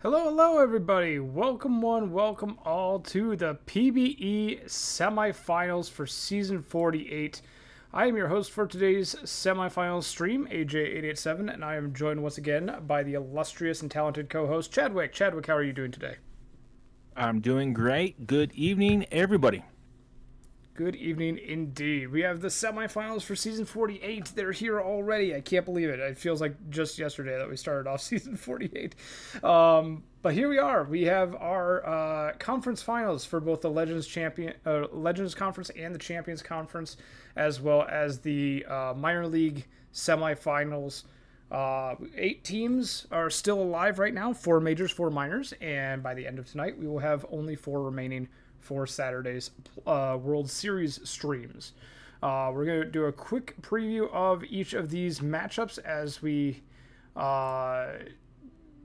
Hello, hello, everybody. Welcome one, welcome all to the PBE Semifinals for Season 48. I am your host for today's semifinals stream, AJay887, and I am joined once again by the illustrious and talented co-host, Chadwick. Chadwick, how are you doing today? I'm doing great. Good evening, everybody. Good evening indeed. We have the semifinals for Season 48. They're here already. I can't believe it. It feels like just yesterday that we started off Season 48. But here we are. We have our conference finals for both the Legends Conference and the Champions Conference, as well as the Minor League semifinals. 8 teams are still alive right now, 4 majors, 4 minors, and by the end of tonight, we will have only 4 remaining for Saturday's World Series streams. We're going to do a quick preview of each of these matchups as we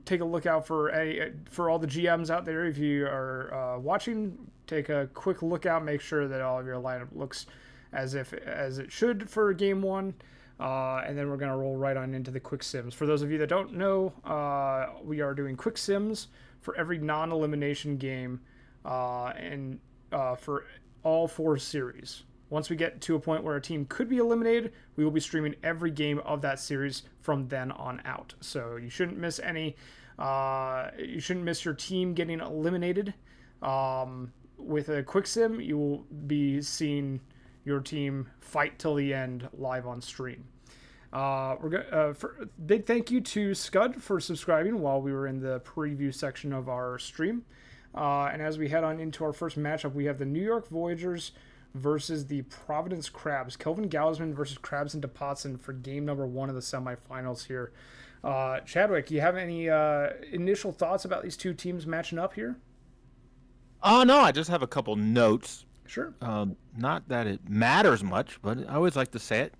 take a look out for all the GMs out there. If you are watching, take a quick look out. Make sure that all of your lineup looks as it should for Game 1. And then we're going to roll right on into the quick sims. For those of you that don't know, we are doing quick sims for every non-elimination game and for all 4 series. Once we get to a point where a team could be eliminated, we will be streaming every game of that series from then on out. So you shouldn't miss any. You shouldn't miss your team getting eliminated. With a quick sim, you will be seeing your team fight till the end live on stream. Big thank you to Scud for subscribing while we were in the preview section of our stream. And as we head on into our first matchup, we have the New York Voyagers versus the Providence Crabs. Kelvin Gausman versus Crabs and DePotson for game number 1 of the semifinals here. Chadwick, you have any initial thoughts about these two teams matching up here? No, I just have a couple notes. Sure. Not that it matters much, but I always like to say it.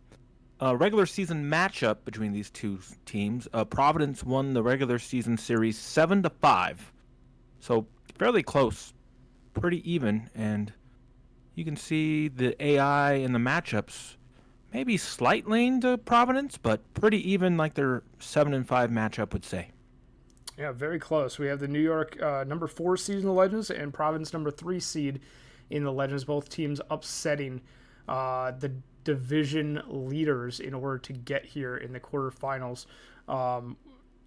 Regular season matchup between these two teams. Providence won the regular season series 7-5, so fairly close, pretty even, and you can see the AI in the matchups maybe slight lean to Providence, but pretty even, like their 7-5 matchup would say. Yeah, very close. We have the New York number 4 seed in the Legends and Providence number 3 seed in the Legends. Both teams upsetting the division leaders in order to get here in the quarterfinals.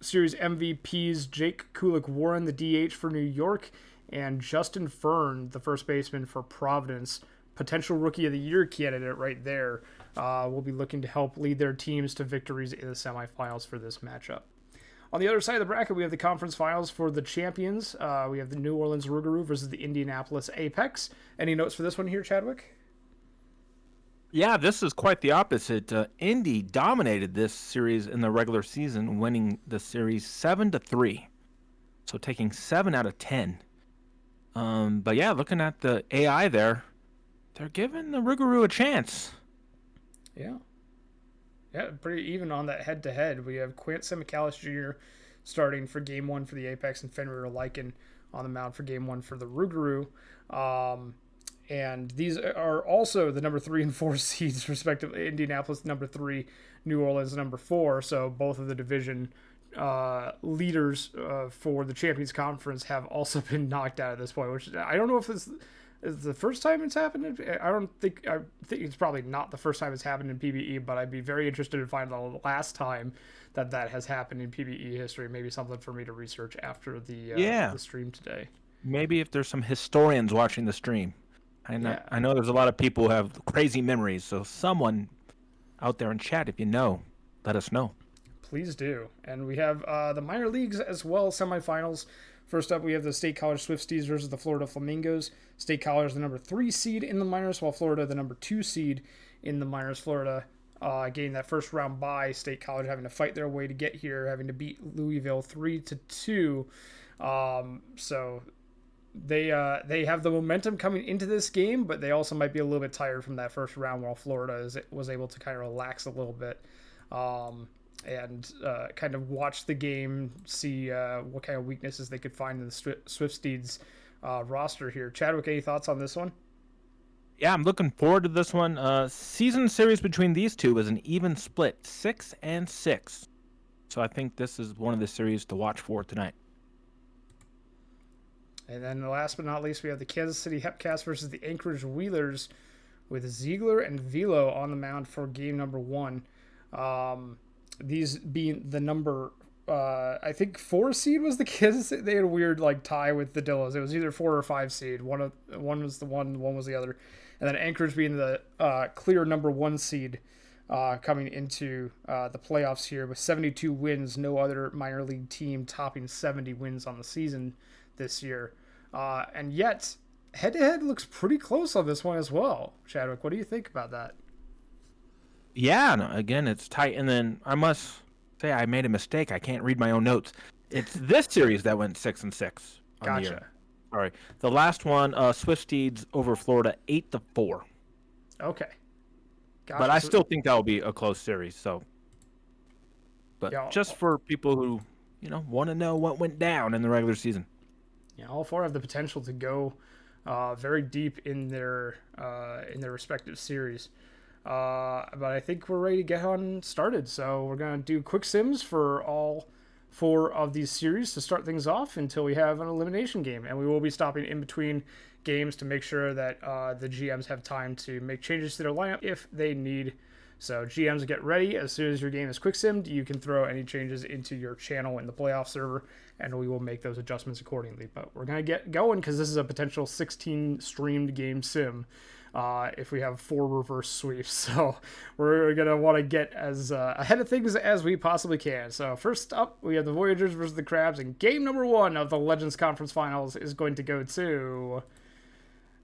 Series MVPs Jake Kulik-Warren, the DH for New York, and Justin Fern, the first baseman for Providence, potential Rookie of the Year candidate right there, will be looking to help lead their teams to victories in the semifinals for this matchup. On the other side of the bracket, we have the conference finals for the champions. We have the New Orleans Rougarou versus the Indianapolis Apex. Any notes for this one here, Chadwick? Yeah, this is quite the opposite. Indy dominated this series in the regular season, winning the series 7-3. So taking 7 out of 10. But yeah, looking at the AI there, they're giving the Rougarou a chance. Yeah. Yeah, pretty even on that head-to-head. We have Quint Semicalis Jr. starting for Game 1 for the Apex and Fenrir Lycan on the mound for Game 1 for the Rougarou. And these are also the number 3 and 4 seeds, respectively. Indianapolis, number 3, New Orleans, number 4. So both of the division leaders for the Champions Conference have also been knocked out at this point, which I don't know if this is the first time it's happened. I think it's probably not the first time it's happened in PBE, but I'd be very interested to find out the last time that has happened in PBE history. Maybe something for me to research after the stream today. Maybe if there's some historians watching the stream. I know there's a lot of people who have crazy memories, so someone out there in chat, if you know, let us know. Please do. And we have the minor leagues as well, semifinals. First up, we have the State College Swifties versus the Florida Flamingos. State College, the number 3 seed in the minors, while Florida, the number 2 seed in the minors. Florida getting that first round bye. State College having to fight their way to get here, having to beat Louisville 3-2. So they have the momentum coming into this game, but they also might be a little bit tired from that first round, while Florida was able to kind of relax a little bit. And kind of watch the game, see what kind of weaknesses they could find in the Swifties roster here. Chadwick, any thoughts on this one? Yeah, I'm looking forward to this one. Season series between these two is an even split, 6-6. So I think this is one of the series to watch for tonight. And then last but not least, we have the Kansas City Hepcats versus the Anchorage Wheelers with Ziegler and Velo on the mound for game number 1. These being the number, I think 4 seed was the Kansas. They had a weird tie with the Dillos. It was either 4 or 5 seed. One was the one was the other, and then Anchorage being the clear number 1 seed coming into the playoffs here with 72 wins. No other minor league team topping 70 wins on the season this year, and yet head-to-head looks pretty close on this one as well. Chadwick, what do you think about that? Yeah, no, again, it's tight. And then I must say I made a mistake. I can't read my own notes. It's this series that went 6-6 on the year. Sorry. The last one, Swifties over Florida, 8-4. Okay. Gotcha. But I still think that will be a close series. But just for people who, want to know what went down in the regular season. Yeah, all 4 have the potential to go very deep in their respective series. But I think we're ready to get on started. So we're going to do quick sims for all 4 of these series to start things off until we have an elimination game. And we will be stopping in between games to make sure that the GMs have time to make changes to their lineup if they need. So GMs, get ready. As soon as your game is quick simmed, you can throw any changes into your channel in the playoff server, and we will make those adjustments accordingly. But we're going to get going because this is a potential 16 streamed game sim if we have 4 reverse sweeps. So we're going to want to get as ahead of things as we possibly can. So first up, we have the Voyagers versus the Crabs, and game number 1 of the Legends Conference Finals is going to go to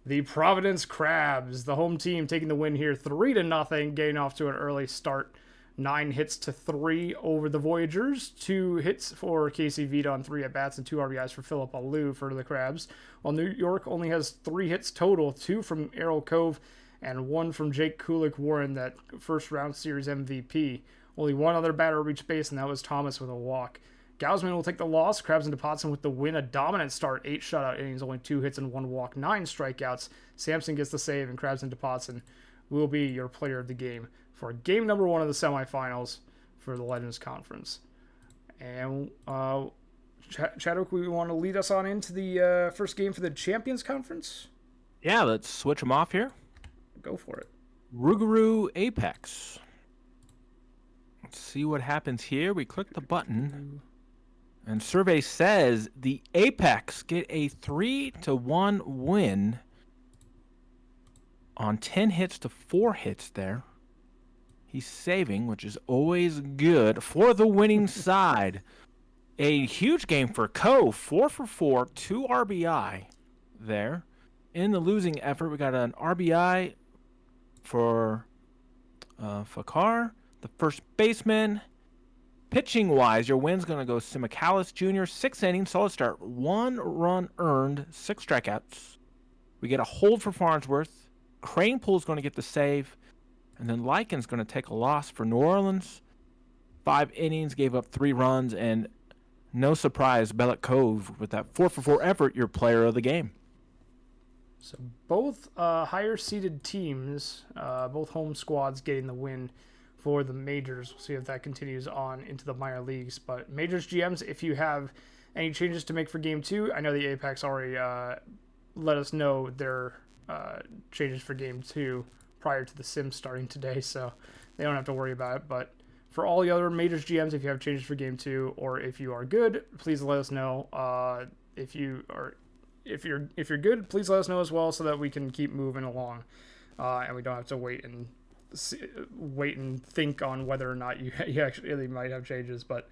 the Providence Crabs. The home team taking the win here 3-0, getting off to an early start. 9 hits to 3 over the Voyagers. 2 hits for Casey Vita on 3 at-bats and 2 RBIs for Philip Alou for the Crabs. While New York only has 3 hits total, 2 from Errol Cove and 1 from Jake Kulik Warren, that first round series MVP. Only 1 other batter reached base, and that was Thomas with a walk. Gausman will take the loss. Crabs and DePotson with the win. A dominant start. 8 shutout innings, only 2 hits and 1 walk, 9 strikeouts. Sampson gets the save, and Crabs and DePotson will be your player of the game for game number 1 of the semifinals for the Legends Conference. And Chadwick, we want to lead us on into the first game for the Champions Conference? Yeah, let's switch them off here. Go for it. Rougarou Apex. Let's see what happens here. We click the button, and survey says the Apex get a 3-1 win on 10 hits to 4 hits there. He's saving, which is always good for the winning side. A huge game for Cove, 4 for 4, 2 RBI there. In the losing effort, we got an RBI for Fakar, the first baseman. Pitching-wise, your win's going to go Semifinals Jr., 6 innings, solid start, 1 run earned, 6 strikeouts. We get a hold for Farnsworth. Cranepool's going to get the save. And then Lycan's going to take a loss for New Orleans. 5 innings, gave up 3 runs, and no surprise, Bellet Cove, with that 4 for 4 effort, your player of the game. So both higher-seeded teams, both home squads getting the win for the majors. We'll see if that continues on into the minor leagues. But majors GMs, if you have any changes to make for game 2, I know the Apex already let us know their changes for game 2 prior to the sim starting today, so they don't have to worry about it. But for all the other majors GMs, if you have changes for game 2 or if you are good, please let us know. If you're good, please let us know as well, so that we can keep moving along, and we don't have to wait and think on whether or not you actually might have changes. But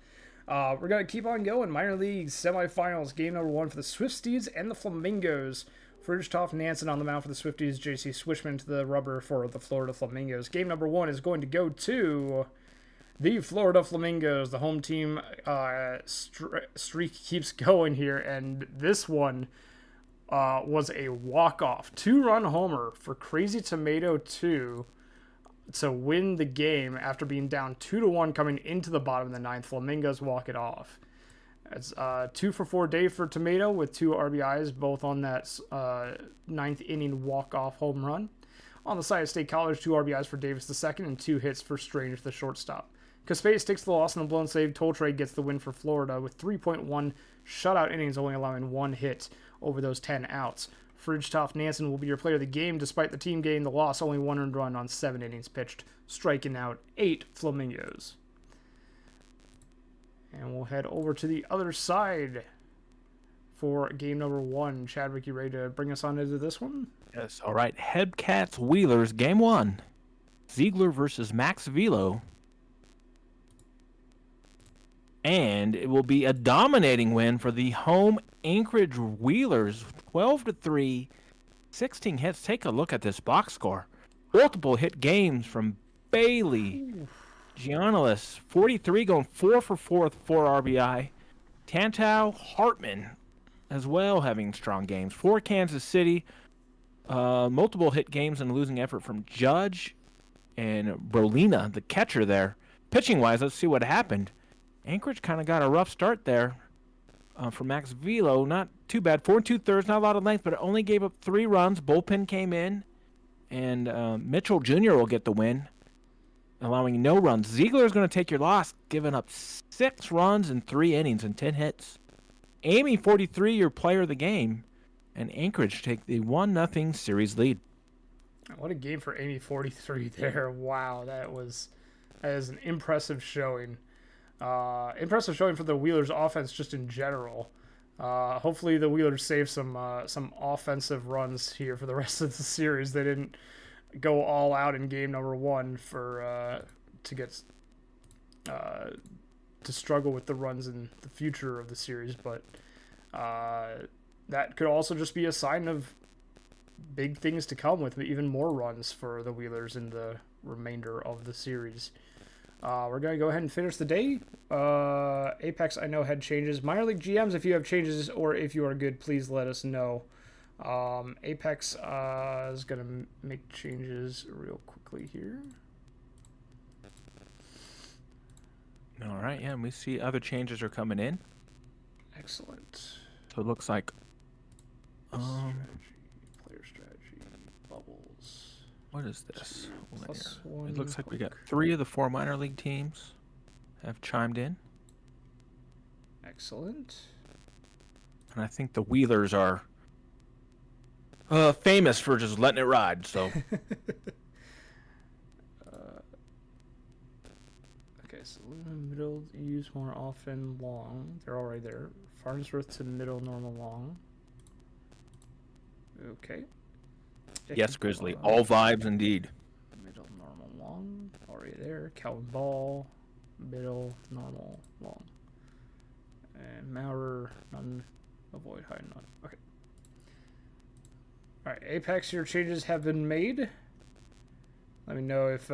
we're gonna keep on going. Minor leagues semifinals, game number 1 for the Swifties and the Flamingos. Fridgetov Nansen on the mound for the Swifties, JC Swishman to the rubber for the Florida Flamingos. Game number 1 is going to go to the Florida Flamingos. The home team streak keeps going here, and this one was a walk-off. 2-run homer for Crazy Tomato 2 to win the game after being down 2-1 coming into the bottom of the 9th. Flamingos walk it off. It's 2 for 4 day for Tomato with 2 RBIs, both on that 9th inning walk-off home run. On the side of State College, 2 RBIs for Davis II and 2 hits for Strange, the shortstop. Caspace takes the loss on the blown save. Toltre gets the win for Florida with 3.1 shutout innings, only allowing 1 hit over those 10 outs. Fridgetov Nansen will be your player of the game, despite the team getting the loss, only 1 earned run on 7 innings pitched, striking out 8 Flamingos. And we'll head over to the other side for game number 1. Chadwick, you ready to bring us on into this one? Yes, all right. Headcats Wheelers, game 1. Ziegler versus Max Velo. And it will be a dominating win for the home Anchorage Wheelers, 12-3, 16 hits. Take a look at this box score. Multiple hit games from Bailey. Giannis, 43, going 4 for 4 with 4 RBI. Tantau Hartman as well having strong games. For Kansas City, multiple hit games and losing effort from Judge and Brolina, the catcher there. Pitching-wise, let's see what happened. Anchorage kind of got a rough start there for Max Velo. Not too bad. 4 2/3, not a lot of length, but it only gave up 3 runs. Bullpen came in and Mitchell Jr. will get the win, allowing no runs. Ziegler is going to take your loss, giving up 6 runs in 3 innings and 10 hits. Amy, 43, your player of the game, and Anchorage take the 1-0 series lead. What a game for Amy, 43 there. Wow, that is an impressive showing. Impressive showing for the Wheelers offense just in general. Hopefully the Wheelers save some offensive runs here for the rest of the series. They didn't go all out in game number 1 for to struggle with the runs in the future of the series, but that could also just be a sign of big things to come with even more runs for the Wheelers in the remainder of the series. We're going to go ahead and finish the day. Apex, I know, had changes. Minor League GMs, if you have changes or if you are good, please let us know. Apex is going to make changes real quickly here. All right, yeah, and we see other changes are coming in. Excellent. So it looks like Player strategy, bubbles. what is this? +1 It looks like we got hook. 3 of the 4 minor league teams have chimed in. Excellent. And I think the Wheelers are famous for just letting it ride, so Okay, so middle use more often, long. They're already there. Farnsworth to middle, normal, long. Okay. yes, Grizzly. All vibes indeed. Middle, normal, long. Already there. Calvin Ball, middle, normal, long. And Maurer, none. Avoid high, none. Okay. Alright, Apex, your changes have been made. Let me know if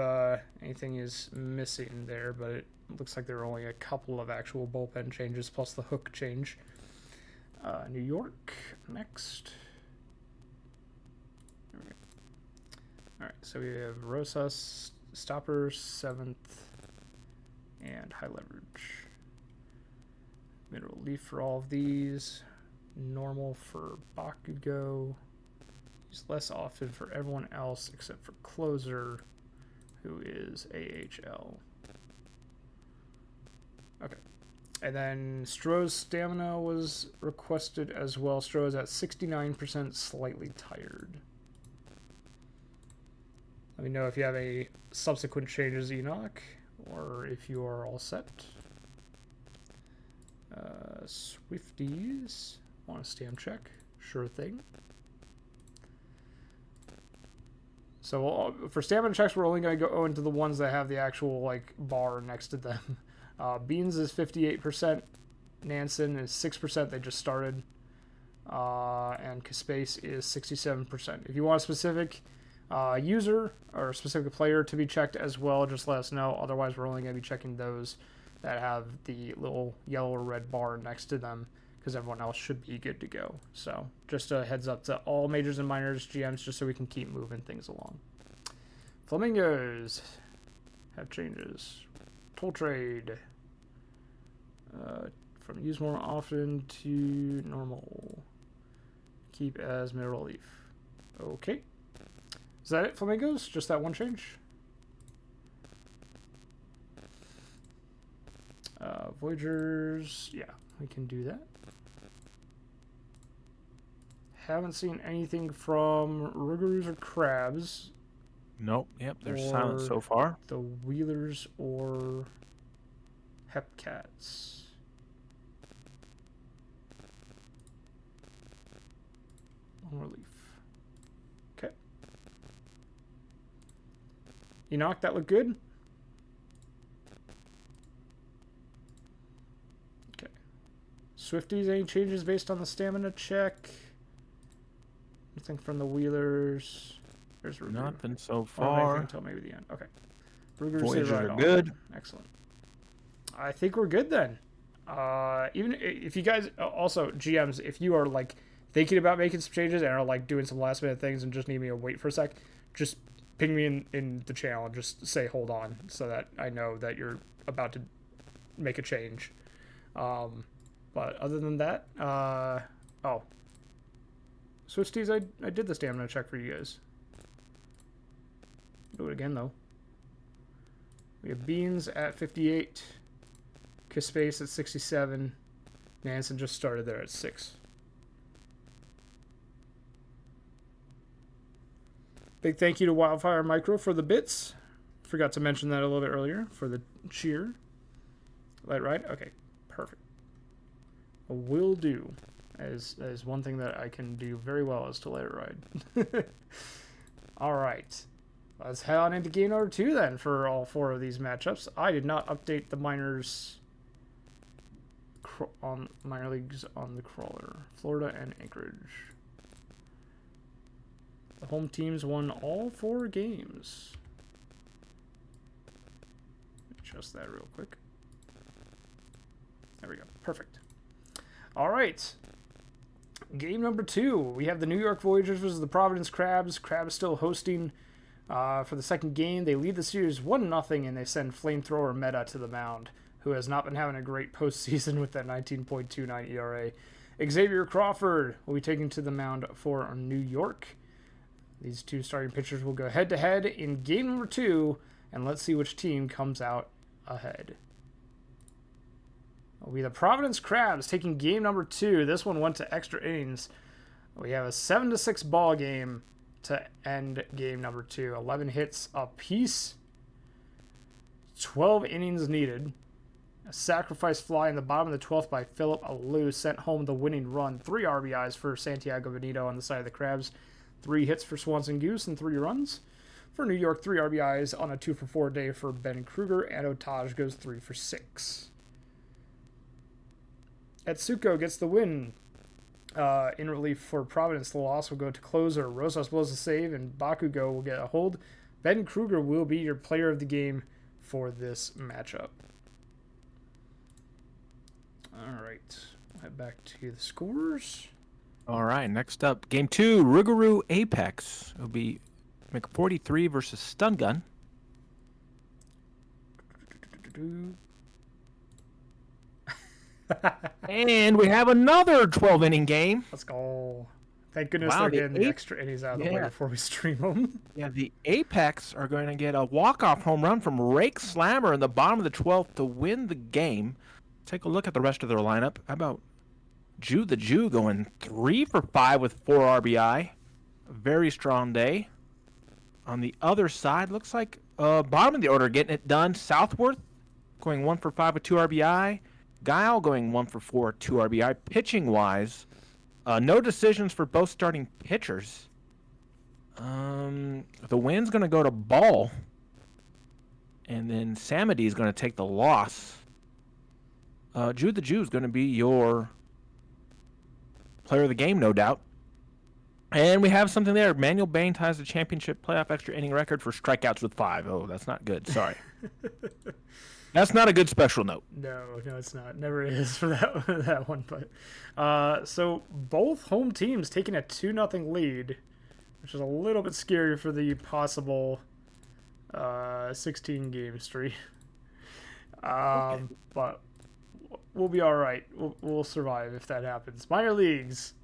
anything is missing there, but it looks like there are only a couple of actual bullpen changes plus the hook change. New York, next. There we go. Alright, so we have Rosas, Stoppers, 7th, and high leverage. Middle relief for all of these. Normal for Bakugo. Less often for everyone else except for closer, who is AHL. Okay. And then Stroh's stamina was requested as well. Stroh is at 69%, slightly tired. Let me know if you have any subsequent changes, Enoch, or if you are all set. Swifties. Want a stam check? Sure thing. So for stamina checks, we're only going to go into the ones that have the actual like bar next to them. Beans is 58%. Nansen is 6%. They just started. And Caspace is 67%. If you want a specific user or a specific player to be checked as well, just let us know. Otherwise, we're only going to be checking those that have the little yellow or red bar next to them, because everyone else should be good to go. So just a heads up to all majors and minors GMs, just so we can keep moving things along. Flamingos have changes. Toll trade from use more often to normal. Keep as middle relief. Okay. Is that it, Flamingos? Just that one change? Voyagers, yeah, we can do that. Haven't seen anything from Rougarous or Crabs. Nope. Yep, they're silent so far. The Wheelers or Hepcats. Long relief. Okay. Enoch, that looked good? Okay. Swifties, any changes based on the stamina check? Anything from the Wheelers? There's Ruger. Nothing so Or far. anything until maybe the end. Okay. Ruger's Voyagers right are on. good. Excellent. I think we're good then. Even if you guys also GMs, if you are like thinking about making some changes and are like doing some last minute things and just need me to wait for a sec, just ping me in the channel and just say hold on, so that I know that you're about to make a change. But other than that, Swifties, I did the stamina check for you guys. Do it again, though. We have Beans at 58. Kispace at 67. Nansen just started there at 6. Big thank you to Wildfire Micro for the bits. Forgot to mention that a little bit earlier for the cheer. Light ride? Okay, perfect. Will do. As one thing that I can do very well is to let it ride. All right. Let's head on into game number 2 then for all 4 of these matchups. I did not update the minor leagues on the crawler. Florida and Anchorage. The home teams won all 4 games. Adjust that real quick. There we go. Perfect. All right. Game number 2. We have the New York Voyagers versus the Providence Crabs. Crabs still hosting for the second game. They lead the series 1-0, and they send flamethrower Meta to the mound, who has not been having a great postseason with that 19.29 ERA. Xavier Crawford will be taken to the mound for New York. These 2 starting pitchers will go head-to-head in game number 2, and let's see which team comes out ahead. It'll be the Providence Crabs taking game number 2. This one went to extra innings. We have a 7-6 ball game to end game number 2. 11 hits apiece. 12 innings needed. A sacrifice fly in the bottom of the 12th by Philip Alou sent home the winning run. 3 RBIs for Santiago Benito on the side of the Crabs. 3 hits for Swanson Goose and 3 runs. For New York, 3 RBIs on a 2-for-4 day for Ben Kruger, and Otage goes 3 for 6. Etsuko gets the win in relief for Providence. The loss will go to closer. Rosas blows a save, and Bakugo will get a hold. Ben Kruger will be your player of the game for this matchup. All right. We'll head back to the scores. All right, next up, Game 2, Rougarou Apex. It'll be McForty-3 versus Stun Gun. And we have another 12-inning game. Let's go. Thank goodness they're getting the extra innings out of the way before we stream them. Yeah, the Apex are going to get a walk-off home run from Rake Slammer in the bottom of the 12th to win the game. Take a look at the rest of their lineup. How about Jew the Jew going 3 for 5 with 4 RBI. A very strong day. On the other side, looks like bottom of the order getting it done. Southworth going 1 for 5 with 2 RBI. Guile going 1 for 4, 2 RBI. Pitching-wise, no decisions for both starting pitchers. The win's going to go to Ball. And then Samedy is going to take the loss. Jew the Jew is going to be your player of the game, no doubt. And we have something there. Manuel Bain ties the championship playoff extra inning record for strikeouts with 5. Oh, that's not good. Sorry. That's not a good special note. No, it's not. Never is for that one. But so both home teams taking a 2-0 lead, which is a little bit scary for the possible 16-game streak. But we'll be all right. We'll survive if that happens. Minor leagues.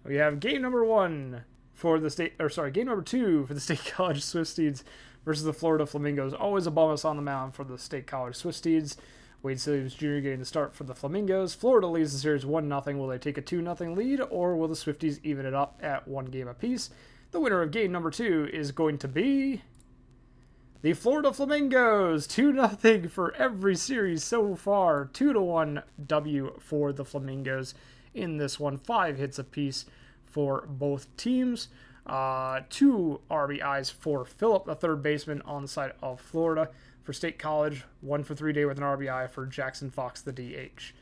We have game number 1 for the game number 2 for the State College Swifties versus the Florida Flamingos. Always a bonus on the mound for the State College Swifties. Wade Silliams Jr. getting the start for the Flamingos. Florida leads the series 1-0. Will they take a 2-0 lead, or will the Swifties even it up at 1 game apiece? The winner of game number 2 is going to be the Florida Flamingos. 2-0 for every series so far. 2-1 W for the Flamingos in this one. 5 hits apiece for both teams. 2 RBIs for Phillip, the third baseman on the side of Florida. For State College, 1 for 3 day with an RBI for Jackson Fox, the DH.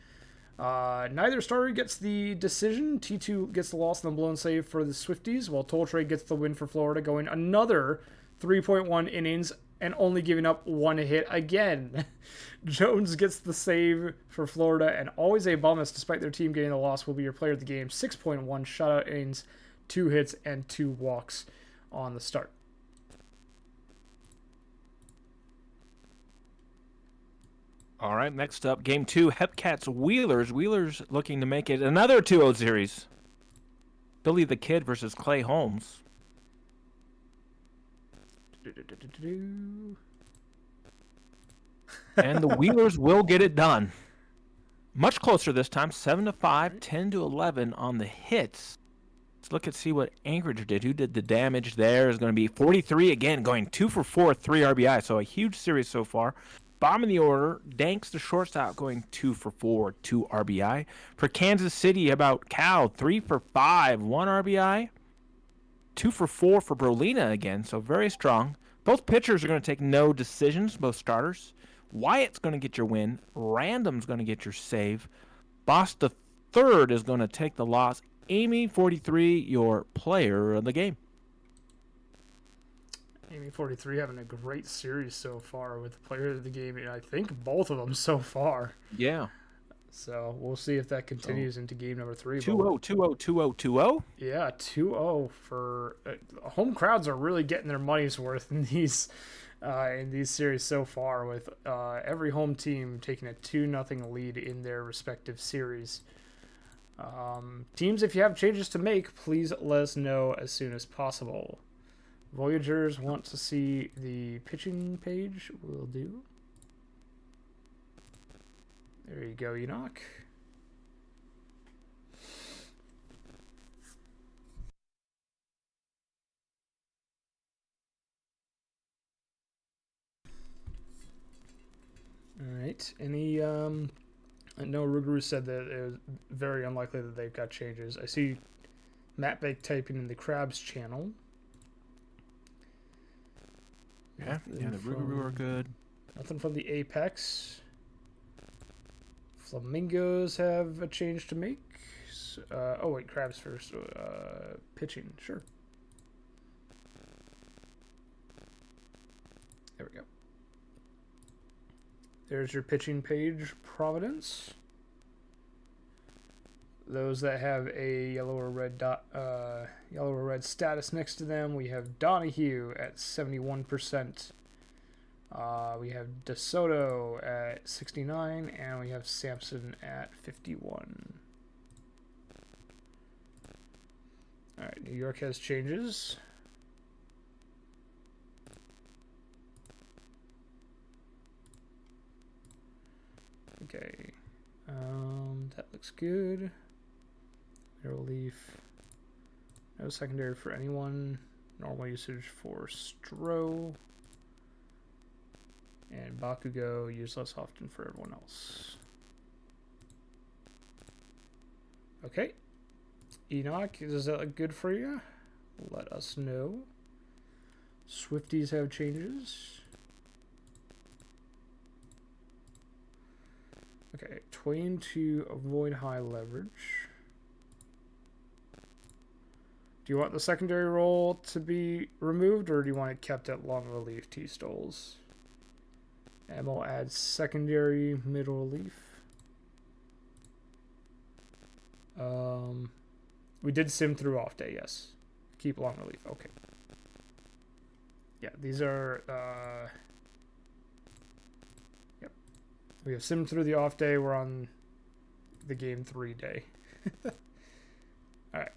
Neither starter gets the decision. T2 gets the loss and the blown save for the Swifties, while Toltre gets the win for Florida, going another 3.1 innings and only giving up 1 hit again. Jones gets the save for Florida, and always a bonus despite their team getting the loss will be your player of the game. 6.1 shutout innings, 2 hits, and 2 walks on the start. All right, next up, Game 2, Hepcats Wheelers. Wheelers looking to make it another 2-0 series. Billy the Kid versus Clay Holmes. And the Wheelers will get it done. Much closer this time, 7-5, 10-11 on the hits. Let's look and see what Anchorage did. Who did the damage there? Is going to be 43 again, going 2 for 4, 3 RBI. So a huge series so far. Bottom of the order, Danks the shortstop going 2 for 4, 2 RBI. For Kansas City, how about Cal? 3 for 5, 1 RBI. 2 for 4 for Brolina again, so very strong. Both pitchers are going to take no decisions, both starters. Wyatt's going to get your win. Random's going to get your save. Boss the third is going to take the loss. Amy, 43, your player of the game. Amy 43 having a great series so far with the player of the game. And I think both of them so far. Yeah. So we'll see if that continues into game number 3. 2-0, 2-0, 2-0, 2-0. Yeah, 2-0 for home crowds are really getting their money's worth in these series so far, with every home team taking a 2-0 lead in their respective series. Teams, if you have changes to make, please let us know as soon as possible. Voyagers want to see the pitching page. Will do. There you go, Enoch. All right. Any I know Ruguru said that it was very unlikely that they've got changes. I see Matt Bake typing in the Crabs channel. Yeah, the Ruguru are good. Nothing from the Apex. Flamingos have a change to make. Oh wait, Crabs first. Pitching, sure. There we go. There's your pitching page, Providence. Those that have a yellow or red status next to them, we have Donahue at 71%. We have DeSoto at 69, and we have Sampson at 51. All right, New York has changes. Okay, that looks good. Relief. No secondary for anyone. Normal usage for Stro. And Bakugo used less often for everyone else. Okay. Enoch, does that look good for you? Let us know. Swifties have changes. Okay, Twain to avoid high leverage. Do you want the secondary role to be removed, or do you want it kept at long relief T-Stoles? Ammo adds secondary middle relief. We did sim through off day, yes. Keep long relief, okay. Yeah, these are, yep. We have sim through the off day, we're on the game 3 day. Alright.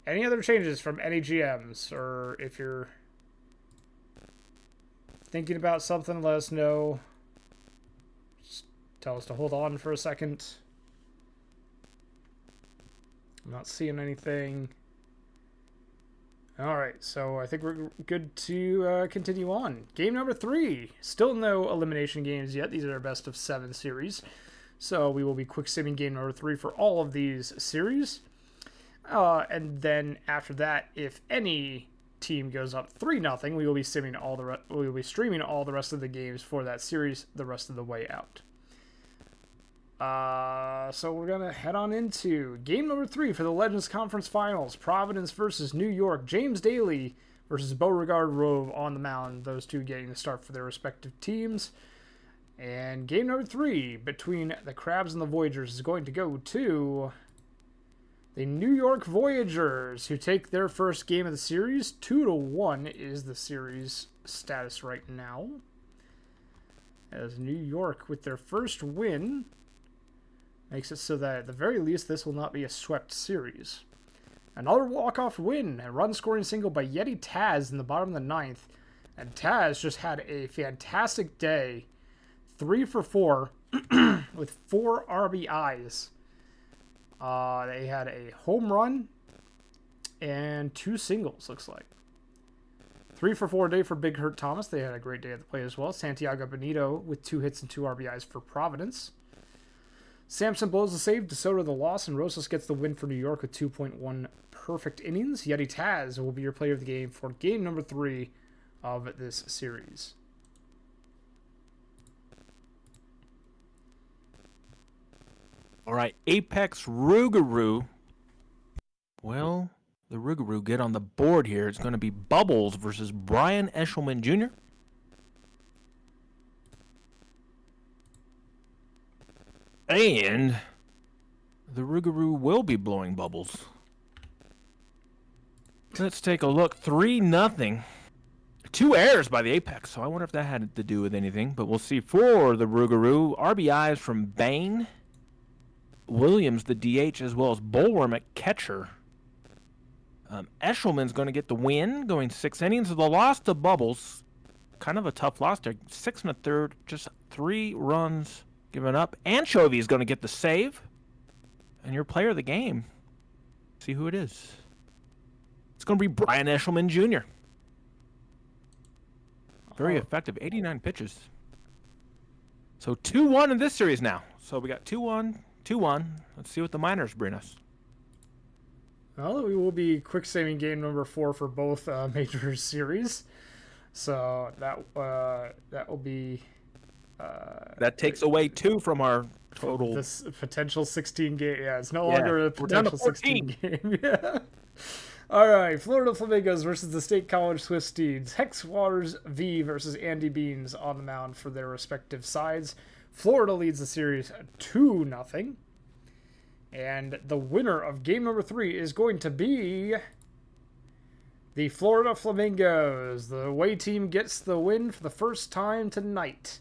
Any other changes from any GMs, or if you're thinking about something, let us know. Just tell us to hold on for a second. I'm not seeing anything. All right, so I think we're good to continue on. Game number 3. Still no elimination games yet. These are our best of 7 series. So we will be quick simming game number 3 for all of these series. And then after that, if any team goes up 3-0, we will be streaming all the rest of the games for that series the rest of the way out. So we're gonna head on into game number 3 for the Legends Conference Finals. Providence versus New York. James Daly versus Beauregard Rove on the mound. Those two getting the start for their respective teams. And game number 3 between the Crabs and the Voyagers is going to go to the New York Voyagers, who take their first game of the series. 2-1 is the series status right now, as New York, with their first win, makes it so that at the very least this will not be a swept series. Another walk-off win, a run-scoring single by Yeti Taz in the bottom of the 9th And Taz just had a fantastic day. 3 for 4 with 4 RBIs. They had a home run and 2 singles, looks like. 3 for 4 day for Big Hurt Thomas. They had a great day at the plate as well. Santiago Benito with 2 hits and 2 RBIs for Providence. Sampson blows the save, DeSoto the loss, and Rosas gets the win for New York with 2.1 perfect innings. Yeti Taz will be your player of the game for game number 3 of this series. All right, Apex Rougarou. Well, the Rougarou get on the board here. It's going to be Bubbles versus Brian Eshelman Jr. And the Rougarou will be blowing bubbles. Let's take a look. 3-0. 2 errors by the Apex, so I wonder if that had to do with anything. But we'll see. For the Rougarou, RBIs from Bain, Williams, the DH, as well as Bullworm at catcher. Eshelman's going to get the win, going 6 innings. The loss to Bubbles, kind of a tough loss there. 6 1/3, just 3 runs given up. Anchovy is going to get the save. And your player of the game, see who it is. It's going to be Brian Eshelman Jr. Very effective, 89 pitches. So 2-1 in this series now. So we got 2-1, 2-1. Let's see what the minors bring us. Well, we will be quick saving game number 4 for both major series. So that will be... that takes away 2 from our total. This potential 16 game. Yeah, it's no longer a potential 16 game. Yeah. All right, Florida Flamingos versus the State College Swift Steeds. Hex Waters V versus Andy Beans on the mound for their respective sides. Florida leads the series 2-0. And the winner of game number 3 is going to be the Florida Flamingos. The away team gets the win for the first time tonight,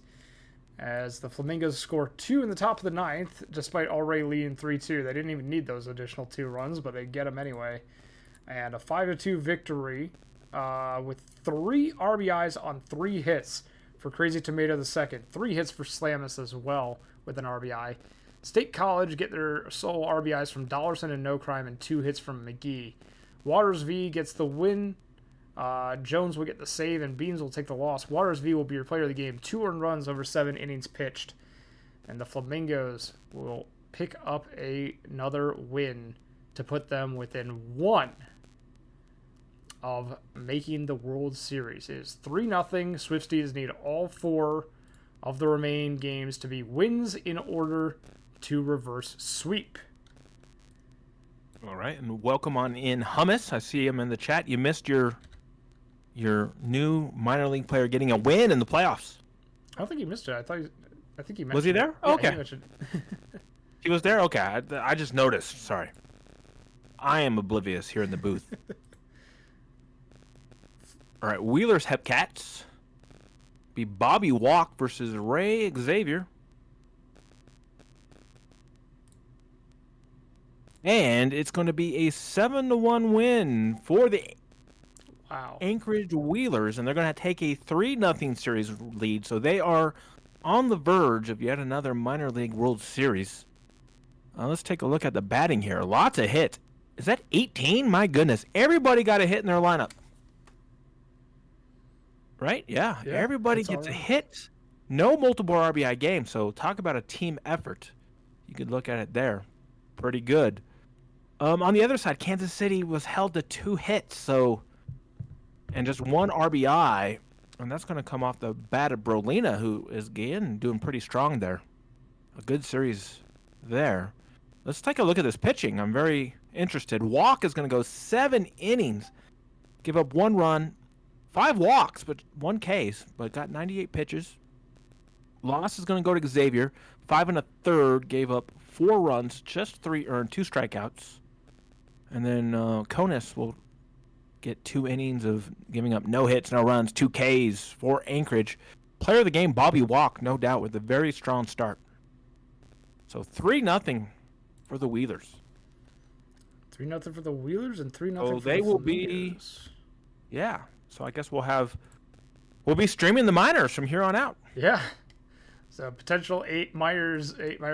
as the Flamingos score 2 in the top of the 9th, despite already leading 3-2. They didn't even need those additional 2 runs, but they get them anyway. And a 5-2 victory with 3 RBIs on 3 hits for Crazy Tomato II. 3 hits for Slamus as well with an RBI. State College get their sole RBIs from Dollarson and No Crime and 2 hits from McGee. Waters V gets the win. Jones will get the save and Beans will take the loss. Waters V will be your player of the game. 2 earned runs over 7 innings pitched. And the Flamingos will pick up another win to put them within 1 of making the World Series. It is 3-0. Swifties need all 4 of the remaining games to be wins in order to reverse sweep. All right, and welcome on in Hummus. I see him in the chat. You missed your new minor league player getting a win in the playoffs. I don't think he missed it. I think he mentioned. Was he there? Yeah, okay. He mentioned He was there? Okay. I just noticed. Sorry. I am oblivious here in the booth. All right, Wheeler's Hepcats. Be Bobby Walk versus Ray Xavier. And it's going to be a 7-1 win for the Anchorage Wheelers, and they're going to take a 3-0 series lead. So they are on the verge of yet another minor league World Series. Let's take a look at the batting here. Lots of hits. Is that 18? My goodness. Everybody got a hit in their lineup. Right? Yeah. Everybody gets a hit. No multiple RBI game. So talk about a team effort. You could look at it there. Pretty good. On the other side, Kansas City was held to 2 hits, and just 1 RBI, and that's going to come off the bat of Brolina, who is again doing pretty strong there. A good series there. Let's take a look at this pitching. I'm very interested. Walk is going to go 7 innings, give up 1 run, 5 walks, but 1 Ks, but got 98 pitches. Loss is going to go to Xavier, 5 1/3, gave up 4 runs, just 3 earned, 2 strikeouts. And then Conus will get 2 innings of giving up no hits, no runs, 2 Ks for Anchorage. Player of the game, Bobby Walk, no doubt, with a very strong start. So 3-0 for the Wheelers. 3-0 for the Wheelers and 3-0 so for they the will Flamingos. be, yeah. So I guess we'll have we'll be streaming the minors from here on out. Yeah. So potential eight minor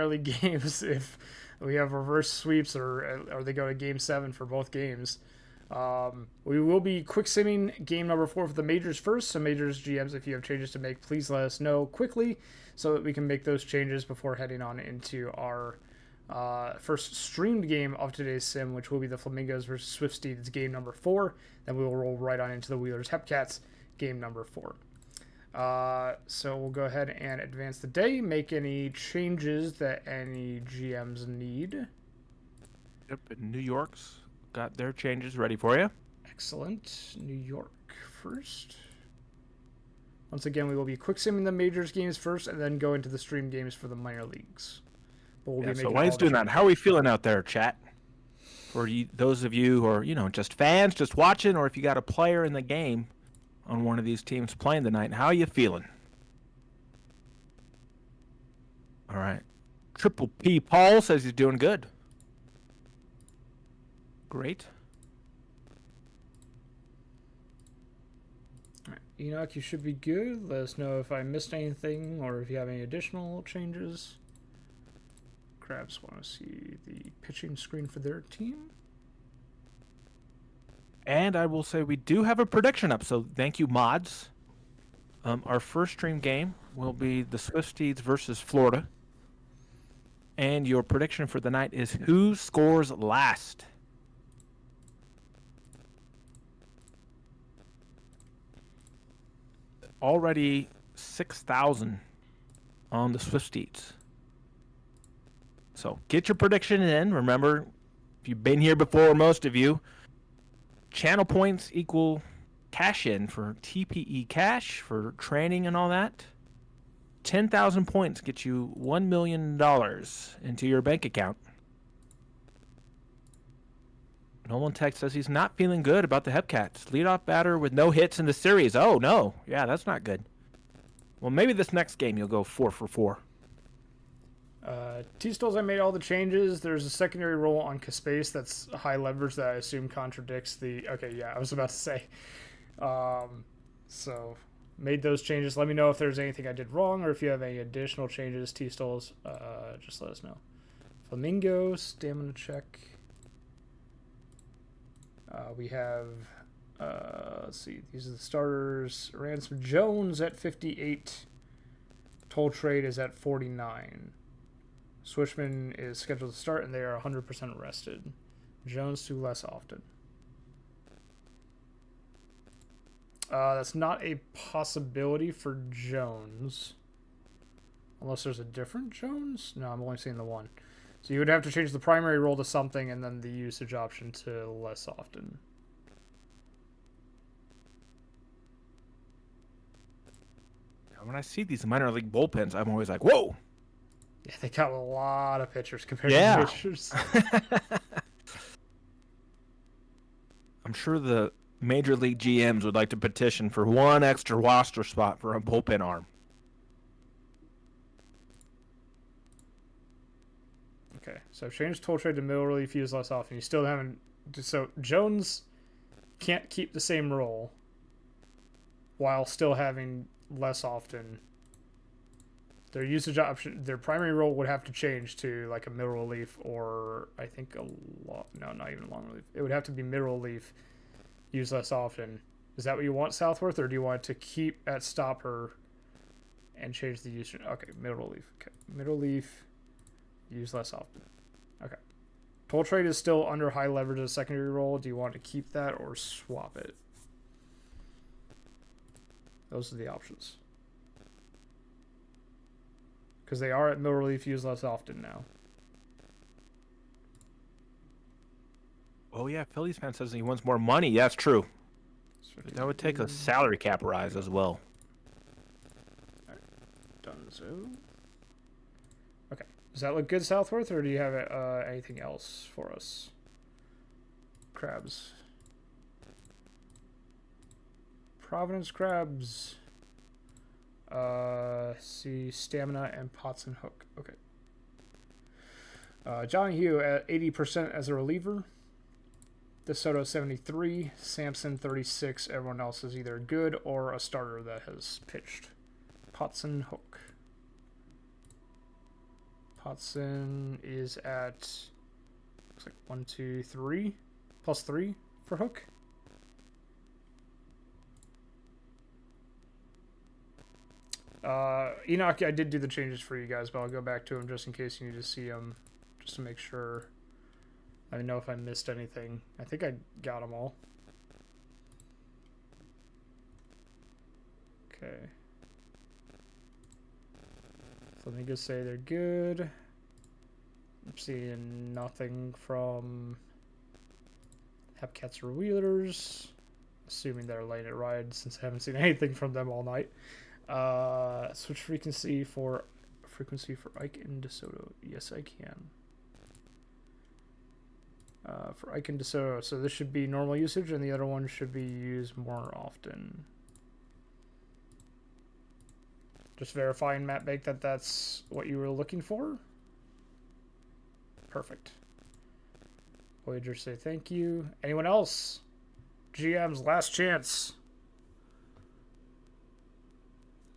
league games if we have reverse sweeps or they go to game 7 for both games. We will be quick simming game number 4 for the majors first. So majors GMs, if you have changes to make, please let us know quickly so that we can make those changes before heading on into our first streamed game of today's sim, which will be the Flamingos versus Swift Steeds game number 4. Then we will roll right on into the Wheelers Hepcats game number 4. So we'll go ahead and advance the day, make any changes that any GMs need. Yep, New York's got their changes ready for you. Excellent. New York first. Once again, we will be quick simming the majors games first and then go into the stream games for the minor leagues. But we'll so while he's doing that, how are we feeling out there, chat? For those of you who are, just fans, just watching, or if you got a player in the game on one of these teams playing tonight, how are you feeling? All right. Triple P Paul says he's doing good. Great. All right. Enoch, you should be good. Let us know if I missed anything or if you have any additional changes. Crabs want to see the pitching screen for their team. And I will say we do have a prediction up, so thank you, mods. Our first stream game will be the Swift Steeds versus Florida. And your prediction for the night is who scores last? Already 6,000 on the Swift Steeds. So get your prediction in. Remember, if you've been here before, most of you, channel points equal cash in for TPE cash, for training and all that. 10,000 points get you $1 million into your bank account. Nolan Tech says he's not feeling good about the Hepcats. Leadoff batter with no hits in the series. Oh, no. Yeah, that's not good. Well, maybe this next game you'll go 4 for 4. T-Stills, I made all the changes. There's a secondary role on Caspace that's high leverage that I assume contradicts the... Okay, yeah, I was about to say. So, made those changes. Let me know if there's anything I did wrong or if you have any additional changes. T-Stills, just let us know. Flamingo, stamina check. We have... let's see. These are the starters. Ransom Jones at 58. Toll Trade is at 49. Swishman is scheduled to start, and they are 100% rested. Jones to less often. That's not a possibility for Jones. Unless there's a different Jones? No, I'm only seeing the one. So you would have to change the primary role to something, and then the usage option to less often. When I see these minor league bullpens, I'm always like, whoa! Yeah, they got a lot of pitchers compared to pitchers. I'm sure the major league GMs would like to petition for one extra roster spot for a bullpen arm. Okay, so change Toll Trade to middle relief, use less often. You still haven't... So Jones can't keep the same role while still having less often. Their usage option, their primary role would have to change to like a middle relief or I think no, not even long relief. It would have to be middle relief, use less often. Is that what you want, Southworth, or do you want to keep at stopper and change the usage? Okay, middle relief. Okay, middle relief, use less often. Okay. Toll Trade is still under high leverage as a secondary role. Do you want to keep that or swap it? Those are the options. Because they are at middle relief, use less often now. Oh, yeah. Phillies fan says he wants more money. Yeah, that's true. That would take a salary cap rise as well. All right. Done so. Okay. Does that look good, Southworth, or do you have anything else for us? Crabs. Providence Crabs. See stamina and pots and hook. Okay. Johnny Hugh at 80% as a reliever. DeSoto 73, Sampson 36. Everyone else is either good or a starter that has pitched. Potson Hook. Potson is at, looks like 1, 2, 3, plus 3 for Hook. Enoch, I did do the changes for you guys, but I'll go back to them just in case you need to see them, just to make sure. I don't know if I missed anything. I think I got them all. Okay. So let me just say they're good. I'm seeing nothing from Hepcats or Wheelers. Assuming they're laying it right since I haven't seen anything from them all night. Switch frequency for Ike and DeSoto. Yes, I can. For Ike and DeSoto. So this should be normal usage, and the other one should be used more often. Just verifying, Matt Bake, that that's what you were looking for. Perfect. Voyager say thank you. Anyone else? GM's last chance.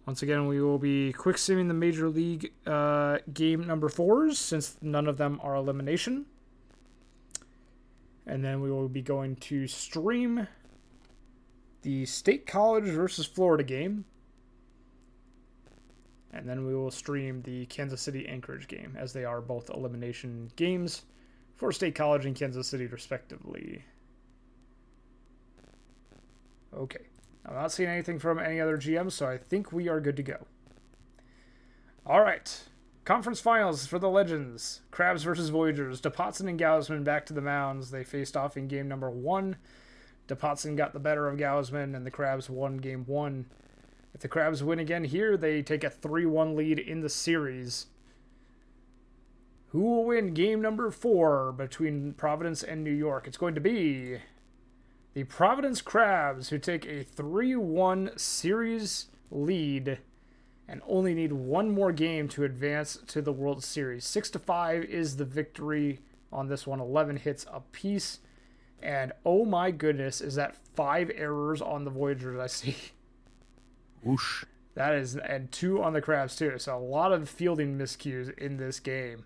Once again, we will be quick simming the Major League game number 4s, since none of them are elimination. And then we will be going to stream the State College versus Florida game. And then we will stream the Kansas City Anchorage game, as they are both elimination games for State College and Kansas City, respectively. Okay. I'm not seeing anything from any other GMs, so I think we are good to go. All right. Conference finals for the Legends. Crabs versus Voyagers. DePotson and Gausman back to the mounds. They faced off in game number 1. DePotson got the better of Gausman, and the Crabs won game 1. If the Crabs win again here, they take a 3-1 lead in the series. Who will win game number 4 between Providence and New York? It's going to be the Providence Crabs, who take a 3-1 series lead and only need one more game to advance to the World Series. 6-5 is the victory on this one. 11 hits apiece. And oh my goodness, is that 5 errors on the Voyagers I see. Whoosh. That is, and 2 on the Crabs too. So a lot of fielding miscues in this game.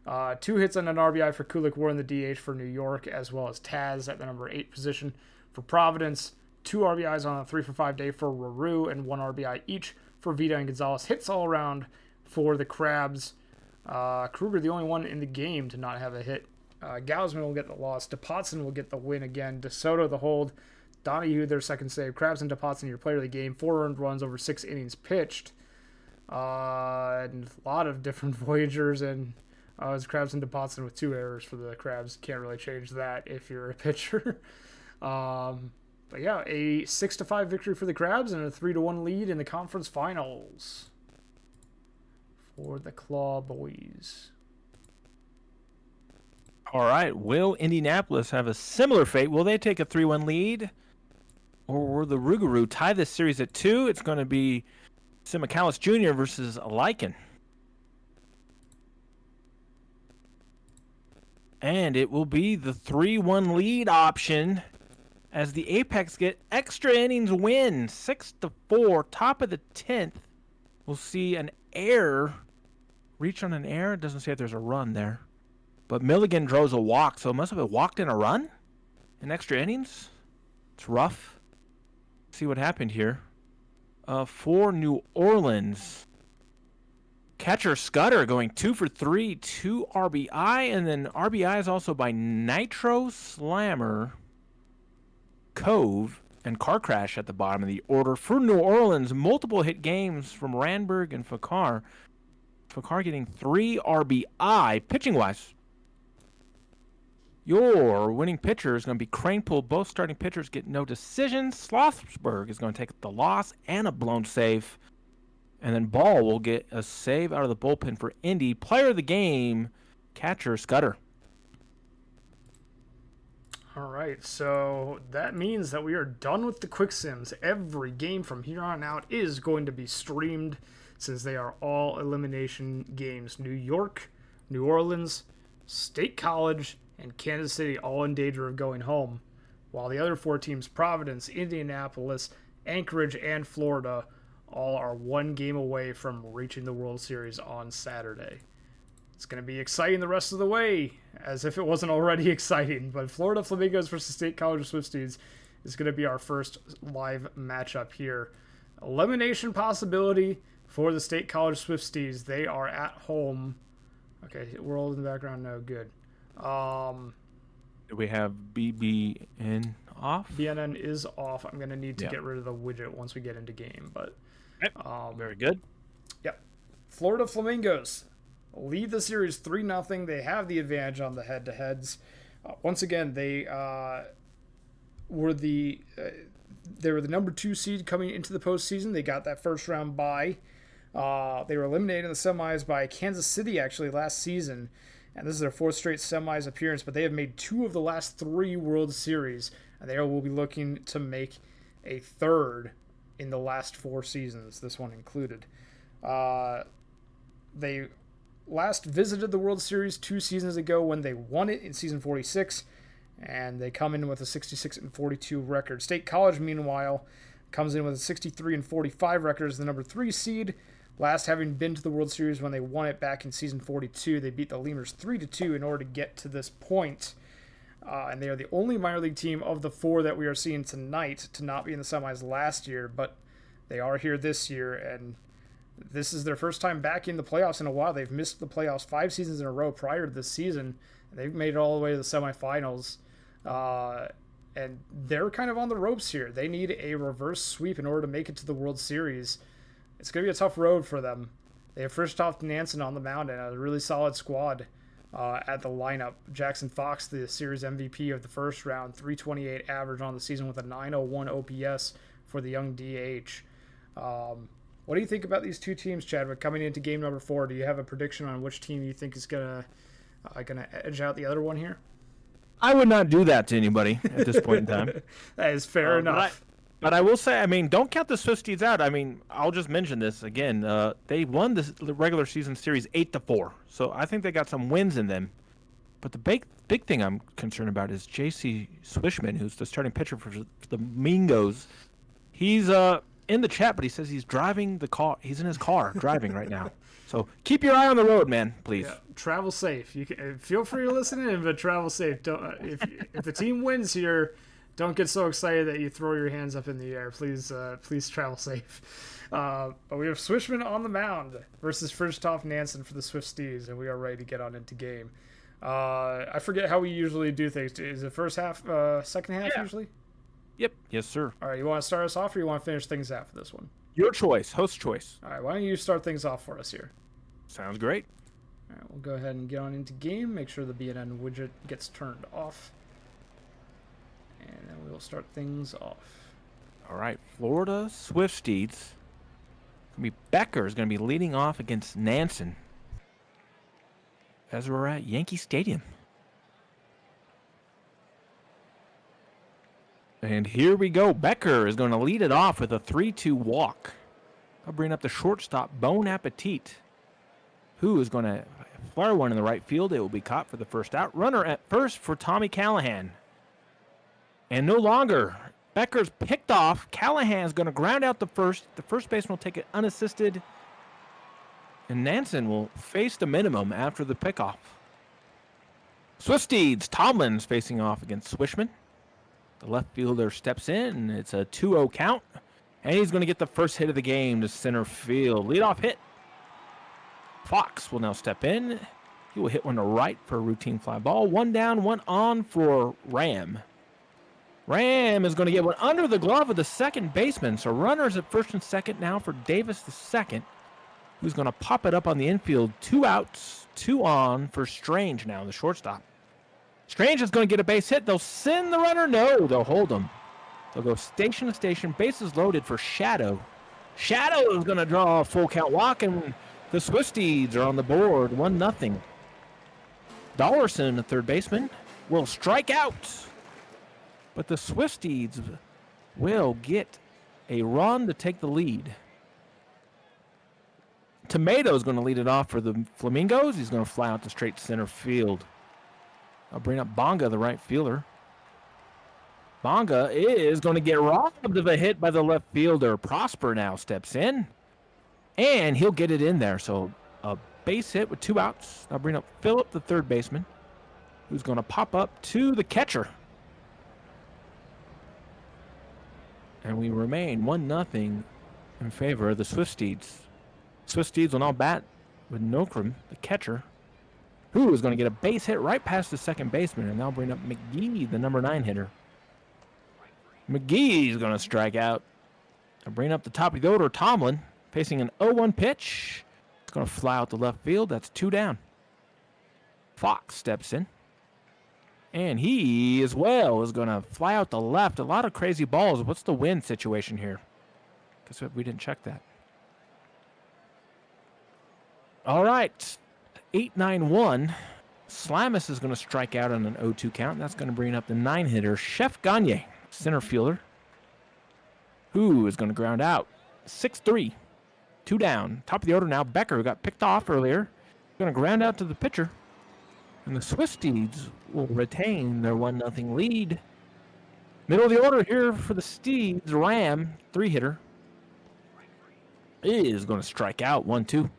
2 hits and an RBI for Kulik were in the DH for New York, as well as Taz at the number 8 position for Providence. 2 RBIs on a 3-for-5 day for Raru, and 1 RBI each for Vida and Gonzalez. Hits all around for the Crabs. Kruger, the only one in the game to not have a hit. Gausman will get the loss. DePotson will get the win again. DeSoto the hold. Donahue their second save. Crabs and DePotson your player of the game. 4 earned runs over 6 innings pitched. And a lot of different Voyagers, and it's Crabs and DePotson with 2 errors for the Crabs. Can't really change that if you're a pitcher. But yeah, a 6-5 victory for the Crabs and a 3-1 lead in the conference finals for the Claw Boys. All right. Will Indianapolis have a similar fate? Will they take a 3-1 lead? Or will the Rougarou tie this series at 2? It's going to be Semifinals Jr. versus Lycan. And it will be the 3-1 lead option as the Apex get extra innings win. 6-4, top of the 10th. We'll see an error. Reach on an error. It doesn't say if there's a run there. But Milligan draws a walk, so it must have been walked in a run in extra innings. It's rough. See what happened here. For New Orleans, catcher Scudder going 2 for 3, 2 RBI, and then RBI is also by Nitro Slammer, Cove, and Car Crash at the bottom of the order. For New Orleans, multiple hit games from Randberg and Fakar. Fakar getting 3 RBI. Pitching-wise, your winning pitcher is going to be Cranepool. Both starting pitchers get no decisions. Slothsburg is going to take the loss and a blown save. And then Ball will get a save out of the bullpen for Indy. Player of the game, catcher Scudder. All right, so that means that we are done with the quick sims. Every game from here on out is going to be streamed, since they are all elimination games. New York, New Orleans, State College, and Kansas City all in danger of going home, while the other 4 teams, Providence, Indianapolis, Anchorage, and Florida, all are 1 game away from reaching the World Series on Saturday. It's going to be exciting the rest of the way, as if it wasn't already exciting. But Florida Flamingos versus State College Swifties is going to be our first live matchup here. Elimination possibility for the State College Swifties. They are at home. Okay, World in the background. No, good. Do we have BBN off? BNN is off. I'm going to need to get rid of the widget once we get into game. But very good. Yep. Florida Flamingos lead the series 3-0. They have the advantage on the head-to-heads. Once again, they were the number 2 seed coming into the postseason. They got that first round bye. They were eliminated in the semis by Kansas City actually last season, and this is their 4th straight semis appearance. But they have made 2 of the last 3 World Series, and they will be looking to make a 3rd in the last 4 seasons, this one included. They last visited the World Series 2 seasons ago when they won it in season 46, and they come in with a 66-42 record. State College, meanwhile, comes in with a 63-45 record as the number 3 seed, last having been to the World Series when they won it back in season 42. They beat the Lemurs 3-2 in order to get to this point, and they are the only minor league team of the 4 that we are seeing tonight to not be in the semis last year, but they are here this year, and this is their first time back in the playoffs in a while. They've missed the playoffs 5 seasons in a row prior to this season. They've made it all the way to the semifinals, and they're kind of on the ropes here. They need a reverse sweep in order to make it to the World Series. It's going to be a tough road for them. They have Frischtoff Nansen on the mound and a really solid squad at the lineup. Jackson Fox, the series MVP of the first round, 328 average on the season with a 901 OPS for the young DH. What do you think about these 2 teams, Chadwick, coming into game number 4? Do you have a prediction on which team you think is gonna edge out the other one here? I would not do that to anybody at this point in time. That is fair enough. But I will say, don't count the Swifties out. I'll just mention this again. They won the regular season series 8-4, so I think they got some wins in them. But the big thing I'm concerned about is J.C. Swishman, who's the starting pitcher for the Mingos. He's in the chat, but he says he's driving the car. He's in his car driving right now. So keep your eye on the road, man, please. Yeah, travel safe. You can feel free to listen in, but travel safe. Don't if the team wins here, don't get so excited that you throw your hands up in the air. Please travel safe. But we have Swishman on the mound versus Frischtoff Nansen for the Swifties, and we are ready to get on into game. I forget how we usually do things. Is it first half, second half usually? Yep. Yes, sir. All right, you want to start us off, or you want to finish things out for this one? Your choice. Host choice. All right, why don't you start things off for us here? Sounds great. All right, we'll go ahead and get on into game. Make sure the BNN widget gets turned off. And then we'll start things off. All right, Florida Swifties. Becker is going to be leading off against Nansen as we're at Yankee Stadium. And here we go. Becker is going to lead it off with a 3-2 walk. I'll bring up the shortstop, Bon Appetit, who is going to fire one in the right field. It will be caught for the first out. Runner at first for Tommy Callahan. And no longer. Becker's picked off. Callahan's going to ground out the first. The first baseman will take it unassisted. And Nansen will face the minimum after the pickoff. Swifties, Tomlin's facing off against Swishman. The left fielder steps in, and it's a 2-0 count. And he's going to get the first hit of the game to center field. Leadoff hit. Fox will now step in. He will hit one to right for a routine fly ball. 1 down, 1 on for Ram. Ram is going to get one under the glove of the second baseman. So runners at first and second now for Davis the second, who's going to pop it up on the infield. 2 outs, 2 on for Strange now, the shortstop. Strange is going to get a base hit. They'll send the runner. No, they'll hold him. They'll go station to station. Bases loaded for Shadow. Shadow is going to draw a full count walk, and the Swifties are on the board, 1-0. Dollarson, the third baseman, will strike out. But the Swifties will get a run to take the lead. Tomato's going to lead it off for the Flamingos. He's going to fly out to straight center field. I'll bring up Bonga, the right fielder. Bonga is going to get robbed of a hit by the left fielder. Prosper now steps in, and he'll get it in there. So a base hit with 2 outs. I'll bring up Phillip, the third baseman, who's going to pop up to the catcher. And we remain 1-0 in favor of the Swifties. Swifties will now bat with Nokrum, the catcher, who is going to get a base hit right past the second baseman, and now bring up McGee, the number 9 hitter. McGee's going to strike out. I'll bring up the top of the order, Tomlin, facing an 0-1 pitch. It's going to fly out the left field. That's 2 down. Fox steps in. And he, as well, is going to fly out the left. A lot of crazy balls. What's the wind situation here? Because we didn't check that. All right. 8-9-1. Slamus is going to strike out on an 0-2 count. That's going to bring up the 9 hitter, Chef Gagne, center fielder, who is going to ground out. 6-3. 2 down. Top of the order now, Becker, who got picked off earlier, going to ground out to the pitcher. And the Swifties will retain their 1-0 lead. Middle of the order here for the Steeds, Ram, 3 hitter, is going to strike out. 1-2.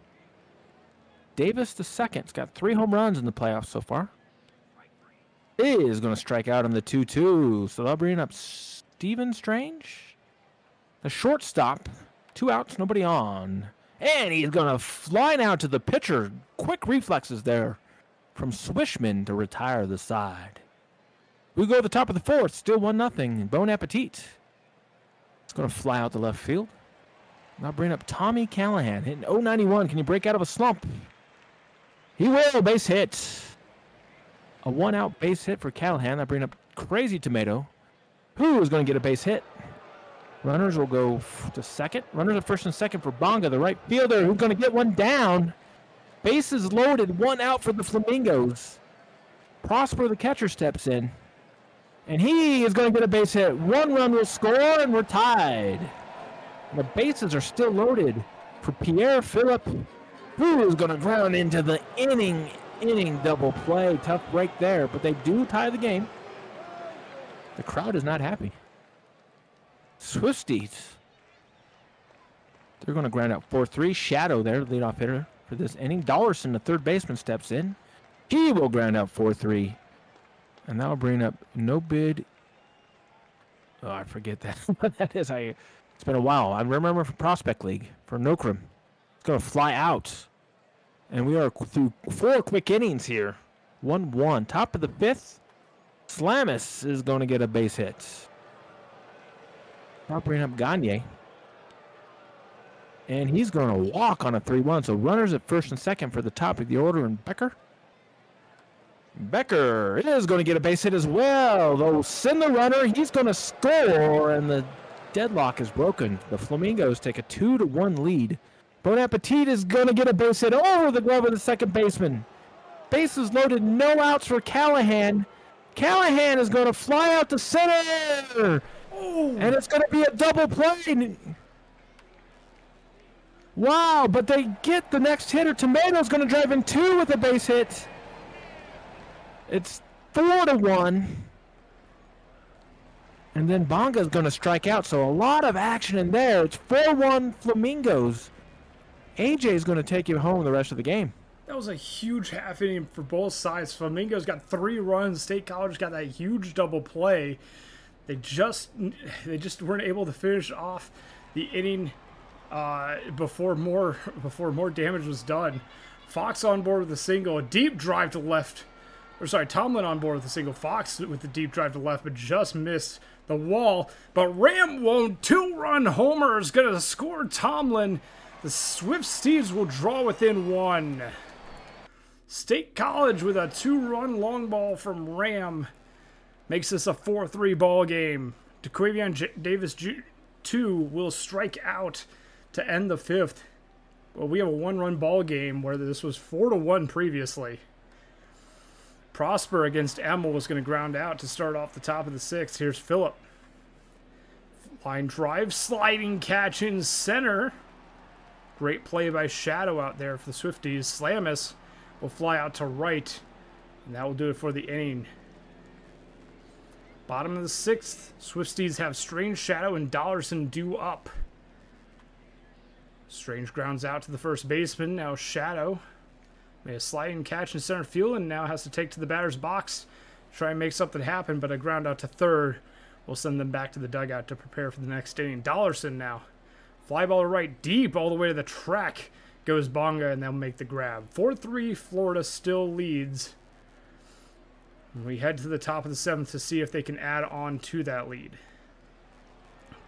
Davis the second's got 3 home runs in the playoffs so far. Is going to strike out on the 2-2. So they'll bring up Steven Strange, the shortstop. 2 outs, nobody on. And he's going to fly now to the pitcher. Quick reflexes there from Swishman to retire the side. We go to the top of the 4th, still 1-0. Bon Appetit. It's going to fly out the left field. Now bring up Tommy Callahan, hitting 091. Can you break out of a slump? He will. Base hit. A 1-out base hit for Callahan. I bring up Crazy Tomato, who is going to get a base hit. Runners will go to second. Runners at first and second for Bonga, the right fielder, who's going to get one down. Bases loaded, 1 out for the Flamingos. Prosper, the catcher, steps in. And he is going to get a base hit. 1 run will score, and we're tied. And the bases are still loaded for Pierre Phillip, who is going to ground into the inning double play. Tough break there, but they do tie the game. The crowd is not happy. Swifties, they're going to ground out 4-3. Shadow there, leadoff hitter for this inning. Dollarson, the third baseman, steps in. He will ground out 4-3. And that will bring up no bid. Oh, I forget that. What that is. It's been a while. I remember from Prospect League for Nokrum. It's going to fly out. And we are through 4 quick innings here. 1-1. Top of the 5th. Slamus is going to get a base hit. I'll bring up Gagne. And he's going to walk on a 3-1. So runners at first and second for the top of the order. And Becker is going to get a base hit as well. They'll send the runner. He's going to score. And the deadlock is broken. The Flamingos take a 2-1 lead. Bon Appetit is going to get a base hit over the glove of the second baseman. Bases loaded, no outs for Callahan. Callahan is going to fly out to center. Oh. And it's going to be a double play. Wow, but they get the next hitter. Tomato's going to drive in 2 with a base hit. It's 4-1. And then Bonga's going to strike out, so a lot of action in there. It's 4-1 Flamingos. AJay is going to take you home the rest of the game. That was a huge half inning for both sides. Flamingos got 3 runs. State College got that huge double play. They just weren't able to finish off the inning before more damage was done. Fox on board with a single, a deep drive to left. Tomlin on board with a single. Fox with the deep drive to left, but just missed the wall. But Ram won't. 2-run homer is going to score Tomlin. The Swift Steeds will draw within 1. State College with a 2-run long ball from Ram makes this a 4-3 ball game. DeQuavion Davis 2 will strike out to end the 5th. Well, we have a 1-run ball game where this was 4-1 previously. Prosper against Emil was going to ground out to start off the top of the 6th. Here's Phillip. Line drive, sliding catch in center. Great play by Shadow out there for the Swifties. Slamus will fly out to right And that will do it for the inning. Bottom of the 6th, Swifties have Strange, Shadow, and Dollarson due up. Strange grounds out to the first baseman. Now Shadow made a sliding catch in center field and now has to take to the batter's box. Try and make something happen, but a ground out to third will send them back to the dugout to prepare for the next inning. Dollarson now. Fly ball to right, deep all the way to the track. Goes Bonga, and they'll make the grab. 4-3, Florida still leads. We head to the top of the 7th to see if they can add on to that lead.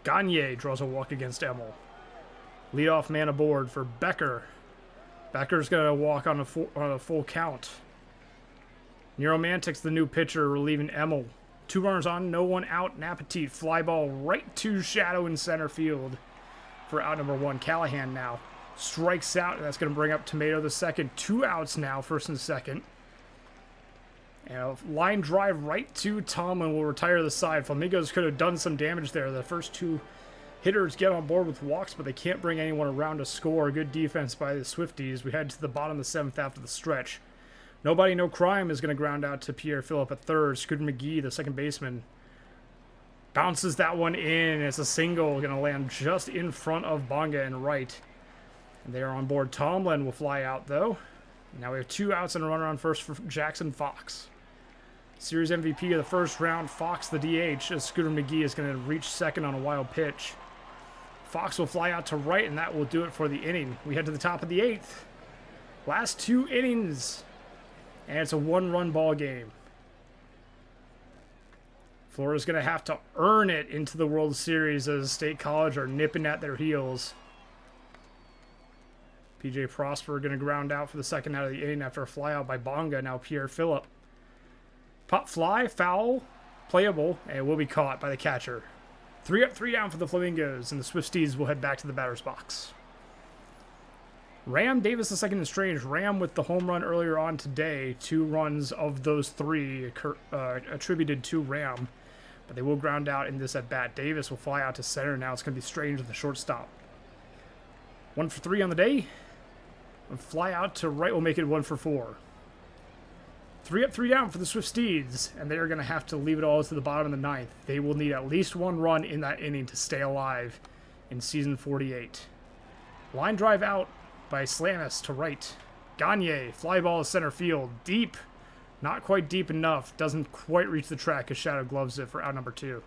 Gagne draws a walk against Emmel. Leadoff man aboard for Becker. Becker's going to walk on a full count. Neuromantic's the new pitcher, relieving Emmel. 2 runners on, no one out. Napetit, fly ball right to Shadow in center field for out number 1. Callahan now strikes out, and that's going to bring up Tomato the second. 2 outs now, first and second. And a line drive right to Tomlin will retire the side. Flamingos could have done some damage there. The first 2 hitters get on board with walks, but they can't bring anyone around to score. Good defense by the Swifties. We head to the bottom of the 7th after the stretch. Nobody, no crime is going to ground out to Pierre Phillip at third. Scooter McGee, the second baseman, bounces that one in. It's a single, going to land just in front of Bonga and right. And they are on board. Tomlin will fly out, though. Now we have 2 outs and a runner on first for Jackson Fox. Series MVP of the first round, Fox the DH, as Scooter McGee is going to reach second on a wild pitch. Fox will fly out to right, and that will do it for the inning. We head to the top of the 8th. Last 2 innings, and it's a 1-run ball game. Florida's going to have to earn it into the World Series as State College are nipping at their heels. PJ Prosper going to ground out for the second out of the inning after a flyout by Bonga. Now Pierre Phillip. Pop fly, foul, playable, and will be caught by the catcher. 3 up, 3 down for the Flamingos, and the Swifties will head back to the batter's box. Ram Davis the second and Strange. Ram with the home run earlier on today. 2 runs of those 3 attributed to Ram, but they will ground out in this at bat. Davis will fly out to center. Now it's going to be Strange with the shortstop. 1 for 3 on the day. And fly out to right will make it 1 for 4. 3 up, 3 down for the Swifties, and they are going to have to leave it all to the bottom of the 9th. They will need at least 1 run in that inning to stay alive in season 48. Line drive out by Slamis to right. Gagne, fly ball to center field. Deep. Not quite deep enough. Doesn't quite reach the track as Shadow gloves it for out number 2.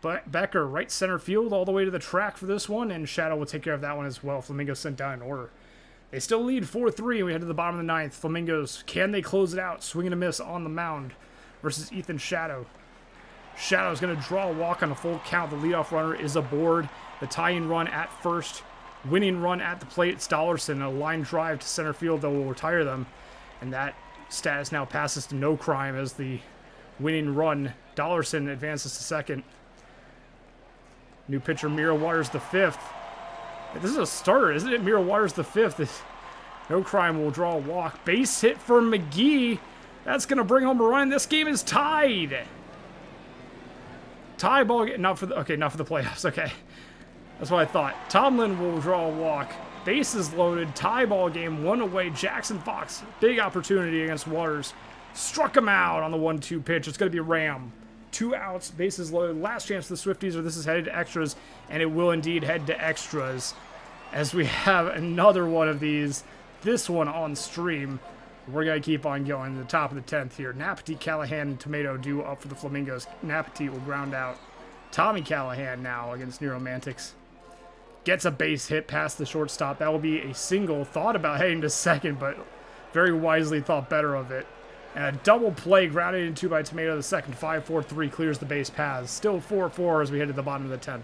But Becker, right center field all the way to the track for this one, and Shadow will take care of that one as well. Flamingos sent down in order. They still lead 4-3, and we head to the bottom of the 9th. Flamingos, can they close it out? Swing and a miss on the mound versus Ethan Shadow. Shadow's going to draw a walk on a full count. The leadoff runner is aboard. The tying run at first. Winning run at the plate. It's Dollarson. A line drive to center field that will retire them. And that status now passes to no crime as the winning run. Dollarson advances to second. New pitcher Mira Waters the 5th. This is a starter, isn't it? Mira Waters the 5th. No crime will draw a walk. Base hit for McGee. That's going to bring home a run. This game is tied. Tie ball. Not for the playoffs. Okay. That's what I thought. Tomlin will draw a walk. Bases loaded. Tie ball game. 1 away. Jackson Fox. Big opportunity against Waters. Struck him out on the 1-2 pitch. It's going to be Ram. 2 outs. Bases loaded. Last chance for the Swifties, or this is headed to extras, and it will indeed head to extras as we have another one of these. This one on stream. We're going to keep on going to the top of the 10th here. Napetit, Callahan, and Tomato due up for the Flamingos. Napetit will ground out. Tommy Callahan now against Neuromantics. Gets a base hit past the shortstop. That will be a single. Thought about heading to second, but very wisely thought better of it. And a double play grounded into by Tomato the second. 5-4-3 clears the base paths. Still 4-4 as we head to the bottom of the 10th.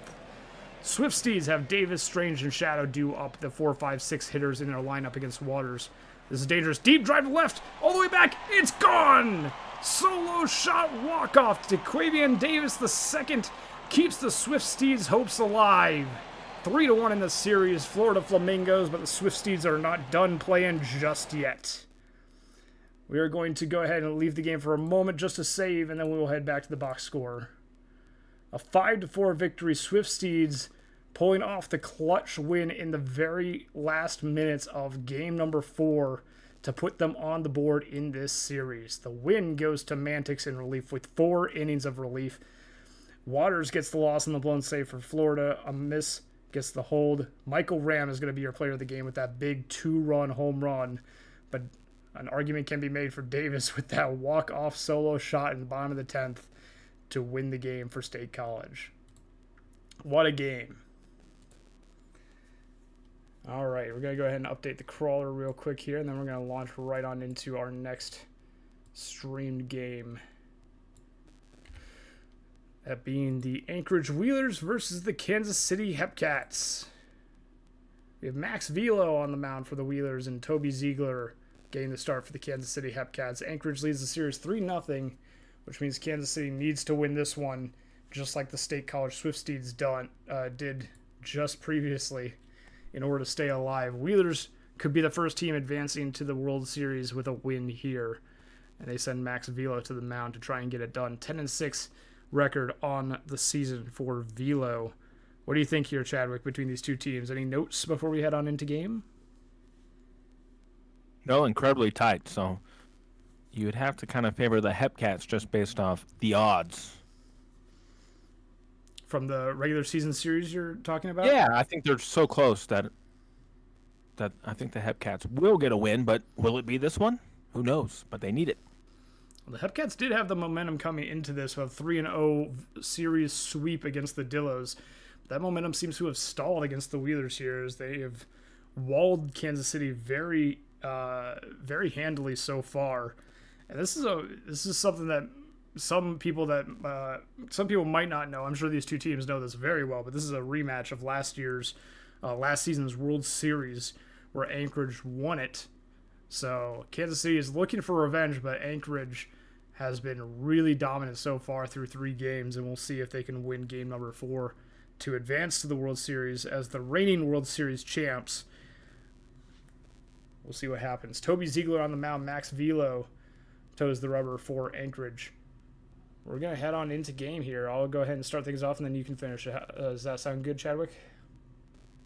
Swifties have Davis, Strange, and Shadow due up, the 4, 5, 6 hitters in their lineup against Waters. This is dangerous. Deep drive to left. All the way back. It's gone! Solo shot walk-off to Quavian Davis the second. Keeps the Swifties' hopes alive. 3-1 in the series. Florida Flamingos, but the Swifties are not done playing just yet. We are going to go ahead and leave the game for a moment just to save, and then we will head back to the box score. A 5-4 victory. Swifties pulling off the clutch win in the very last minutes of game number 4 to put them on the board in this series. The win goes to Mantix in relief with 4 innings of relief. Waters gets the loss on the blown save for Florida. A miss gets the hold. Michael Ram is going to be your player of the game with that big 2-run home run. But an argument can be made for Davis with that walk-off solo shot in the bottom of the 10th to win the game for State College. What a game. All right, we're going to go ahead and update the crawler real quick here, and then we're going to launch right on into our next streamed game. That being the Anchorage Wheelers versus the Kansas City Hepcats. We have Max Velo on the mound for the Wheelers and Toby Ziegler getting the start for the Kansas City Hepcats. Anchorage leads the series 3-0, which means Kansas City needs to win this one, just like the State College Swifties did just previously, in order to stay alive. Wheelers could be the first team advancing to the World Series with a win here. And they send Max Velo to the mound to try and get it done. 10-6 record on the season for Velo. What do you think here, Chadwick, between these two teams? Any notes before we head on into game? No, incredibly tight. So you would have to kind of favor the Hepcats just based off the odds. From the regular season series you're talking about? Yeah, I think they're so close that I think the Hepcats will get a win, but will it be this one? Who knows? But they need it. Well, the Hepcats did have the momentum coming into this with a 3-0 series sweep against the Dillos. That momentum seems to have stalled against the Wheelers here, as they have walled Kansas City very handily so far. And this is something that some people might not know. I'm sure these two teams know this very well, but this is a rematch of last season's World Series where Anchorage won it. So Kansas City is looking for revenge, but Anchorage has been really dominant so far through 3 games, and we'll see if they can win game number 4 to advance to the World Series as the reigning World Series champs. We'll see what happens. Toby Ziegler on the mound. Max Velo toes the rubber for Anchorage. We're going to head on into game here. I'll go ahead and start things off, and then you can finish. Does that sound good, Chadwick?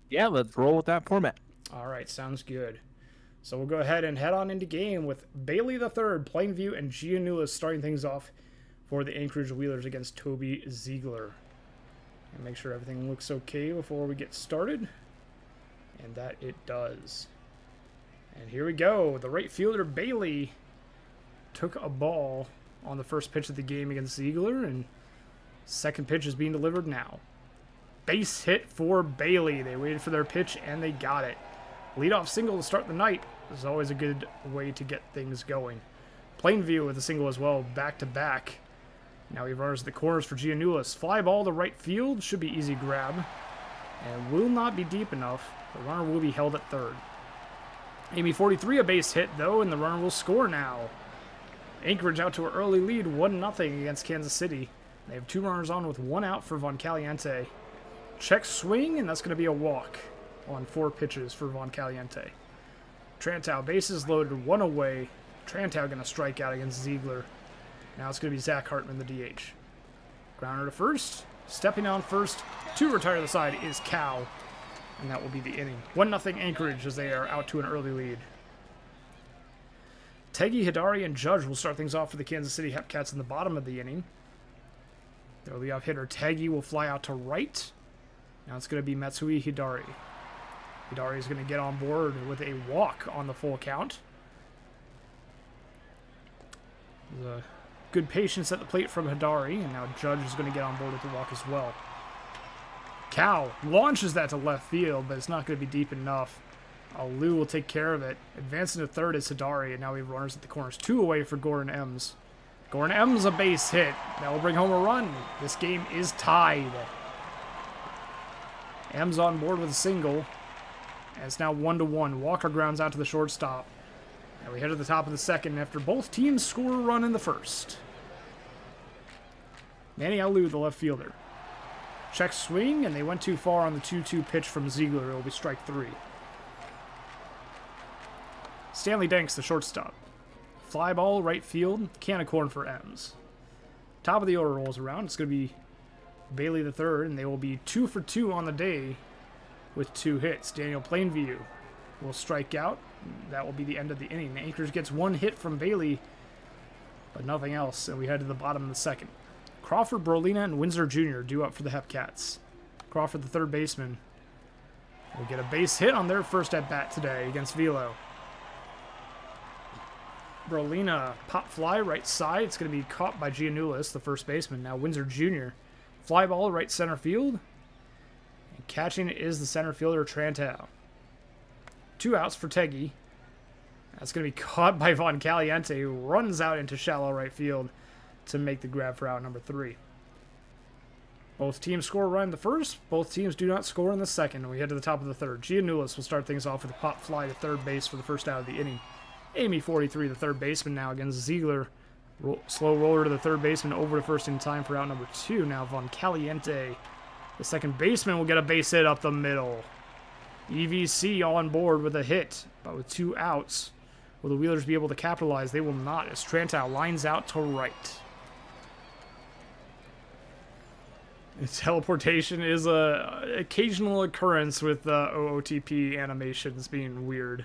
Yeah, let's roll with that format. All right, sounds good. So we'll go ahead and head on into game with Bailey III, Plainview, and Giannulis starting things off for the Anchorage Wheelers against Toby Ziegler. And make sure everything looks okay before we get started. And that it does. And here we go. The right fielder, Bailey, took a ball on the first pitch of the game against Ziegler, and second pitch is being delivered now. Base hit for Bailey. They waited for their pitch, and they got it. Leadoff single to start the night is always a good way to get things going. Plainview with a single as well, back-to-back. Now he runners the corners for Giannulis. Fly ball to right field, should be easy grab, and will not be deep enough. The runner will be held at third. Amy 43, a base hit, though, and the runner will score now. Anchorage out to an early lead, 1-0 against Kansas City. They have 2 runners on with 1 out for Von Caliente. Check swing, and that's going to be a walk on 4 pitches for Von Caliente. Trantow, bases loaded, 1 away. Trantow going to strike out against Ziegler. Now it's going to be Zach Hartman, the DH. Grounder to first. Stepping on first to retire the side is Cal. And that will be the inning. 1-0 Anchorage as they are out to an early lead. Teggy, Hidari, and Judge will start things off for the Kansas City Hepcats in the bottom of the inning. Their leadoff hitter, Teggy, will fly out to right. Now it's going to be Matsui Hidari. Hidari is going to get on board with a walk on the full count. There's a good patience at the plate from Hidari, and now Judge is going to get on board with the walk as well. Cal launches that to left field, but it's not going to be deep enough. Lou will take care of it. Advancing to third is Hidari, and now we have runners at the corners. 2 away for Gordon Ems. Gordon Ems, a base hit. That will bring home a run. This game is tied. Ems on board with a single. And it's now 1-1. Walker grounds out to the shortstop. And we head to the top of the second after both teams score a run in the first. Manny Alou, the left fielder. Check swing, and they went too far on the 2-2 pitch from Ziegler. It will be strike 3. Stanley Danks, the shortstop. Fly ball, right field, can of corn for Ems. Top of the order rolls around. It's going to be Bailey the third, and they will be 2 for 2 on the day with 2 hits. Daniel Plainview will strike out. That will be the end of the inning. Anchorage gets one hit from Bailey, but nothing else, and we head to the bottom of the second. Crawford, Brolina, and Windsor Jr. due up for the Hepcats. Crawford, the third baseman, will get a base hit on their first at-bat today against Velo. Brolina, pop fly, right side. It's going to be caught by Giannoulis, the first baseman. Now Windsor Jr. Fly ball, right center field. And catching is the center fielder, Trantow. 2 outs for Teggy. That's going to be caught by Von Caliente, who runs out into shallow right field to make the grab for out number 3. Both teams score a run in the first. Both teams do not score in the second. And we head to the top of the third. Giannoulis will start things off with a pop fly to third base for the first out of the inning. Amy, 43, the third baseman now against Ziegler. Slow roller to the third baseman over to first in time for out number 2. Now Von Caliente, the second baseman, will get a base hit up the middle. EVC on board with a hit, but with 2 outs. Will the Wheelers be able to capitalize? They will not, as Trantow lines out to right. Its teleportation is a occasional occurrence with OOTP animations being weird.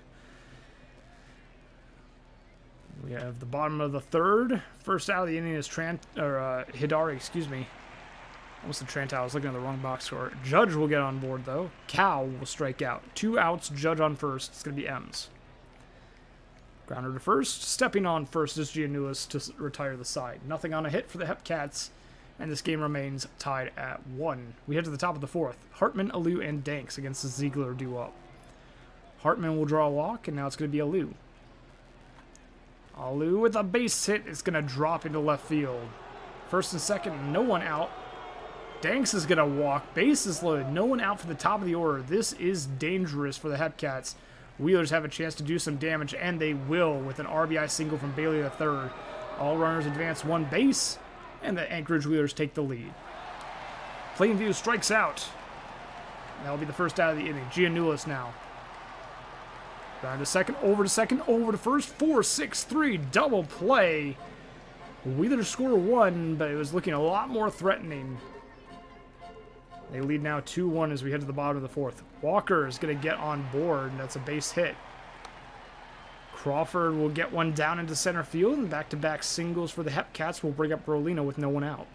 We have the bottom of the third. First out of the inning is Hidari, excuse me. Almost the Trantow. I was looking at the wrong box score. Judge will get on board, though. Cow will strike out. 2 outs, Judge on first. It's going to be M's. Grounder to first. Stepping on first is Giannoulis to retire the side. Nothing on a hit for the Hepcats, and this game remains tied at 1. We head to the top of the fourth. Hartman, Alou, and Danks against the Ziegler duo. Hartman will draw a walk, and now it's going to be Alou. Alou with a base hit. It's going to drop into left field. First and second, no one out. Danks is going to walk. Base is loaded. No one out for the top of the order. This is dangerous for the Hepcats. Wheelers have a chance to do some damage, and they will with an RBI single from Bailey III. All runners advance 1 base, and the Anchorage Wheelers take the lead. Plainview strikes out. That'll be the first out of the inning. Giannoulis now. Down to second, over to first. 4-6-3, double play. Wheelers score 1, but it was looking a lot more threatening. They lead now 2-1 as we head to the bottom of the fourth. Walker is going to get on board, and that's a base hit. Crawford will get one down into center field, and back-to-back singles for the Hepcats will bring up Brolina with no one out.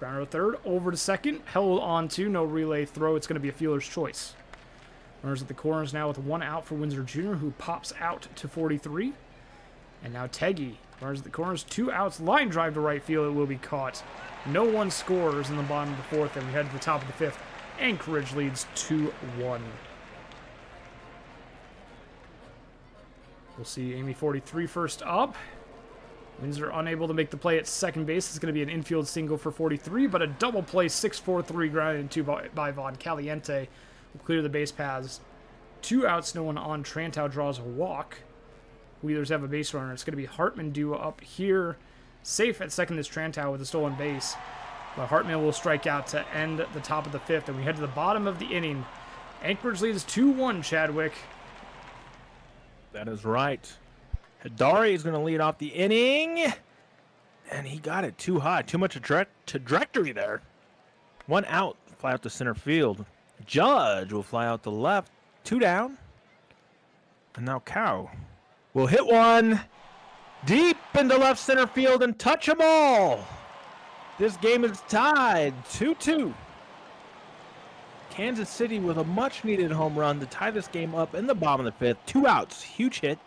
Grounder to third, over to second, held on to, no relay throw. It's going to be a fielder's choice. Runners at the corners now with 1 out for Windsor Jr., who pops out to 43. And now Teggy. Runners at the corners, 2 outs, line drive to right field. It will be caught. No one scores in the bottom of the fourth, and we head to the top of the fifth. Anchorage leads 2-1. We'll see Amy 43 first up. Windsor unable to make the play at second base. It's going to be an infield single for 43, but a double play 6-4-3 grounded into by Von Caliente will clear the base paths. 2 outs, no one on. Trantow draws a walk. Wheelers have a base runner. It's going to be Hartman due up here. Safe at second is Trantow with a stolen base. But Hartman will strike out to end the top of the fifth, and we head to the bottom of the inning. Anchorage leads 2-1, Chadwick. That is right. Hidari is going to lead off the inning. And he got it too high. Too much trajectory there. 1 out. Fly out to center field. Judge will fly out to left. 2 down. And now Cow will hit one deep into left center field and touch them all. This game is tied 2-2. Kansas City with a much-needed home run to tie this game up in the bottom of the fifth. 2 outs. Huge hit.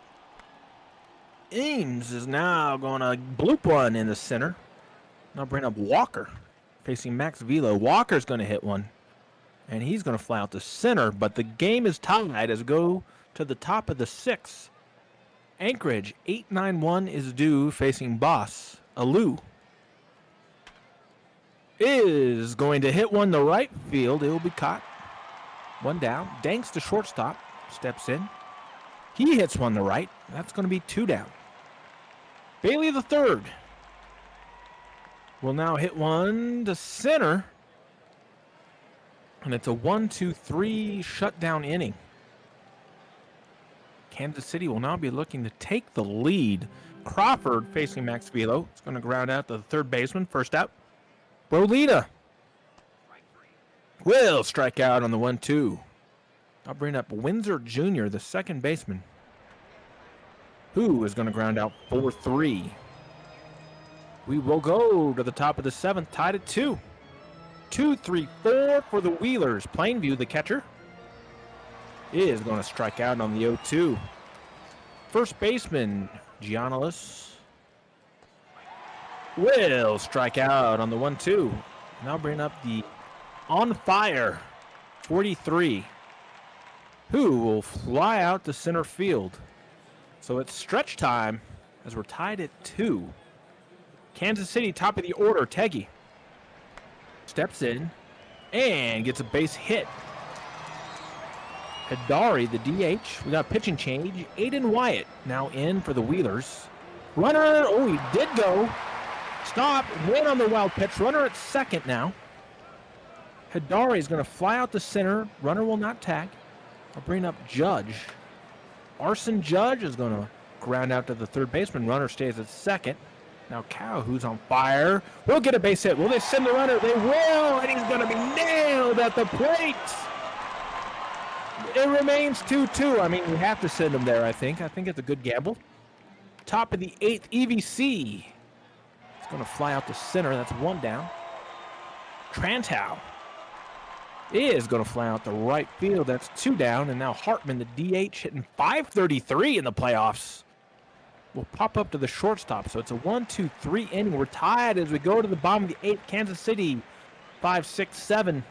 Ames is now going to bloop one in the center. Now bring up Walker facing Max Velo. Walker's going to hit one, and he's going to fly out to center, but the game is tied as we go to the top of the sixth. Anchorage 8-9-1 is due facing Boss. Alou is going to hit one to right field. It will be caught. 1 down. Danks the shortstop steps in. He hits one to right. That's going to be 2 down. Bailey the third will now hit one to center. And it's a 1-2-3 shutdown inning. Kansas City will now be looking to take the lead. Crawford facing Max Velo. It's going to ground out the third baseman. First out. Brolina will strike out on the 1-2. I'll bring up Windsor Jr., the second baseman, who is going to ground out 4-3. We will go to the top of the 7th, tied at 2. 2-3-4 for the Wheelers. Plainview, the catcher, is going to strike out on the 0-2. First baseman, Giannis, will strike out on the 1-2. Now bring up the on fire 43, who will fly out to center field. So it's stretch time as we're tied at 2. Kansas City, top of the order, Teggy steps in and gets a base hit. Hidari, the DH. We got pitching change. Aiden Wyatt now in for the Wheelers. Runner, oh, he did go. Stop, win on the wild pitch. Runner at second now. Hidari is going to fly out to center. Runner will not tag. I'll bring up Judge. Arson Judge is going to ground out to the third baseman. Runner stays at second. Now Cow, who's on fire, will get a base hit. Will they send the runner? They will, and he's going to be nailed at the plate. It remains 2-2. I mean, we have to send him there, I think. I think it's a good gamble. Top of the 8th, EVC. It's going to fly out to center. That's 1 down. Trantow is going to fly out to right field. That's 2 down. And now Hartman, the DH, hitting .533 in the playoffs, will pop up to the shortstop. So it's a 1-2-3 inning. We're tied as we go to the bottom of the 8th. Kansas City, 5-6-7.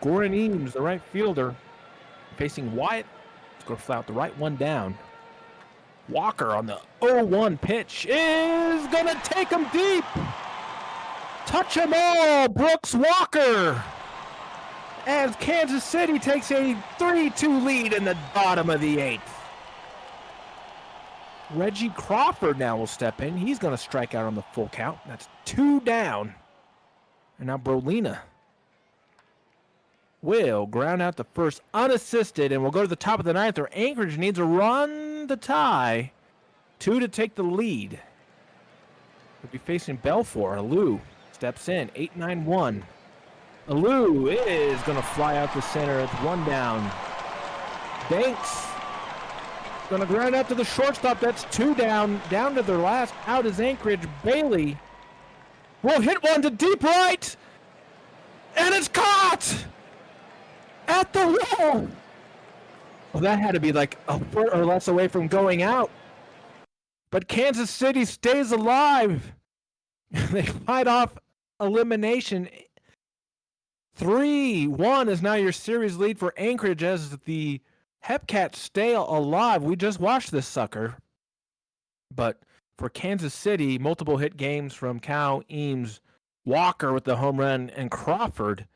Goran Eames, the right fielder, facing Wyatt. It's going to fly out the right, 1 down. Walker on the 0-1 pitch is going to take him deep. Touch him all, Brooks Walker. As Kansas City takes a 3-2 lead in the bottom of the 8th. Reggie Crawford now will step in. He's going to strike out on the full count. That's 2 down. And now Brolina will ground out the first unassisted, and we'll go to the top of the 9th, where Anchorage needs a run to tie. 2 to take the lead. We'll be facing Belfour. Alou steps in. 8-9-1. Alou is going to fly out to center. It's 1 down. Banks going to ground out to the shortstop. That's 2 down. Down to their last out is Anchorage. Bailey will hit one to deep right. And it's caught at the wall. Well, that had to be like a foot or less away from going out. But Kansas City stays alive. They fight off elimination. 3-1 is now your series lead for Anchorage as the Hepcats stay alive. We just watched this sucker. But for Kansas City, multiple hit games from Cow, Eames, Walker with the home run, and Crawford.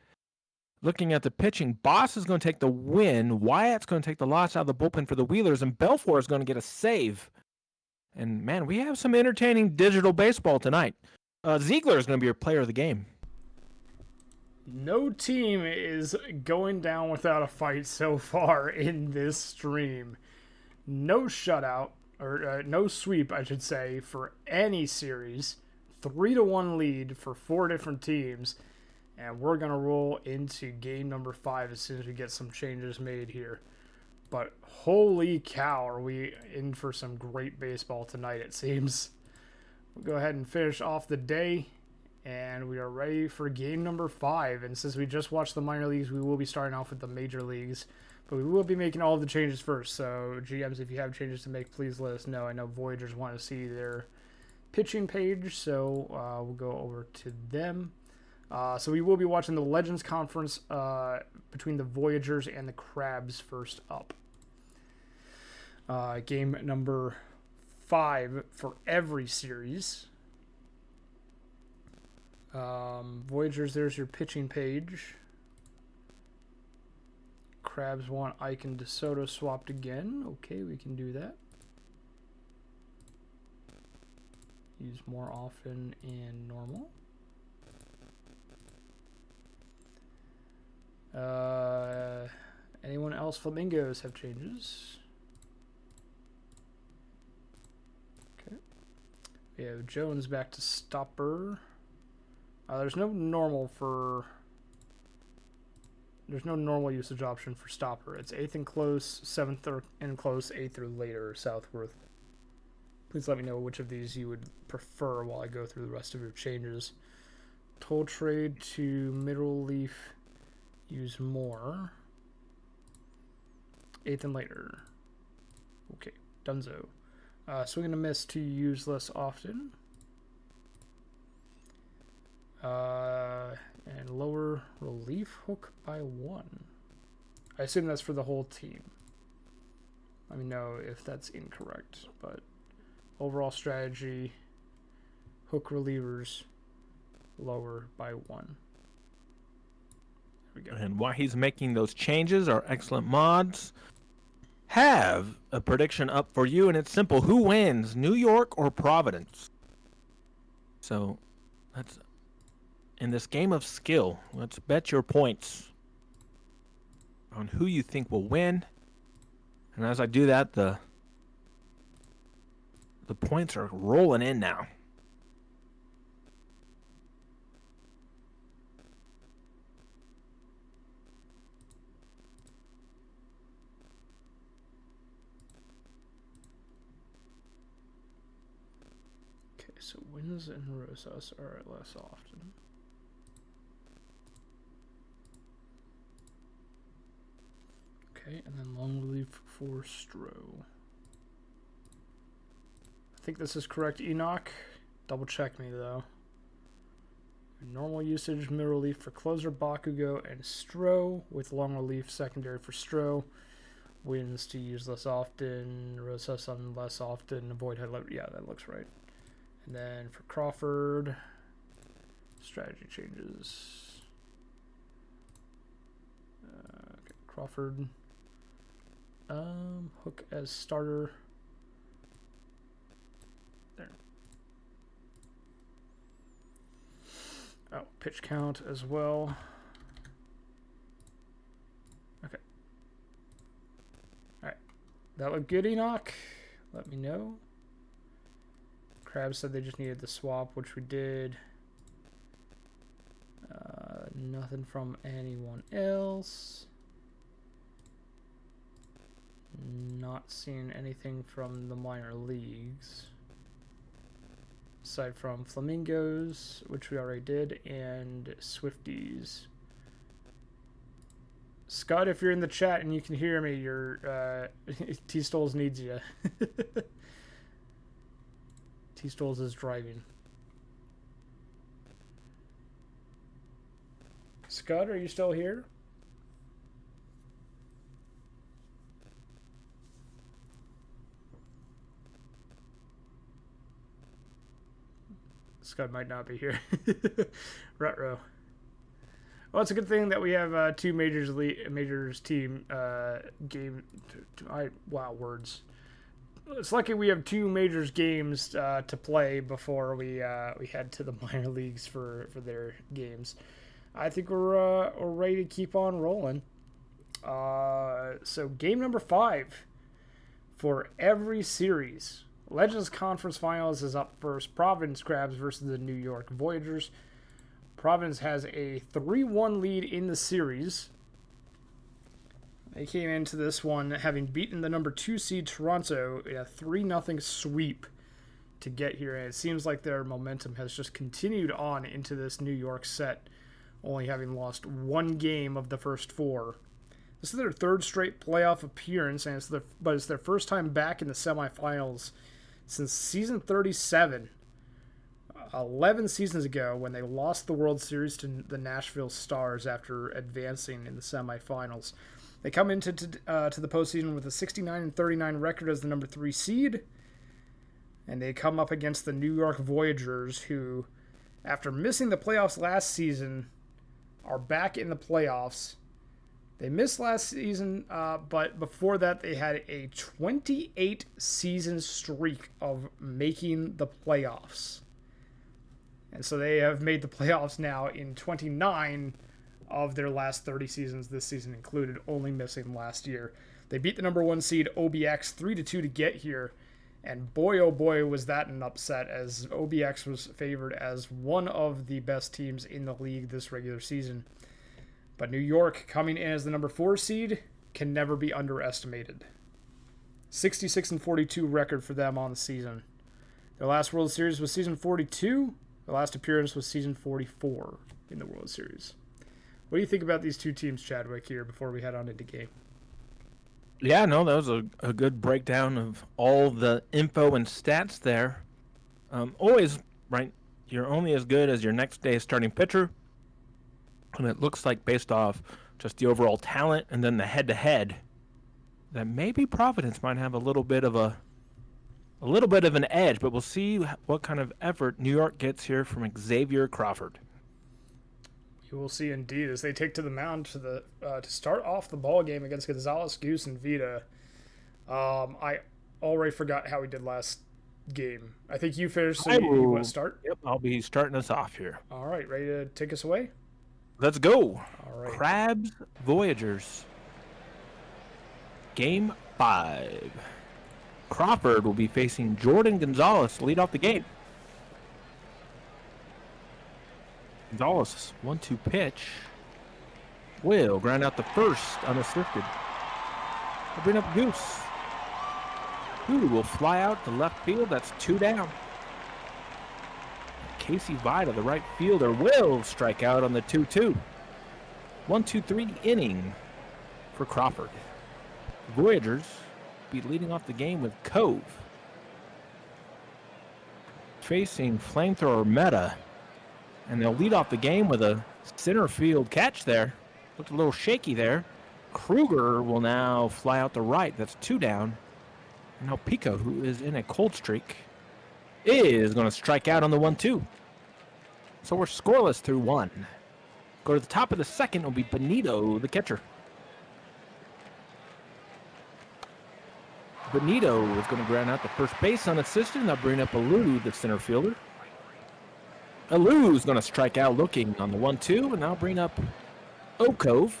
Looking at the pitching, Boss is going to take the win. Wyatt's going to take the loss out of the bullpen for the Wheelers, and Belfour is going to get a save. And, man, we have some entertaining digital baseball tonight. Ziegler is going to be your player of the game. No team is going down without a fight so far in this stream. No shutout, or no sweep, I should say, for any series. 3-1 lead for 4 different teams. And we're going to roll into game number 5 as soon as we get some changes made here. But holy cow, are we in for some great baseball tonight, it seems. We'll go ahead and finish off the day. And we are ready for game number 5. And since we just watched the minor leagues, we will be starting off with the major leagues. But we will be making all of the changes first. So, GMs, if you have changes to make, please let us know. I know Voyagers want to see their pitching page, so we'll go over to them. So we will be watching the Legends Conference between the Voyagers and the Crabs first up. Game number 5 for every series. Voyagers, there's your pitching page. Crabs want Ike and DeSoto swapped again. Okay, we can do that. Use more often in normal. Anyone else? Flamingos have changes. Okay. We have Jones back to stopper. There's no normal for There's no normal usage option for stopper. It's 8th and close, 7th and close, 8th or later, Southworth. Please let me know which of these you would prefer while I go through the rest of your changes. Toll trade to middle relief, use more. 8th and later. Okay, donezo. Swing and a miss to use less often. And lower relief hook by 1. I assume that's for the whole team. Let me know if that's incorrect. But overall strategy, hook relievers, lower by 1. There we go. And while he's making those changes, our excellent mods have a prediction up for you, and it's simple. Who wins, New York or Providence? So that's in this game of skill. Let's bet your points on who you think will win. And as I do that, the points are rolling in now. Okay, so wins and Rosas are less often. Okay, and then long relief for Stroh. I think this is correct, Enoch. Double check me though. Normal usage, middle relief for closer, Bakugo and Stroh, with long relief secondary for Stroh. Wins to use less often, Rosas on less often, avoid headlight. Yeah, that looks right. And then for Crawford, strategy changes. Okay, Crawford. Hook as starter. There. Oh, pitch count as well. Okay. Alright. That looked good, Enoch. Let me know. Crab said they just needed the swap, which we did. Nothing from anyone else. Not seeing anything from the minor leagues. Aside from Flamingos, which we already did, and Swifties. Scott, if you're in the chat and you can hear me, your T-Stoles needs you. T-Stoles is driving. Scott, are you still here? Scott might not be here. Rutro. Well, it's a good thing that we have two majors team game. Wow, words. It's lucky we have two majors games to play before we head to the minor leagues for their games. I think we're ready to keep on rolling. So game number 5 for every series. Legends Conference Finals is up first. Providence Crabs versus the New York Voyagers. Providence has a 3-1 lead in the series. They came into this one having beaten the number 2 seed Toronto in a 3-0 sweep to get here. And it seems like their momentum has just continued on into this New York set, only having lost 1 game of the first 4. This is their 3rd straight playoff appearance, and it's their first time back in the semifinals since season 37, 11 seasons ago, when they lost the World Series to the Nashville Stars after advancing in the semifinals. They come into to the postseason with a 69-39 record as the number 3 seed, and they come up against the New York Voyagers, who, after missing the playoffs last season, are back in the playoffs. They missed last season, but before that, they had a 28-season streak of making the playoffs. And so they have made the playoffs now in 29 of their last 30 seasons, this season included, only missing last year. They beat the number 1 seed OBX 3-2 to get here, and boy, oh boy, was that an upset, as OBX was favored as one of the best teams in the league this regular season. But New York, coming in as the number 4 seed, can never be underestimated. 66-42 record for them on the season. Their last World Series was season 42. Their last appearance was season 44 in the World Series. What do you think about these two teams, Chadwick, here before we head on into game? Yeah, no, that was a good breakdown of all the info and stats there. Always, right, you're only as good as your next day's starting pitcher. And it looks like based off just the overall talent and then the head-to-head, that maybe Providence might have a little bit of an edge, but we'll see what kind of effort New York gets here from Xavier Crawford. You will see indeed as they take to the mound to start off the ball game against Gonzalez, Goose, and Vita. I already forgot how we did last game. I think you finished, so you want to start? Yep, I'll be starting us off here. All right, ready to take us away? Let's go. All right. Crabs, Voyagers. Game 5. Crawford will be facing Jordan Gonzalez to lead off the game. Gonzalez, 1-2 pitch. Will ground out the first unassisted. They'll bring up Goose, who will fly out to left field. That's 2 down. Casey Vida, the right fielder, will strike out on the 2-2. 1-2-3 inning for Crawford. Voyagers be leading off the game with Cove. Facing flamethrower Meta. And they'll lead off the game with a center field catch there. Looked a little shaky there. Kruger will now fly out the right. That's 2 down. And now Pico, who is in a cold streak, is going to strike out on the 1-2. So we're scoreless through 1. Go to the top of the second. It'll be Benito, the catcher. Benito is going to ground out the first base unassisted, and I'll bring up Alou, the center fielder. Alou's going to strike out looking on the 1-2, and I'll bring up Okove,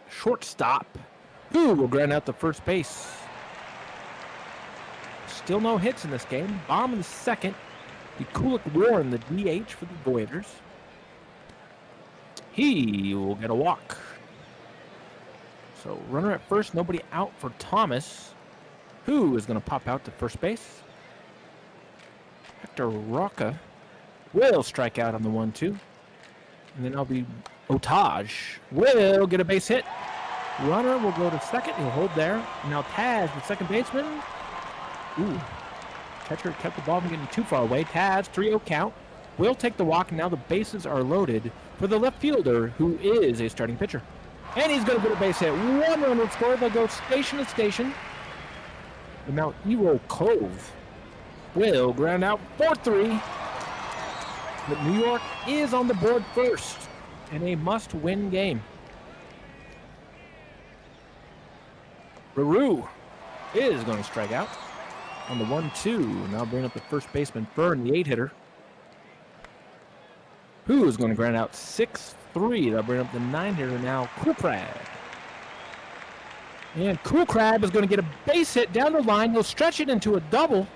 shortstop, who will ground out the first base. Still no hits in this game. Bomb in the second. Kulik Warren, the DH for the Voyagers. He will get a walk. So runner at first, nobody out for Thomas, who is going to pop out to first base. Hector Roca will strike out on the 1-2. And then I'll be Otage will get a base hit. Runner will go to second. He'll hold there. And now Taz, the second baseman. Ooh. Catcher kept the ball from getting too far away. Taz, 3-0 count. Will take the walk, and now the bases are loaded for the left fielder, who is a starting pitcher. And he's going to get a base hit. 1 run will score. They'll go station to station. And now Ero Cove will ground out 4-3. But New York is on the board first in a must-win game. Ruru is going to strike out on the 1-2. Now bring up the first baseman Fern, the 8-hitter, who is going to ground out 6-3. They'll bring up the 9-hitter now, Cool Crab. And Cool Crab is going to get a base hit down the line. He'll stretch it into a double.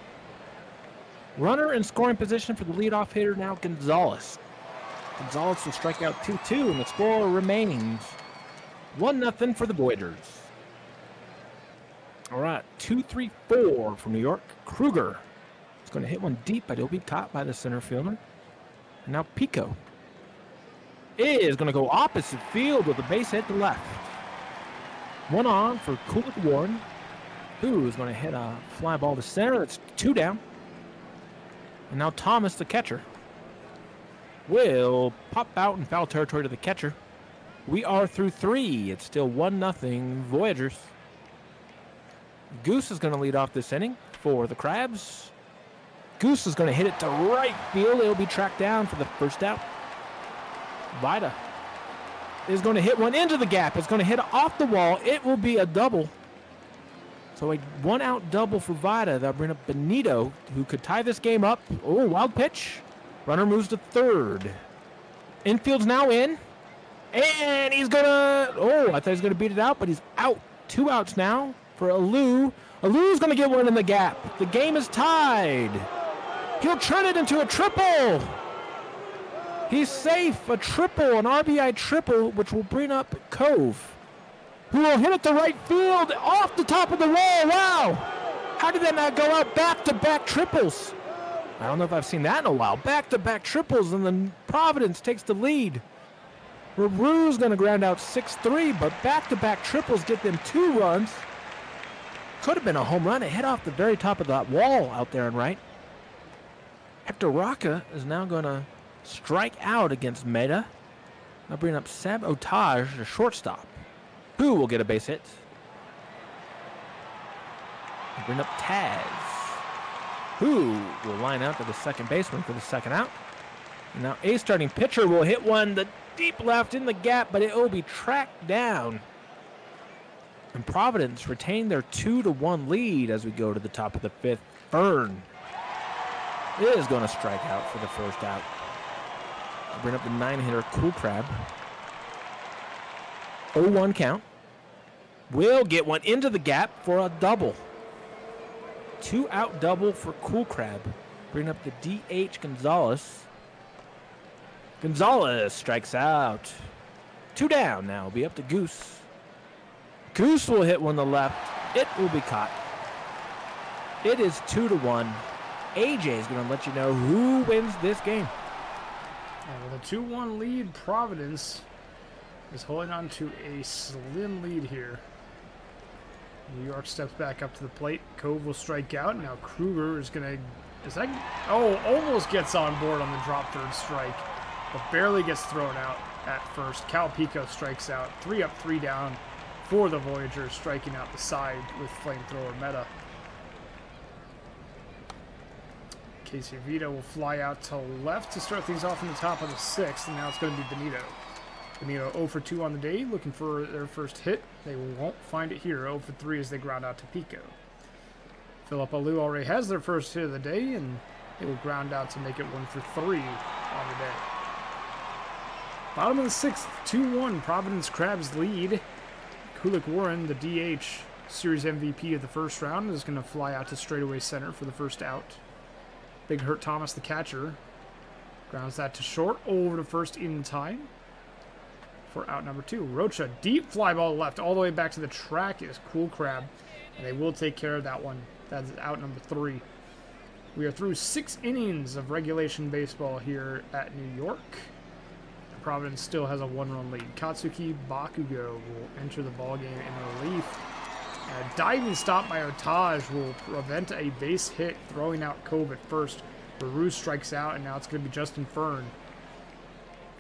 Runner in scoring position for the leadoff hitter now, Gonzalez. Gonzalez will strike out 2-2, and the score remains 1-0 for the Voyagers. All right, 2-3-4 from New York. Kruger is going to hit one deep, but he'll be caught by the center fielder. And now Pico is going to go opposite field with a base hit to left. 1 on for Kulik Warren, who is going to hit a fly ball to center. That's 2 down. And now Thomas, the catcher, will pop out in foul territory to the catcher. We are through 3. It's still 1-0 Voyagers. Goose is going to lead off this inning for the Crabs. Goose is going to hit it to right field. It'll be tracked down for the first out. Vida is going to hit one into the gap. It's going to hit off the wall. It will be a double. So a 1-out double for Vida. That'll bring up Benito, who could tie this game up. Oh, wild pitch. Runner moves to third. Infield's now in. And he's going to... Oh, I thought he was going to beat it out, but he's out. 2 outs now for Alou. Alou's going to get one in the gap. The game is tied. He'll turn it into a triple. He's safe. A triple, an RBI triple, which will bring up Cove, who will hit it to right field off the top of the wall. Wow. How did that not go out? Back-to-back triples. I don't know if I've seen that in a while. Back-to-back triples, and then Providence takes the lead. LaRue's going to ground out 6-3, but back-to-back triples get them 2 runs. Could have been a home run. It hit off the very top of that wall out there and right. Hector Rocca is now going to strike out against Meta. I'll bring up Seb Otage, the shortstop, who will get a base hit. I'll bring up Taz, who will line out to the second baseman for the second out. And now a starting pitcher will hit one the deep left in the gap, but it will be tracked down. And Providence retain their 2-1 lead as we go to the top of the 5th. Fern is going to strike out for the first out. I'll bring up the 9-hitter Cool Crab. 0-1 count. Will get one into the gap for a double. 2-out double for Cool Crab. Bring up the DH Gonzalez. Gonzalez strikes out. 2 down now. Will be up to Goose. Goose will hit one to left. It will be caught. It is 2-1. AJay is going to let you know who wins this game. And with a 2-1 lead, Providence is holding on to a slim lead here. New York steps back up to the plate. Cove will strike out. Now Kruger is going to... almost gets on board on the drop third strike, but barely gets thrown out at first. Cal Pico strikes out. 3 up, 3 down for the Voyagers, striking out the side with flamethrower Meta. Casey Vito will fly out to left to start things off in the top of the 6th, and now it's going to be Benito. Benito 0 for 2 on the day, looking for their first hit. They won't find it here. 0 for 3 as they ground out to Pico. Philip Alou already has their first hit of the day, and they will ground out to make it 1 for 3 on the day. Bottom of the 6th, 2-1, Providence Crabs lead. Kulik Warren, the DH Series MVP of the first round, is going to fly out to straightaway center for the first out. Big Hurt Thomas, the catcher, grounds that to short, over to first in time for out number 2. Rocha, deep fly ball left, all the way back to the track is Cool Crab, and they will take care of that one. That's out number 3. We are through 6 innings of regulation baseball here at New York. Providence still has a 1-run lead. Katsuki Bakugo will enter the ballgame in relief. A diving stop by Otage will prevent a base hit, throwing out Cove at first. Baru strikes out, and now it's going to be Justin Fern.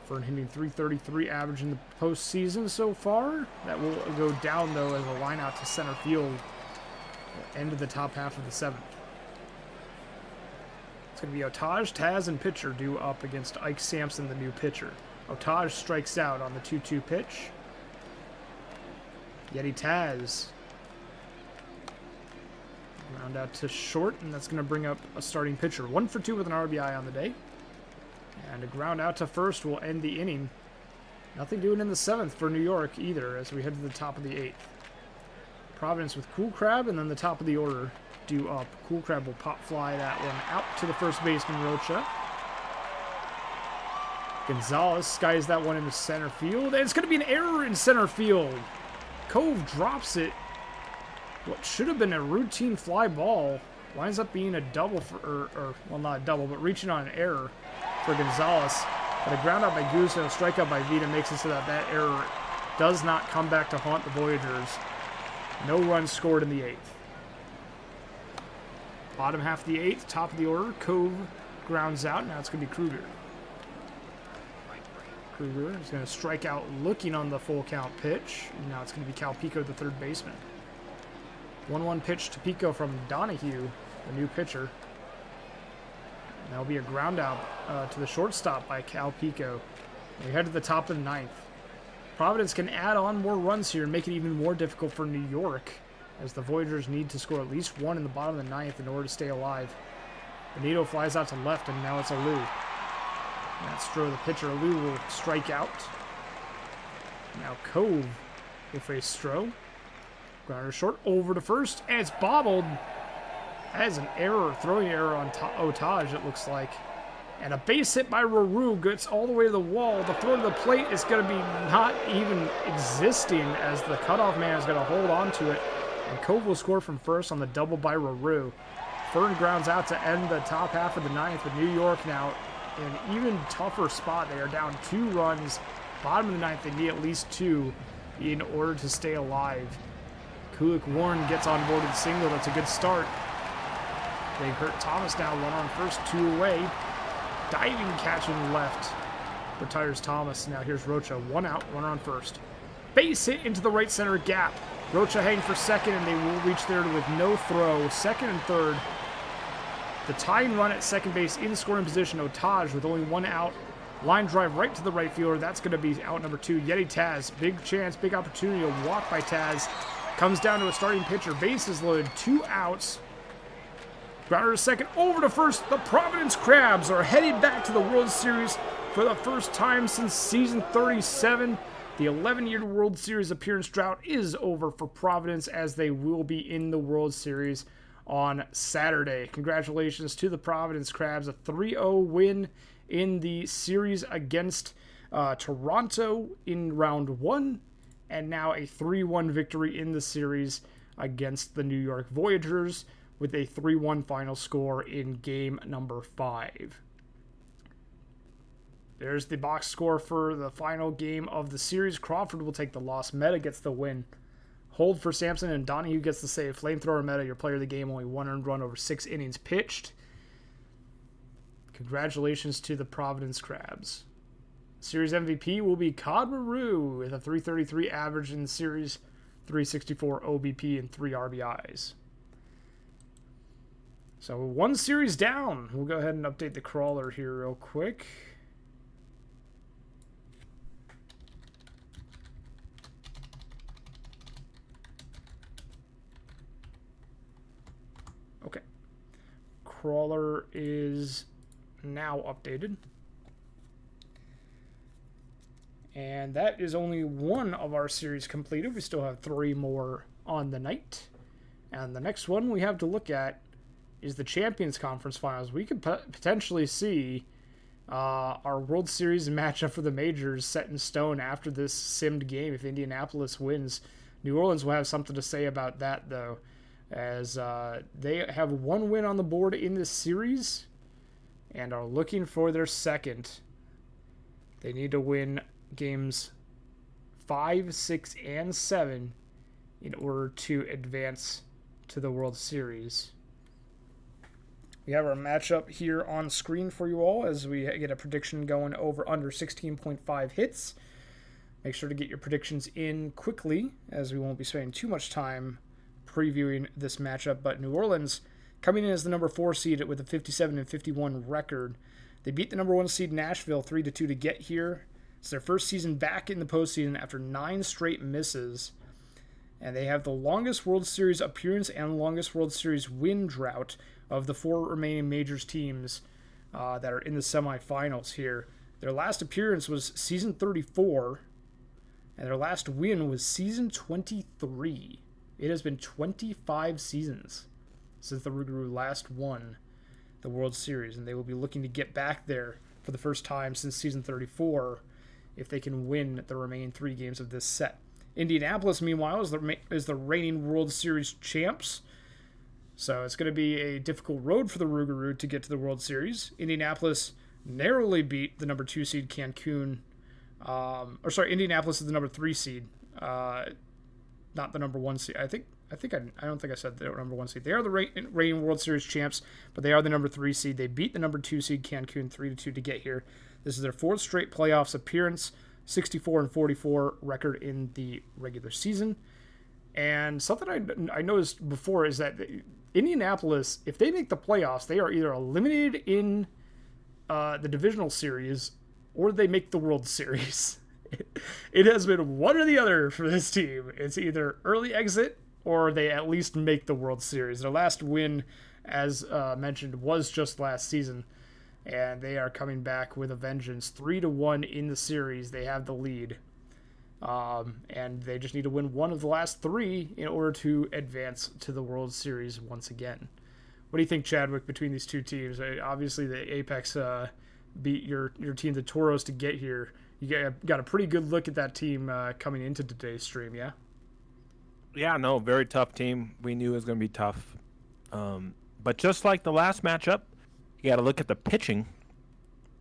Fern hitting .333 average in the postseason so far. That will go down, though, as a line out to center field. End of the top half of the 7th. It's going to be Otage, Taz, and pitcher due up against Ike Sampson, the new pitcher. Otage strikes out on the 2-2 pitch. Yeti Taz. Round out to short, and that's going to bring up a starting pitcher. 1 for 2 with an RBI on the day. And a ground out to first will end the inning. Nothing doing in the 7th for New York either as we head to the top of the 8th. Providence with Cool Crab, and then the top of the order due up. Cool Crab will pop fly that one out to the first baseman, Rocha. Gonzalez skies that one into center field, and it's going to be an error in center field. Cove drops it. What should have been a routine fly ball winds up being a double for, well, not a double, but reaching on an error for Gonzalez. But a ground out by Goose and a strikeout by Vita makes it so that that error does not come back to haunt the Voyagers. No runs scored in the 8th. Bottom half of the 8th, top of the order, Cove grounds out. Now it's going to be Kruger. Kruger is going to strike out looking on the full count pitch. And now it's going to be Cal Pico, the third baseman. 1-1 pitch to Pico from Donahue, the new pitcher. And that'll be a ground out to the shortstop by Cal Pico. And we head to the top of the 9th. Providence can add on more runs here and make it even more difficult for New York, as the Voyagers need to score at least 1 in the bottom of the 9th in order to stay alive. Benito flies out to left, and now it's Alou. That's Stroh, the pitcher. Alou will strike out. Now Cove will face Stroh. Grounder short over to first, and it's bobbled. That is an error, throwing error on Otage, it looks like. And a base hit by Ruru gets all the way to the wall. The throw to the plate is going to be not even existing as the cutoff man is going to hold on to it. And Cove will score from first on the double by Ruru. Fern grounds out to end the top half of the ninth, with New York now in an even tougher spot. They are down 2 runs. Bottom of the ninth, they need at least 2 in order to stay alive. Kulik Warren gets on board with a single. That's a good start. They hurt Thomas now, 1 on first, 2 away. Diving catch in left retires Thomas. Now here's Rocha. 1 out, 1 on first. Base hit into the right center gap. Rocha hanging for second, and they will reach there with no throw. Second and third. The tying run at second base in scoring position. Otage with only 1 out. Line drive right to the right fielder. That's going to be out number 2. Yeti Taz. Big chance, big opportunity. A walk by Taz. Comes down to a starting pitcher. Bases loaded. 2 outs. Grounder to second, over to first. The Providence Crabs are headed back to the World Series for the first time since season 37. The 11-year World Series appearance drought is over for Providence, as they will be in the World Series on Saturday. Congratulations to the Providence Crabs. A 3-0 win in the series against Toronto in round 1, and now a 3-1 victory in the series against the New York Voyagers, with a 3-1 final score in game number 5. There's the box score for the final game of the series. Crawford will take the loss. Meta gets the win. Hold for Sampson, and Donahue gets the save. Flamethrower Meta, your player of the game, only 1 earned run over 6 innings pitched. Congratulations to the Providence Crabs. Series MVP will be Cod Maru with a 333 average in the series, 364 OBP, and 3 RBIs. So 1 series down. We'll go ahead and update the crawler here real quick. Okay. Crawler is now updated. And that is only 1 of our series completed. We still have 3 more on the night. And the next one we have to look at is the Champions Conference Finals. We could potentially see our World Series matchup for the majors set in stone after this simmed game. If Indianapolis wins, New Orleans will have something to say about that, though, as they have 1 win on the board in this series and are looking for their second. They need to win games 5, 6, and 7 in order to advance to the World Series. We have our matchup here on screen for you all as we get a prediction going over under 16.5 hits. Make sure to get your predictions in quickly, as we won't be spending too much time previewing this matchup. But New Orleans coming in as the number 4 seed with a 57-51 record. They beat the number 1 seed Nashville 3-2 to get here. It's their first season back in the postseason after 9 straight misses. And they have the longest World Series appearance and longest World Series win drought of the 4 remaining majors teams that are in the semifinals here. Their last appearance was season 34, and their last win was season 23. It has been 25 seasons since the Rougarou last won the World Series, and they will be looking to get back there for the first time since season 34 if they can win the remaining 3 games of this set. Indianapolis, meanwhile, is the reigning World Series champs. So it's going to be a difficult road for the Rougarou to get to the World Series. Indianapolis narrowly beat the number 2 seed Cancun. Indianapolis is the number 3 seed, not the number 1 seed. I don't think I said they were number 1 seed. They are the reigning World Series champs, but they are the number 3 seed. They beat the number 2 seed Cancun 3-2 to get here. This is their 4th straight playoffs appearance, 64-44 record in the regular season. And something I noticed before is that Indianapolis, if they make the playoffs, they are either eliminated in the divisional series or they make the World Series. It has been one or the other for this team. It's either early exit or they at least make the World Series. Their last win, as mentioned, was just last season, and they are coming back with a vengeance. 3-1 in the series. They have the lead. And they just need to win one of the last 3 in order to advance to the World Series once again. What do you think, Chadwick, between these two teams? Obviously, the Apex beat your team, the Toros, to get here. You got a pretty good look at that team coming into today's stream, yeah? Yeah, no, very tough team. We knew it was going to be tough. But just like the last matchup, you got to look at the pitching.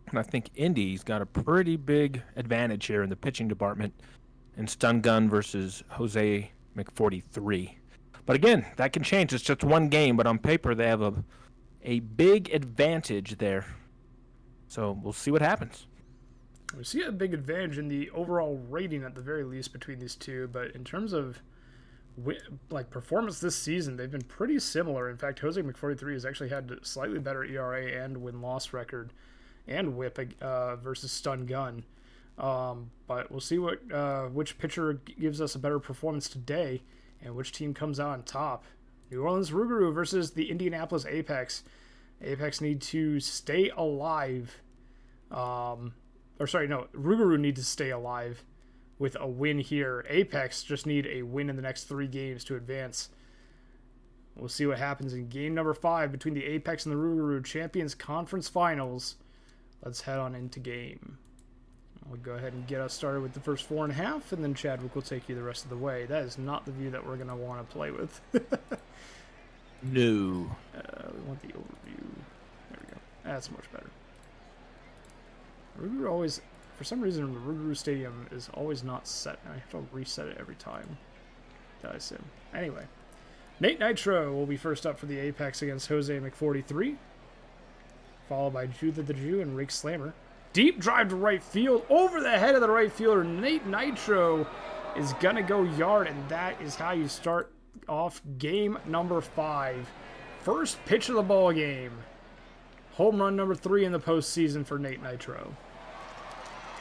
And I think Indy's got a pretty big advantage here in the pitching department in Stun Gun versus Jose McForty-3. But again, that can change. It's just one game, but on paper they have a big advantage there. So we'll see what happens. We see a big advantage in the overall rating at the very least between these two, but in terms of performance this season, they've been pretty similar. In fact, Jose McForty-3 has actually had a slightly better ERA and win-loss record and whip versus Stun Gun. But we'll see which pitcher gives us a better performance today and which team comes out on top. New Orleans Rougarou versus the Indianapolis Apex. Apex need to stay alive. Rougarou need to stay alive with a win here. Apex just need a win in the next 3 games to advance. We'll see what happens in game number 5 between the Apex and the Rougarou Champions Conference Finals. Let's head on into game. We'll go ahead and get us started with the first 4.5, and then Chadwick will take you the rest of the way. That is not the view that we're going to want to play with. No. We want the overview. There we go. That's much better. Rougarou always, for some reason, the Rougarou Stadium is always not set. I have to reset it every time that I sim. Anyway, Nate Nitro will be first up for the Apex against Jose McForty-3, followed by Jutha the Jew and Rake Slammer. Deep drive to right field, over the head of the right fielder. Nate Nitro is going to go yard, and that is how you start off game number 5. First pitch of the ball game. Home run number 3 in the postseason for Nate Nitro.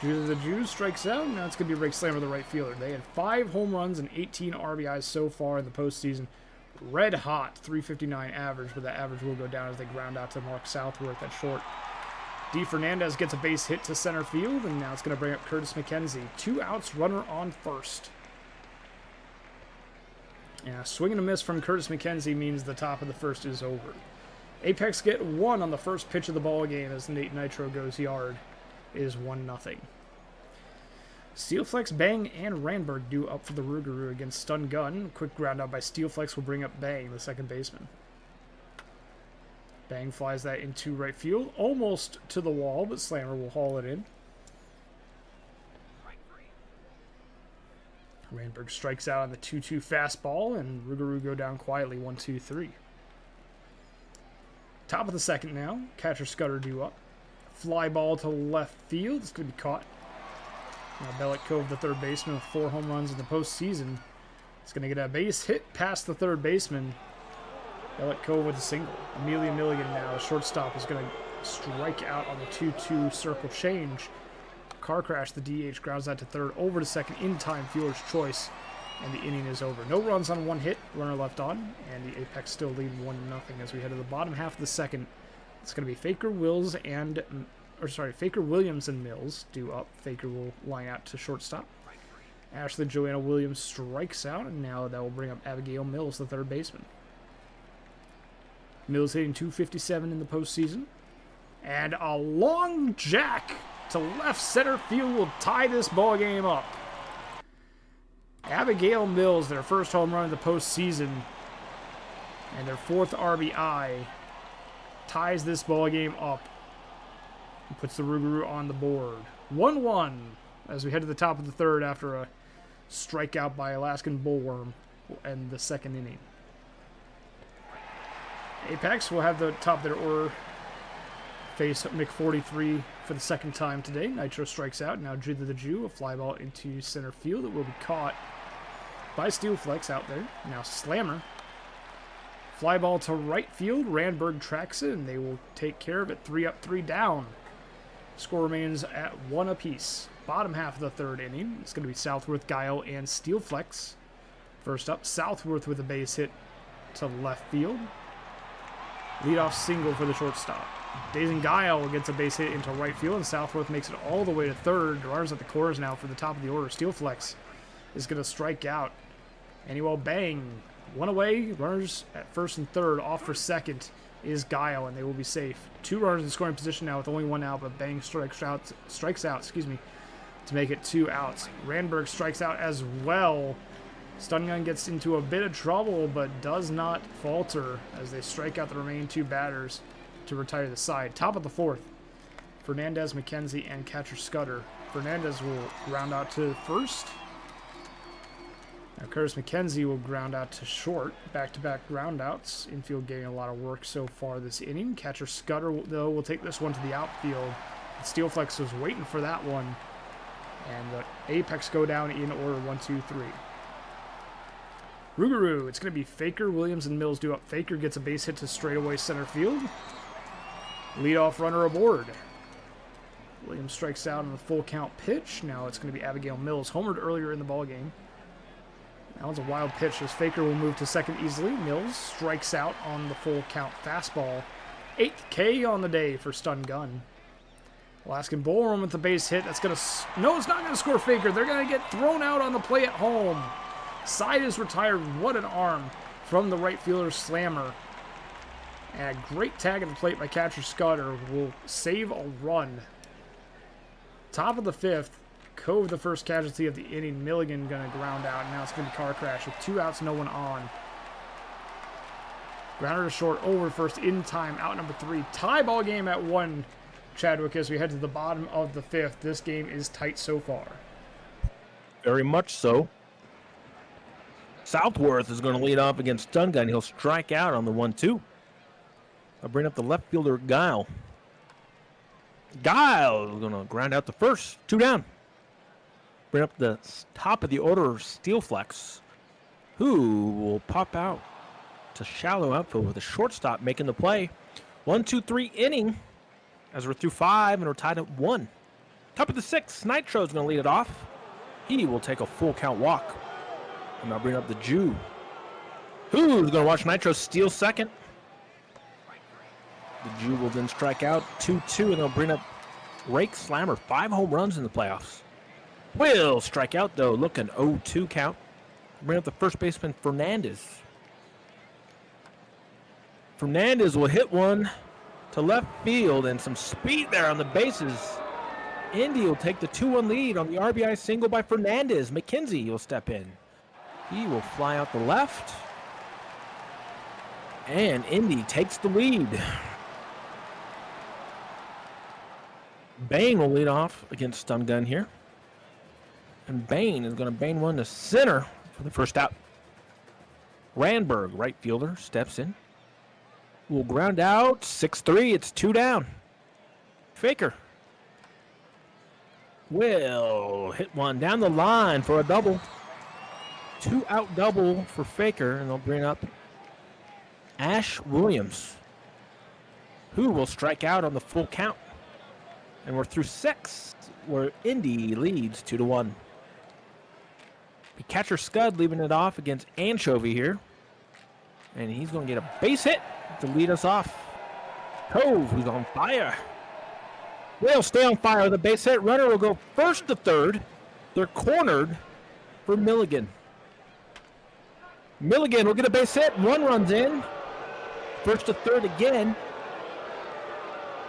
Jutha the Jew strikes out. Now it's going to be Rake Slammer, the right fielder. They had 5 home runs and 18 RBIs so far in the postseason. Red hot, 359 average, but that average will go down as they ground out to Mark Southworth at short. D. Fernandez gets a base hit to center field, and now it's going to bring up Curtis McKenzie. 2 outs, runner on first. Yeah, swing and a miss from Curtis McKenzie means the top of the first is over. Apex get 1 on the first pitch of the ball game as Nate Nitro goes yard. It is 1-0. Steelflex, Bang, and Randberg do up for the Rougarou against Stun Gun. Quick ground out by Steelflex will bring up Bang, the second baseman. Bang flies that into right field, almost to the wall, but Slammer will haul it in. Randberg strikes out on the 2-2 fastball, and Rougarou go down quietly 1-2-3. Top of the second now. Catcher Scudder due up. Fly ball to left field. It's going to be caught. Now Bellick Cove, the third baseman, with 4 home runs in the postseason. It's going to get a base hit past the third baseman. Bellick Cove with a single. Amelia Milligan now, the shortstop, is going to strike out on the 2-2 circle change. Car crash, the DH grounds that to third, over to second, in time, fielder's choice, and the inning is over. No runs on 1 hit, runner left on, and the Apex still lead 1-0 as we head to the bottom half of the second. It's going to be Faker Williams and Mills due up. Faker will line out to shortstop. Ashley Joanna Williams strikes out, and now that will bring up Abigail Mills, the third baseman. Mills hitting .257 in the postseason. And a long jack to left center field will tie this ball game up. Abigail Mills, their first home run of the postseason, and their 4th RBI, ties this ball game up and puts the Rougarou on the board. 1-1 as we head to the top of the third after a strikeout by Alaskan Bullworm and the second inning. Apex will have the top of their order face McForty-3 for the second time today. Nitro strikes out. Now Jutha the Jew, a fly ball into center field. It will be caught by Steelflex out there. Now Slammer. Fly ball to right field. Randberg tracks it, and they will take care of it. 3 up, 3 down. Score remains at 1 apiece. Bottom half of the third inning. It's going to be Southworth, Guile, and Steelflex. First up, Southworth with a base hit to left field. Leadoff single for the shortstop. Dazen Guile gets a base hit into right field, and Southworth makes it all the way to third. Runners at the corners now for the top of the order. Steelflex is going to strike out. And he will bang. 1 away. Runners at first and third, off for second. is Guile, and they will be safe. 2 runners in scoring position now with only 1 out, but Bang strikes out, to make it 2 outs. Randberg strikes out as well. Stun Gun gets into a bit of trouble, but does not falter as they strike out the remaining 2 batters to retire the side. Top of the 4th, Fernandez, McKenzie, and catcher Scudder. Fernandez will ground out to first. Now Curtis McKenzie will ground out to short. Back-to-back groundouts. Infield getting a lot of work so far this inning. Catcher Scudder, though, will take this one to the outfield. Steelflex was waiting for that one. And the Apex go down in order 1, 2, 3. Rougarou, it's going to be Faker, Williams, and Mills due up. Faker gets a base hit to straightaway center field. Leadoff runner aboard. Williams strikes out on the full count pitch. Now it's going to be Abigail Mills, homered earlier in the ballgame. That one's a wild pitch as Faker will move to second easily. Mills strikes out on the full count fastball. 8th K on the day for Stun Gun. Alaskan Bullrun with the base hit. That's going to... No, it's not going to score Faker. They're going to get thrown out on the play at home. Side is retired. What an arm from the right fielder Slammer. And a great tag at the plate by catcher Scudder will save a run. Top of the 5th. Cove, the first casualty of the inning. Milligan going to ground out. And now it's going to be car crash with 2 outs, no one on. Grounder to short, over first, in time, out number 3. Tie ball game at 1, Chadwick, as we head to the bottom of the 5th. This game is tight so far. Very much so. Southworth is going to lead off against Stun Gun. He'll strike out on the 1-2. I'll bring up the left fielder, Guile. Guile is going to ground out the first. 2 down. Bring up the top of the order, Steelflex, who will pop out to shallow outfield with a shortstop making the play. 1, 2, 3 inning as we're through 5 and we're tied at 1. Top of the 6th, Nitro is going to lead it off. He will take a full count walk. And I'll bring up the Jew, who's going to watch Nitro steal second. The Jew will then strike out 2-2, and they'll bring up Rake Slammer. 5 home runs in the playoffs. Will strike out, though. Look, an 0-2 count. Bring up the first baseman, Fernandez. Fernandez will hit one to left field, and some speed there on the bases. Indy will take the 2-1 lead on the RBI single by Fernandez. McKenzie will step in. He will fly out the left. And Indy takes the lead. Bain will lead off against Stun Gun here. And Bain is going to Bain one to center for the first out. Randberg, right fielder, steps in. Will ground out 6-3. It's 2 down. Faker will hit one down the line for a double. 2-out double for Faker, and they'll bring up Ash Williams, who will strike out on the full count. And we're through 6, where Indy leads 2-1. The catcher Scud leaving it off against Anchovy here. And he's going to get a base hit to lead us off. Cove, who's on fire. Will stay on fire with a base hit. Runner will go first to third. They're cornered for Milligan. Milligan will get a base hit. 1 runs in. First to third again.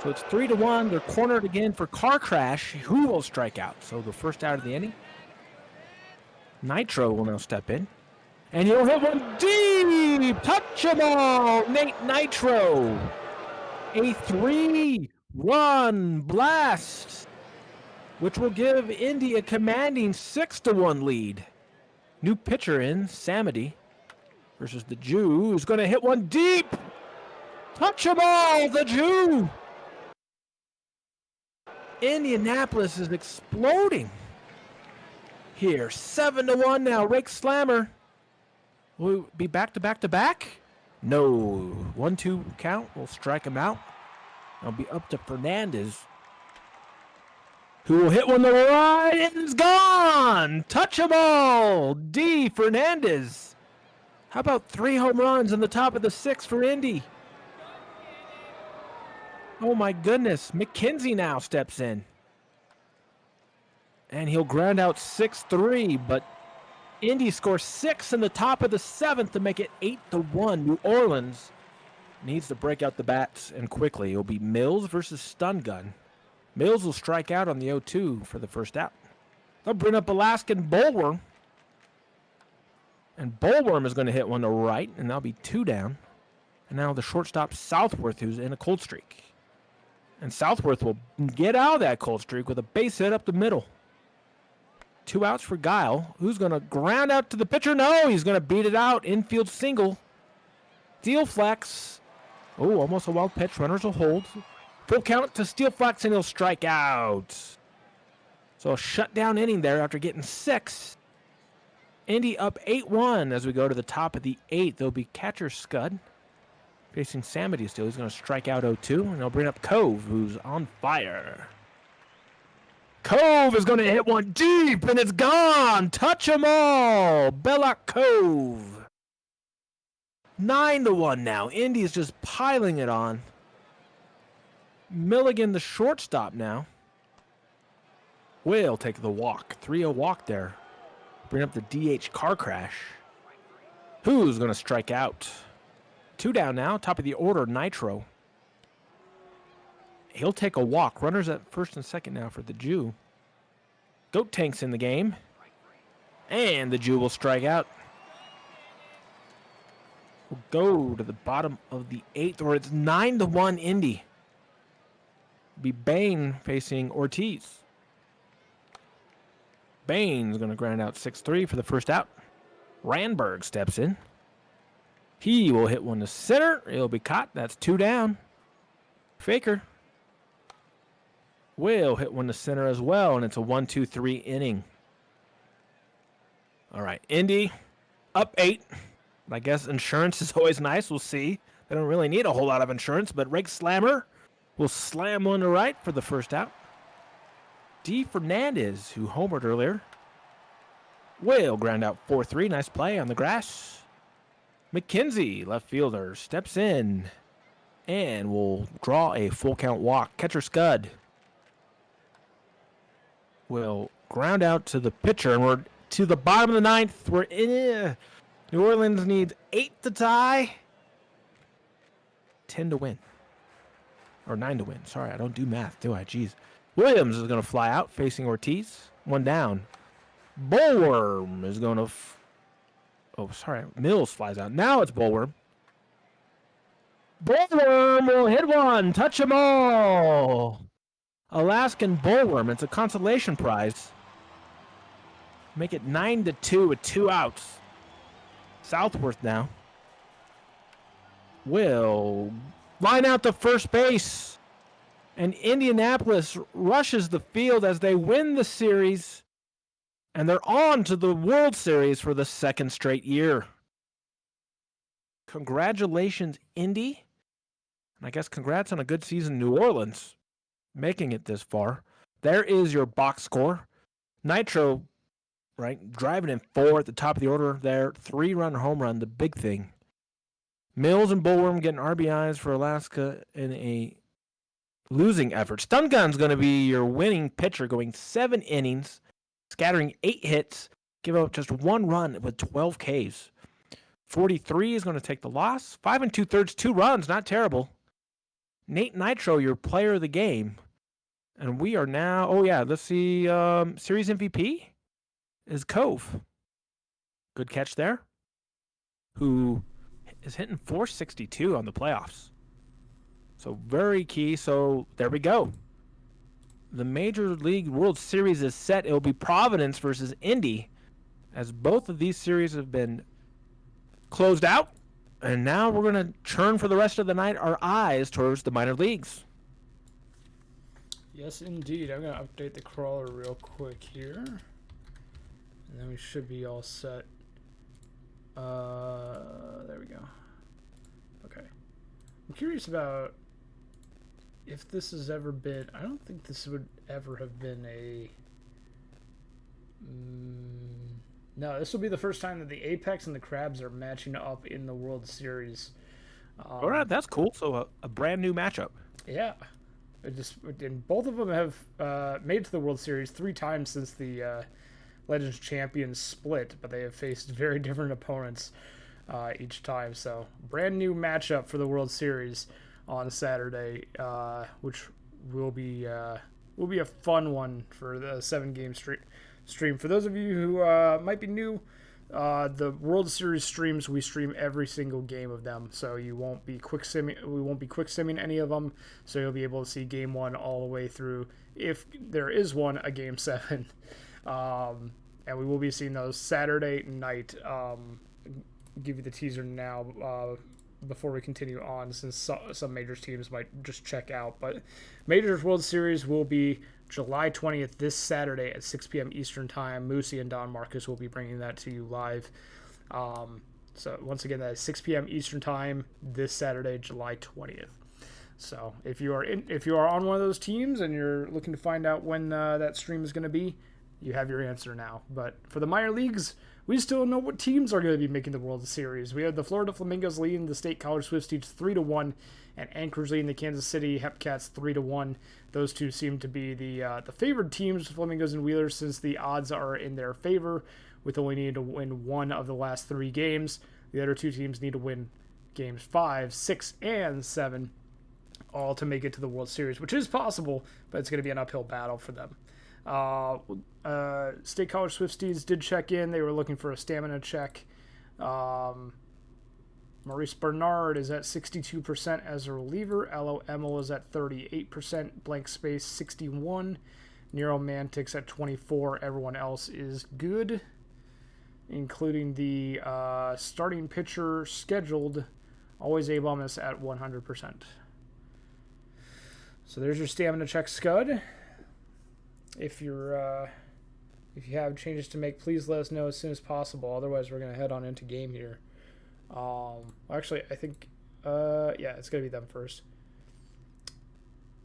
So it's 3-1. They're cornered again for car crash. Who will strike out? So the first out of the inning. Nitro will now step in. And he'll hit one deep. Touchable. Nate Nitro. A 3-run blast, which will give Indy a commanding 6-1 lead. New pitcher in, Samity, versus the Jew, who's going to hit one deep. Touchable, the Jew. Indianapolis is exploding here. 7-1 now. Rake Slammer. Will it be back to back to back? No. 1-2 count. We'll strike him out. I'll be up to Fernandez, who will hit one to the right, and it's gone. Touchable. D. Fernandez. How about 3 home runs on the top of the 6th for Indy? Oh my goodness. McKenzie now steps in. And he'll ground out 6-3, but Indy scores 6 in the top of the 7th to make it 8-1. New Orleans needs to break out the bats and quickly. It'll be Mills versus Stun Gun. Mills will strike out on the 0-2 for the first out. They'll bring up Alaskan Bullworm. And Bullworm is going to hit one to right, and that'll be 2 down. And now the shortstop Southworth, who's in a cold streak. And Southworth will get out of that cold streak with a base hit up the middle. 2 outs for Guile, who's going to ground out to the pitcher. No, he's going to beat it out. Infield single. Steel Flex. Oh, almost a wild pitch. Runners will hold. Full count to Steel Flex, and he'll strike out. So a shutdown inning there after getting 6. Indy up 8-1 as we go to the top of the 8th. There'll be catcher Scud facing Samity still. He's going to strike out 0-2, and they'll bring up Cove, who's on fire. Cove is going to hit one deep, and it's gone. Touch 'em all. Belloc Cove. 9-1 now. Indy's just piling it on. Milligan, the shortstop now, will take the walk. 3-0 walk there. Bring up the DH car crash. Who's going to strike out? 2 down now. Top of the order, Nitro. He'll take a walk. Runners at first and second now for the Jew. Goat Tank's in the game. And the Jew will strike out. We'll go to the bottom of the 8th, where it's 9-1 Indy. Be Bain facing Ortiz. Bain's going to ground out 6-3 for the first out. Randberg steps in. He will hit one to center. It'll be caught. That's 2 down. Faker will hit one to center as well, and it's a 1-2-3 inning. All right, Indy up 8. I guess insurance is always nice. We'll see. They don't really need a whole lot of insurance, but Rake Slammer will slam one to right for the first out. D. Fernandez, who homered earlier, will ground out 4-3. Nice play on the grass. McKenzie, left fielder, steps in and will draw a full count walk. Catcher Scud will ground out to the pitcher, and we're to the bottom of the 9th. We're in. New Orleans needs 8 to tie, 10 to win. Or 9 to win. Sorry, I don't do math, do I? Jeez. Williams is going to fly out facing Ortiz. 1 down. Bullworm is going to... Mills flies out. Now it's Bullworm. Bullworm will hit one. Touch 'em all. Alaskan Bullworm. It's a consolation prize. Make it 9-2 with 2 outs. Southworth now will line out to first base. And Indianapolis rushes the field as they win the series. And they're on to the World Series for the 2nd straight year. Congratulations, Indy. And I guess congrats on a good season, New Orleans, making it this far. There is your box score. Nitro, right, driving in 4 at the top of the order there. 3-run home run, the big thing. Mills and Bullworm getting RBIs for Alaska in a losing effort. Stun Gun's going to be your winning pitcher, going 7 innings, scattering 8 hits, giving up just 1 run with 12 Ks. 43 is going to take the loss. 5 2/3, 2 runs, not terrible. Nate Nitro, your player of the game. And we are now, let's see, series MVP is Cove. Good catch there. Who is hitting 462 on the playoffs. So very key. So there we go. The Major League World Series is set. It will be Providence versus Indy, as both of these series have been closed out. And now we're going to turn for the rest of the night our eyes towards the minor leagues. Yes, indeed. I'm going to update the crawler real quick here. And then we should be all set. There we go. Okay. I'm curious about if this has ever been... I don't think this would ever have been a... No, this will be the first time that the Apex and the Crabs are matching up in the World Series. All right, that's cool. So a brand new matchup. Yeah. And both of them have made it to the World Series 3 times since the Legends Champions split, but they have faced very different opponents. each time. So brand new matchup for the World Series on Saturday, which will be a fun one for the 7-game stream. For those of you who might be new, the World Series streams, we stream every single game of them, so we won't be quick simming any of them. So you'll be able to see game 1 all the way through, if there is one, a game 7. And we will be seeing those Saturday night. Give you the teaser now before we continue on, since some Majors teams might just check out. But Majors World Series will be July 20th, this Saturday at 6 p.m. Eastern Time. Moosey and Don Marcus will be bringing that to you live. So once again, that is 6 p.m. Eastern Time this Saturday, July 20th. So if you are on one of those teams and you're looking to find out when that stream is going to be, you have your answer now. But for the minor leagues, we still don't know what teams are going to be making the World Series. We have the Florida Flamingos leading the State College Swifties 3-1, and Anchorage leading the Kansas City Hepcats 3-1. Those two seem to be the favored teams, Flamingos and Wheelers, since the odds are in their favor, with only needing to win one of the last 3 games. The other 2 teams need to win games 5, 6, and 7, all to make it to the World Series, which is possible, but it's going to be an uphill battle for them. State College Swifties did check in. They were looking for a stamina check. Maurice Bernard is at 62% as a reliever. Elo Emil is at 38%. Blank space 61. Nero Mantix at 24. Everyone else is good, including the starting pitcher scheduled. Always Abamus at 100%. So there's your stamina check, Scud. If you have changes to make, please let us know as soon as possible. Otherwise, we're gonna head on into game here. Actually, I think it's gonna be them first.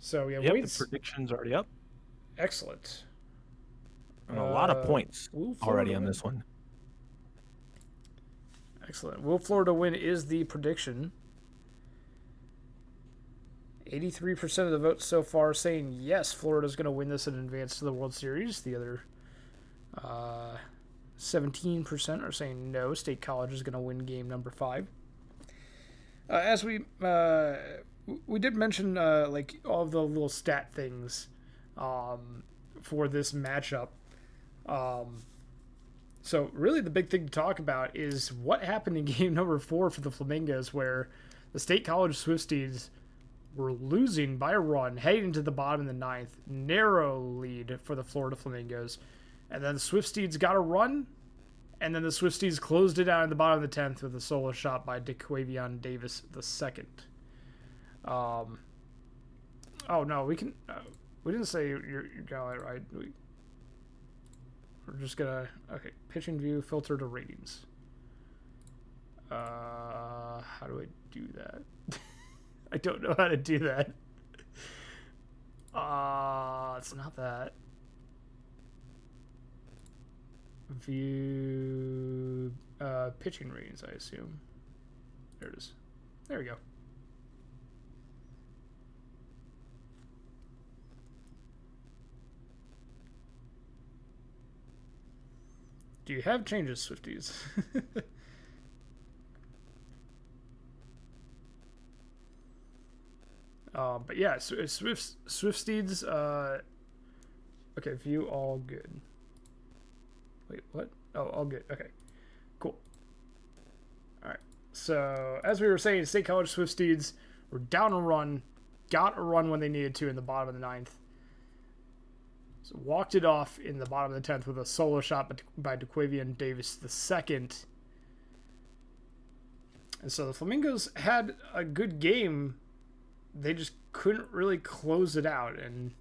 So yeah, the prediction's already up. Excellent. And a lot of points already on this one. Excellent. Will Florida win is the prediction. 83% of the votes so far saying yes, Florida's going to win this and advance to the World Series. The other 17% are saying no, State College is going to win game number 5. As we did mention, like all of the little stat things for this matchup. So really the big thing to talk about is what happened in game number 4 for the Flamingos, where the State College Swifties were losing by a run, heading to the bottom of the 9th. Narrow lead for the Florida Flamingos. And then the Swifties got a run, and then the Swifties closed it out in the bottom of the 10th with a solo shot by DeQuavion Davis II. Oh, no, we can... we didn't say you're got it right. We're just going to... Okay, pitching view, filter to ratings. How do I do that? I don't know how to do that. It's not that. View pitching ratings, I assume. There it is. There we go. Do you have changes, Swifties? But yeah, Swifties. Okay, view all good. Wait, what? Oh, all good. Okay, cool. All right. So as we were saying, State College Swifties were down a run, got a run when they needed to in the bottom of the 9th. So walked it off in the bottom of the 10th with a solo shot by DeQuavion Davis II. And so the Flamingos had a good game. They just couldn't really close it out. And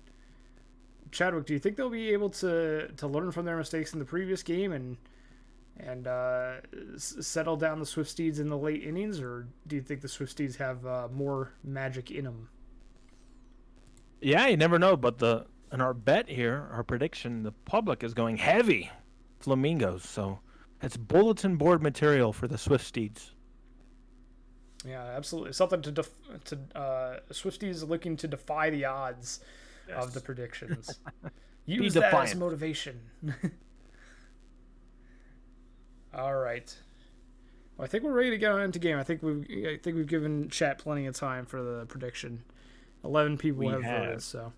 Chadwick, do you think they'll be able to learn from their mistakes in the previous game and settle down the Swifties in the late innings, or do you think the Swifties have more magic in them? Yeah, you never know. But in our bet here, our prediction, the public is going heavy Flamingos, so it's bulletin board material for the Swifties. Yeah, absolutely. Something to Swifties looking to defy the odds of the predictions. Use that as motivation. All right. I think we're ready to get on into game. I think we've given chat plenty of time for the prediction. 11 people have voted, so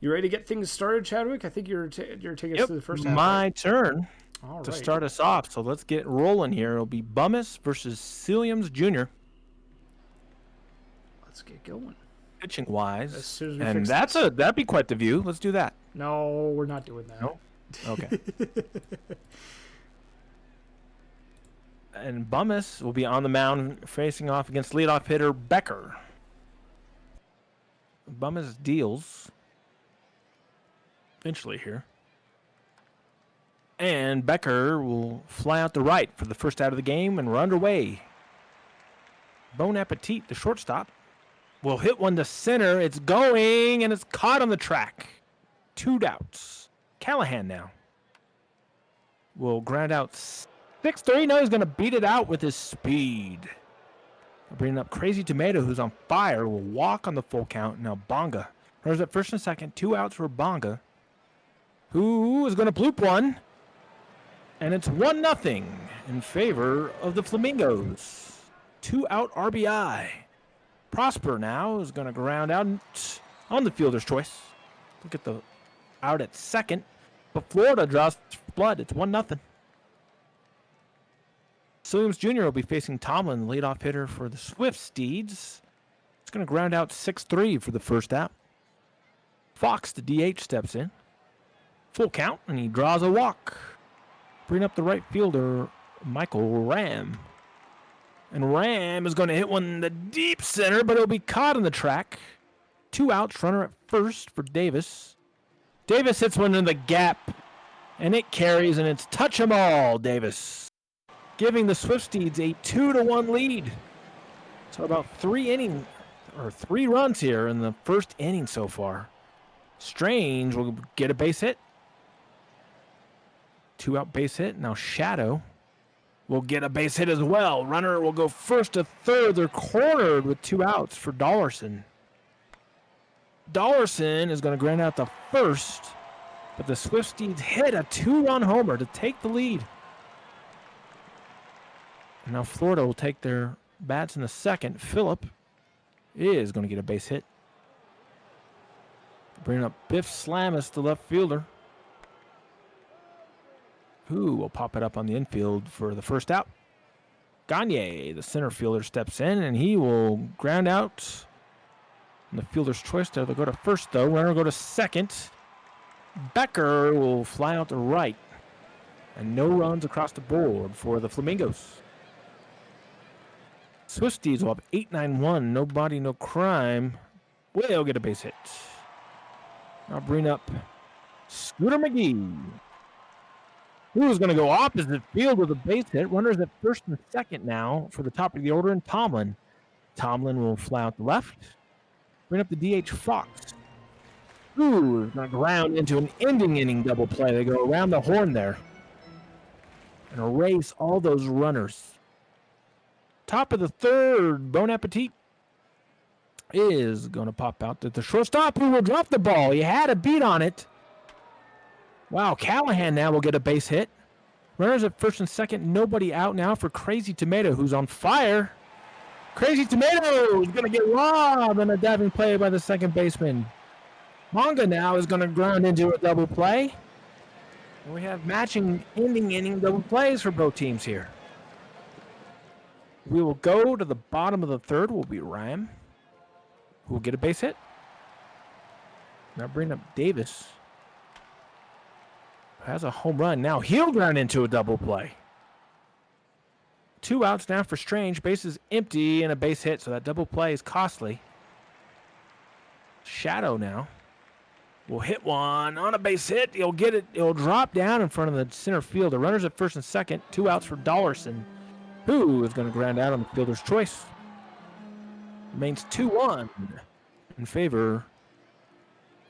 you ready to get things started, Chadwick? I think you're taking us through the first half. My turn All to right. start us off. So let's get rolling here. It'll be Bummus versus Williams Jr. Let's get going. Pitching wise, As soon as we and fix this. that'd be quite the view. Let's do that. No, we're not doing that. No? Okay. And Bummus will be on the mound facing off against leadoff hitter Becker. Bummus deals eventually here. And Becker will fly out to right for the first out of the game, and we're underway. Bon Appetit, the shortstop, will hit one to center. It's going, and it's caught on the track. 2 outs. Callahan now will ground out 6-3. Now he's going to beat it out with his speed. Bringing up Crazy Tomato, who's on fire, will walk on the full count. Now Bonga. Runners at first and second. 2 outs for Bonga, who is going to bloop one. And it's 1-0 in favor of the Flamingos. 2-out RBI. Prosper now is going to ground out on the fielder's choice. Look at the out at second. But Florida draws blood. It's 1-0. Williams Jr. will be facing Tomlin, the leadoff hitter for the Swift Steeds. It's going to ground out 6-3 for the first out. Fox, the DH, steps in. Full count, and he draws a walk. Bring up the right fielder, Michael Ram. And Ram is going to hit one in the deep center, but it'll be caught on the track. 2 outs, runner at first for Davis. Davis hits one in the gap, and it carries, and it's touch 'em all, Davis, giving the Swifties a 2-1 lead. So about 3 runs here in the first inning so far. Strange will get a base hit. 2-out base hit. Now Shadow will get a base hit as well. Runner will go first to third. They're cornered with 2 outs for Dollarson. Dollarson is going to ground out the first, but the Swifties hit a 2-run homer to take the lead. And now Florida will take their bats in the second. Phillip is going to get a base hit. Bringing up Biff Slamus, the left fielder, who will pop it up on the infield for the first out. Gagne, the center fielder, steps in, and he will ground out. And the fielder's choice there. They'll go to first, though. Runner will go to second. Becker will fly out to right. And no runs across the board for the Flamingos. Swifties will have 8-9-1. No body, no crime. Will get a base hit. I'll bring up Scooter McGee, who's going to go opposite field with a base hit. Runners at first and second now for the top of the order, and Tomlin. Tomlin will fly out the left. Bring up the DH Fox, who is going to ground into an ending inning double play. They go around the horn there and erase all those runners. Top of the third, Bon Appetit is going to pop out to the shortstop, who will drop the ball. He had a beat on it. Wow, Callahan now will get a base hit. Runners at first and second, nobody out now for Crazy Tomato, who's on fire. Crazy Tomato is going to get robbed on a diving play by the second baseman. Manga now is going to ground into a double play. And we have matching ending inning double plays for both teams here. We will go to the bottom of the third. Will be Ram, who will get a base hit. Now bring up Davis, who has a home run. Now he'll ground into a double play. 2 outs now for Strange. Bases empty and a base hit, so that double play is costly. Shadow now will hit one on a base hit. He'll get it. He'll drop down in front of the center field. The runners at first and second. 2 outs for Dollarson, who is going to ground out on the fielder's choice. Remains 2-1 in favor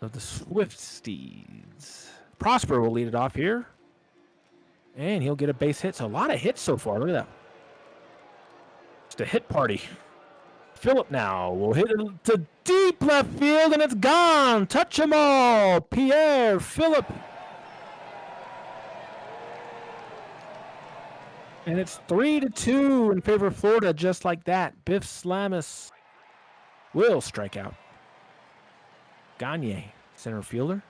of the Swift Steeds. Prosper will lead it off here, and he'll get a base hit. So a lot of hits so far. Look at that. Just a hit party. Phillip now will hit it to deep left field, and it's gone. Touch 'em all. Pierre Phillip And it's 3-2 in favor of Florida, just like that. Biff Slamus will strike out. Gagne, center fielder.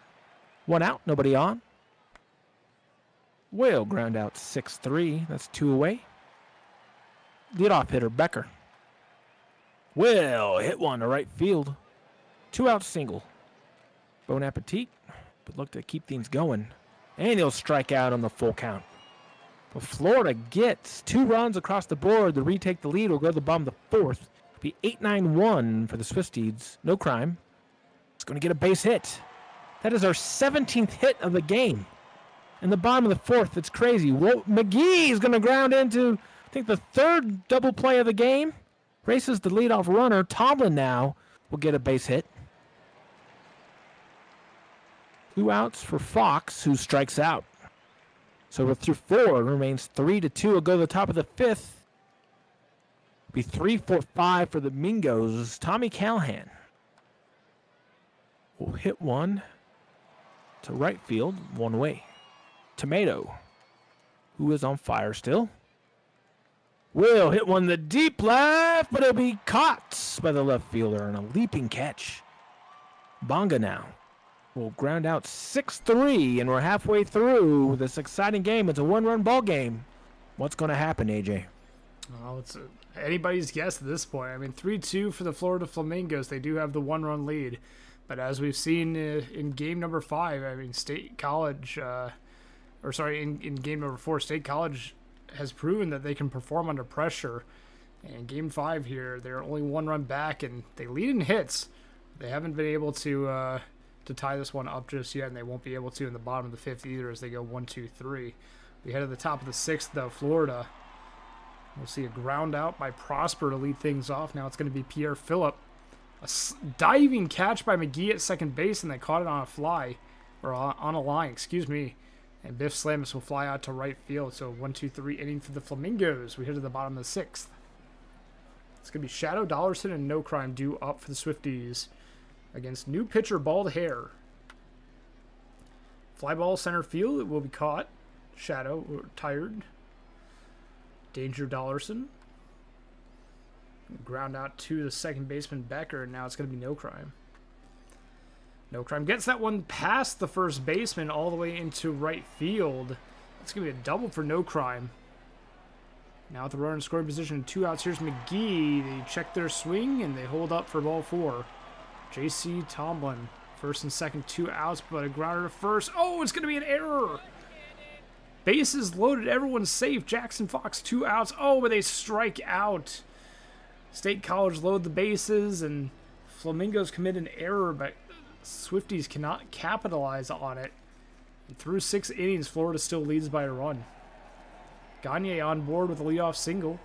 One out, nobody on. Will ground out 6-3. That's 2 away. Leadoff hitter Becker. Will hit one to right field. 2 out single. Bon appetit, but look to keep things going. And he'll strike out on the full count. But Florida gets 2 runs across the board to retake the lead. Will go to the bottom of the 4th. It'll be 8-9-1 for the Swifties. No crime. It's going to get a base hit. That is our 17th hit of the game. In the bottom of the 4th, it's crazy. McGee is going to ground into, I think, the 3rd double play of the game. Races the leadoff runner. Tomlin now will get a base hit. 2 outs for Fox, who strikes out. So we're through 4. It remains 3-2. We'll go to the top of the 5th. Be 3-4-5 for the Mingos. Tommy Callahan will hit one to right field, 1 away. Tomato, who is on fire still, will hit one to deep left, but it'll be caught by the left fielder on a leaping catch. Bonga now will ground out 6-3, and we're halfway through this exciting game. It's a 1-run ball game. What's going to happen, AJ? Well, it's anybody's guess at this point. I mean, 3-2 for the Florida Flamingos. They do have the 1-run lead. But as we've seen in game number 5, I mean, State College, in game number 4, State College has proven that they can perform under pressure. And game 5 here, they're only 1 run back, and they lead in hits. They haven't been able to tie this one up just yet, and they won't be able to in the bottom of the 5th either as they go 1-2-3. We head to the top of the 6th, though, Florida. We'll see a ground out by Prosper to lead things off. Now it's going to be Pierre Phillip. A diving catch by McGee at second base, and they caught it on a fly, or on a line, excuse me. And Biff Slamus will fly out to right field. So 1-2-3 inning for the Flamingos. We head to the bottom of the 6th. It's going to be Shadow Dollarson and No Crime due up for the Swifties against new pitcher Bald Hair. Fly ball center field. It will be caught. Shadow tired. Danger Dollarson. Ground out to the second baseman Becker, and now it's going to be No Crime. No Crime gets that one past the first baseman all the way into right field. It's going to be a double for No Crime. Now at the runner in scoring position, 2 outs. Here's McGee. They check their swing, and they hold up for ball 4. J.C. Tomlin, first and second, 2 outs, but a grounder to first. Oh, it's going to be an error. Bases loaded. Everyone's safe. Jackson Fox, 2 outs. Oh, but they strike out. State College load the bases, and Flamingos commit an error, but Swifties cannot capitalize on it. And through 6 innings, Florida still leads by a run. Gagne on board with a leadoff single.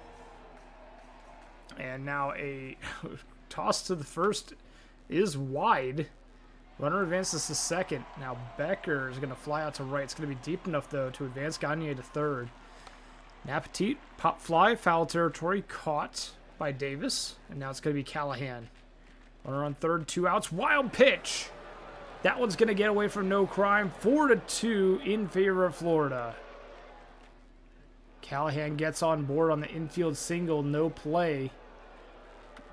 And now a toss to the first is wide. Runner advances to second. Now Becker is going to fly out to right. It's going to be deep enough, though, to advance Gagne to third. Napetit, pop fly, foul territory, caught by Davis, and now it's going to be Callahan. Runner on third, 2 outs, wild pitch. That one's going to get away from No Crime. 4-2 in favor of Florida. Callahan gets on board on the infield single, no play.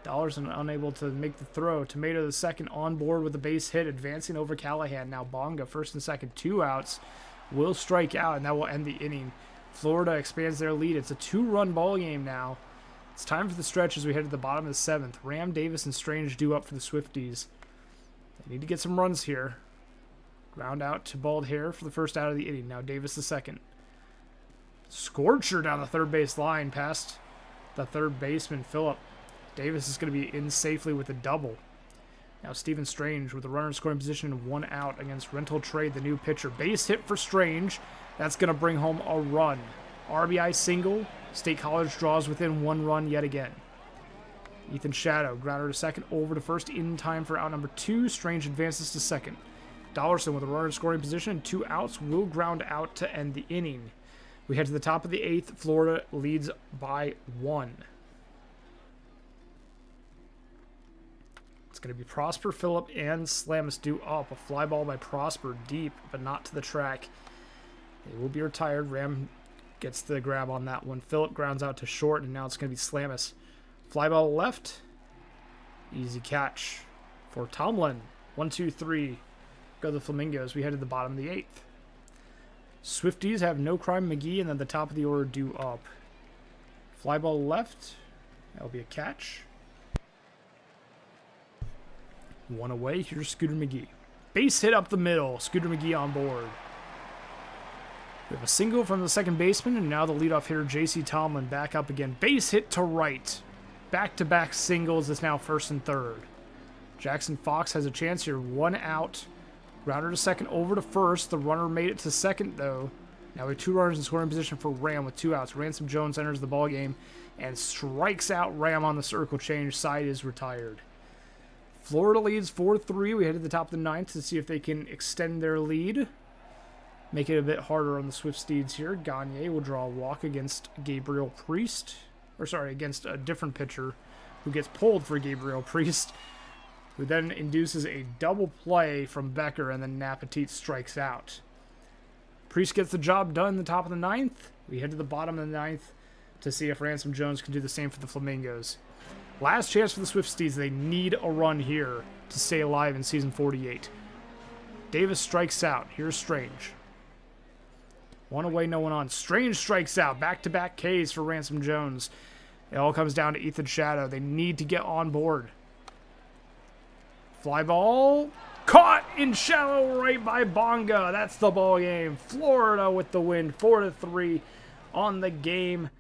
Dollarson unable to make the throw. Tomato the second on board with a base hit, advancing over Callahan. Now Bonga, first and second, 2 outs, will strike out, and that will end the inning. Florida expands their lead. It's a 2-run ball game now. It's time for the stretch as we head to the bottom of the 7th. Ram, Davis, and Strange due up for the Swifties. They need to get some runs here. Ground out to Bald Hair for the first out of the inning. Now Davis the second. Scorcher down the third base line past the third baseman, Phillip. Davis is going to be in safely with a double. Now Stephen Strange with a runner in scoring position and 1 out against Rental Trade, the new pitcher. Base hit for Strange. That's going to bring home a run. RBI single. State College draws within 1 run yet again. Ethan Shadow, grounder to second, over to first in time for out number 2. Strange advances to second. Dollarson with a runner in scoring position and 2 outs will ground out to end the inning. We head to the top of the 8th. Florida leads by 1. It's going to be Prosper, Phillip, and Slamus due up. A fly ball by Prosper deep, but not to the track. They will be retired. Ram gets the grab on that one. Phillip grounds out to short, and now it's going to be Slamus. Fly ball left. Easy catch for Tomlin. 1, 2, 3. Go the Flamingos. We head to the bottom of the 8th. Swifties have No Crime McGee, and then the top of the order due up. Fly ball left. That'll be a catch. 1 away. Here's Scooter McGee. Base hit up the middle. Scooter McGee on board. We have a single from the second baseman, and now the leadoff hitter, J.C. Tomlin, back up again. Base hit to right. Back-to-back singles. It's now first and third. Jackson Fox has a chance here. 1 out. Grounder to second, over to first. The runner made it to second, though. Now we have 2 runners in scoring position for Ram with 2 outs. Ransom Jones enters the ballgame and strikes out Ram on the circle change. Side is retired. Florida leads 4-3. We head to the top of the 9th to see if they can extend their lead. Make it a bit harder on the Swift Steeds here. Gagne will draw a walk against Gabriel Priest. Against a different pitcher who gets pulled for Gabriel Priest, who then induces a double play from Becker, and then Napatit strikes out. Priest gets the job done in the top of the 9th. We head to the bottom of the 9th to see if Ransom Jones can do the same for the Flamingos. Last chance for the Swift Steeds. They need a run here to stay alive in season 48. Davis strikes out. Here's Strange. 1 away, no one on. Strange strikes out. Back-to-back Ks for Ransom Jones. It all comes down to Ethan Shadow. They need to get on board. Fly ball. Caught in shallow right by Bonga. That's the ball game. Florida with the win. 4-3 on the game.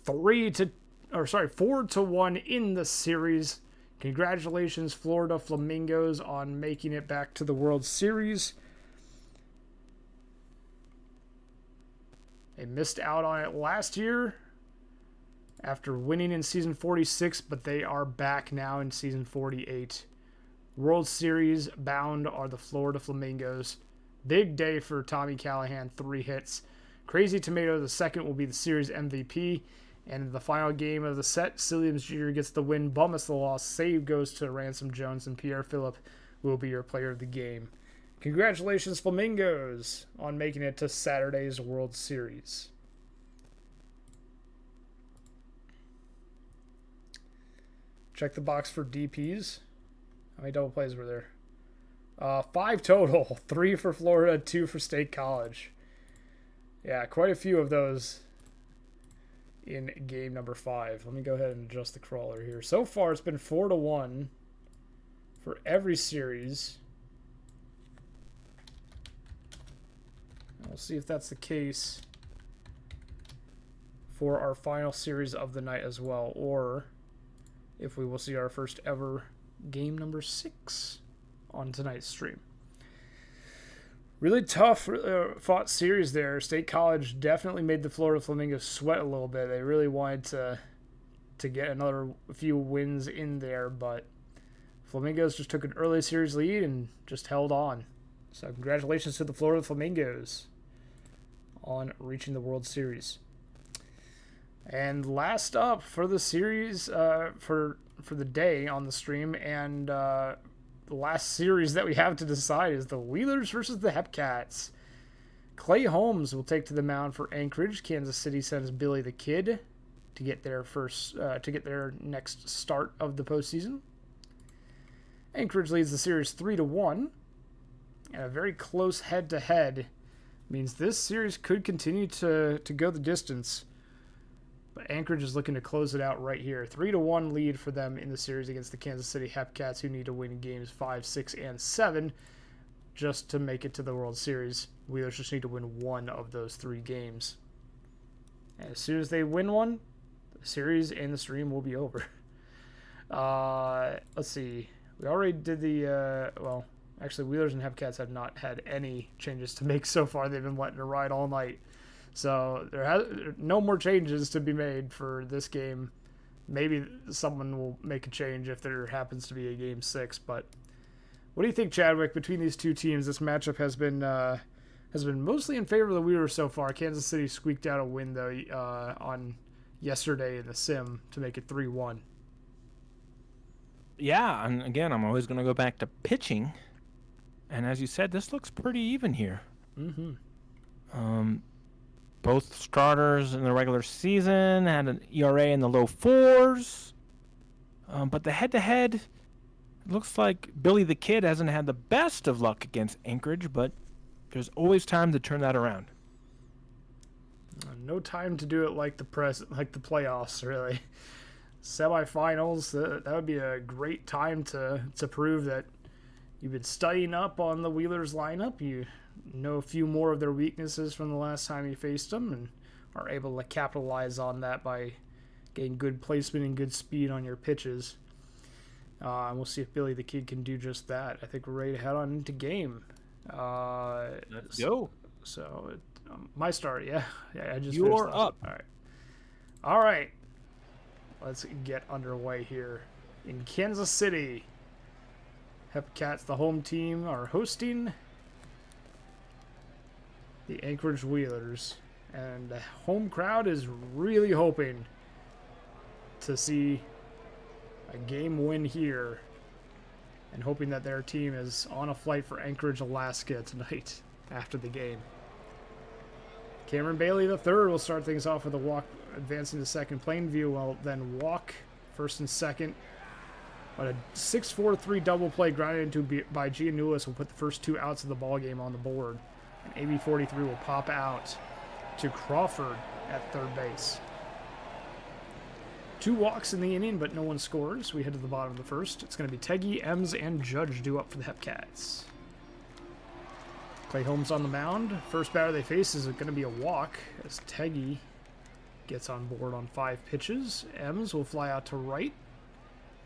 4-1 in the series. Congratulations, Florida Flamingos, on making it back to the World Series. They missed out on it last year after winning in season 46, but they are back now in season 48. World Series bound are the Florida Flamingos. Big day for Tommy Callahan, 3 hits. Crazy Tomato, the second, will be the series MVP. And in the final game of the set, Silliams Jr. gets the win. Bummus the loss. Save goes to Ransom Jones, and Pierre Phillip will be your player of the game. Congratulations, Flamingos, on making it to Saturday's World Series. Check the box for DPs. How many double plays were there? 5 total. 3 for Florida, 2 for State College. Yeah, quite a few of those in game number 5. Let me go ahead and adjust the crawler here. So far, it's been 4-1 for every series. We'll see if that's the case for our final series of the night as well, or if we will see our first ever game number 6 on tonight's stream. Really tough fought series there. State College definitely made the Florida Flamingos sweat a little bit. They really wanted to get another few wins in there, but Flamingos just took an early series lead and just held on. So congratulations to the Florida Flamingos on reaching the World Series. And last up for the series, for the day on the stream, and the last series that we have to decide is the Wheelers versus the Hepcats. Clay Holmes will take to the mound for Anchorage. Kansas City sends Billy the Kid to get their next start of the postseason. Anchorage leads the series 3-1, and a very close head-to-head means this series could continue to go the distance. But Anchorage is looking to close it out right here. 3-1 lead for them in the series against the Kansas City Hepcats, who need to win games 5, 6, and 7 just to make it to the World Series. Wheelers just need to win 1 of those 3 games. And as soon as they win one, the series and the stream will be over. Let's see. We already did the, actually, Wheelers and Hepcats have not had any changes to make so far. They've been letting it ride all night. So there are no more changes to be made for this game. Maybe someone will make a change if there happens to be a game 6. But what do you think, Chadwick? Between these two teams, this matchup has been mostly in favor of the Wheelers so far. Kansas City squeaked out a win though on yesterday in the sim to make it 3-1. Yeah, and again, I'm always going to go back to pitching. And as you said, this looks pretty even here. Mm-hmm. Both starters in the regular season had an ERA in the low fours. But the head-to-head, looks like Billy the Kid hasn't had the best of luck against Anchorage, but there's always time to turn that around. No time to do it like the playoffs, really. Semifinals, that would be a great time to prove that you've been studying up on the Wheelers lineup. You know a few more of their weaknesses from the last time you faced them and are able to capitalize on that by getting good placement and good speed on your pitches. And we'll see if Billy the Kid can do just that. I think we're ready to head on into game. Let's go. So, my start, yeah. I just You're up. All right. Let's get underway here. In Kansas City, Hepcats, the home team, are hosting the Anchorage Wheelers. And the home crowd is really hoping to see a game win here and hoping that their team is on a flight for Anchorage, Alaska tonight after the game. Cameron Bailey III will start things off with a walk, advancing to second. Plainview will then walk first and second. But a 6-4-3 double play grounded into by Giannoulis will put the first 2 outs of the ball game on the board. And AB-43 will pop out to Crawford at third base. 2 walks in the inning, but no one scores. We head to the bottom of the first. It's going to be Teggy, Ems, and Judge due up for the Hepcats. Clay Holmes on the mound. First batter they face is going to be a walk as Teggy gets on board on 5 pitches. Ems will fly out to right.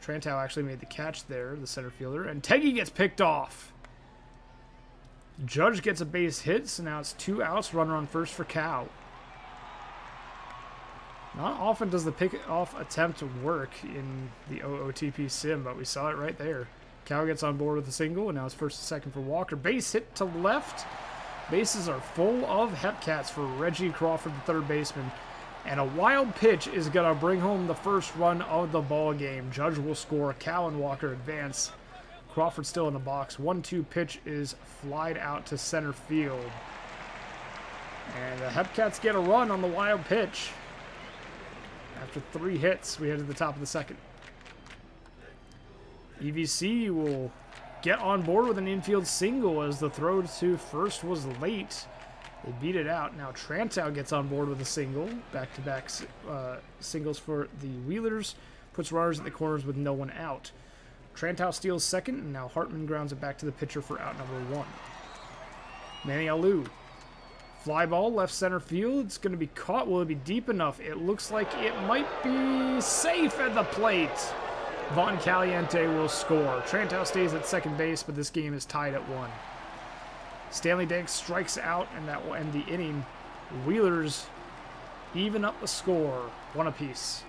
Trantow actually made the catch there, the center fielder, and Teggy gets picked off. Judge gets a base hit, so now it's 2 outs, runner on first for Cow. Not often does the pick-off attempt work in the OOTP sim, but we saw it right there. Cow gets on board with a single, and now it's first and second for Walker. Base hit to left. Bases are full of Hepcats for Reggie Crawford, the third baseman. And a wild pitch is going to bring home the first run of the ball game. Judge will score. Cow and Walker advance. Crawford still in the box. 1-2 pitch is flied out to center field. And the Hepcats get a run on the wild pitch. After 3 hits, we head to the top of the second. EVC will get on board with an infield single as the throw to first was late. They beat it out. Now Trantow gets on board with a single. Back-to-back singles for the Wheelers. Puts runners at the corners with no one out. Trantow steals second, and now Hartman grounds it back to the pitcher for out number 1. Manny Alou. Fly ball, left center field. It's going to be caught. Will it be deep enough? It looks like it might be safe at the plate. Von Caliente will score. Trantow stays at second base, but this game is tied at 1. Stanley Danks strikes out, and that will end the inning. Wheelers even up the score, 1 apiece.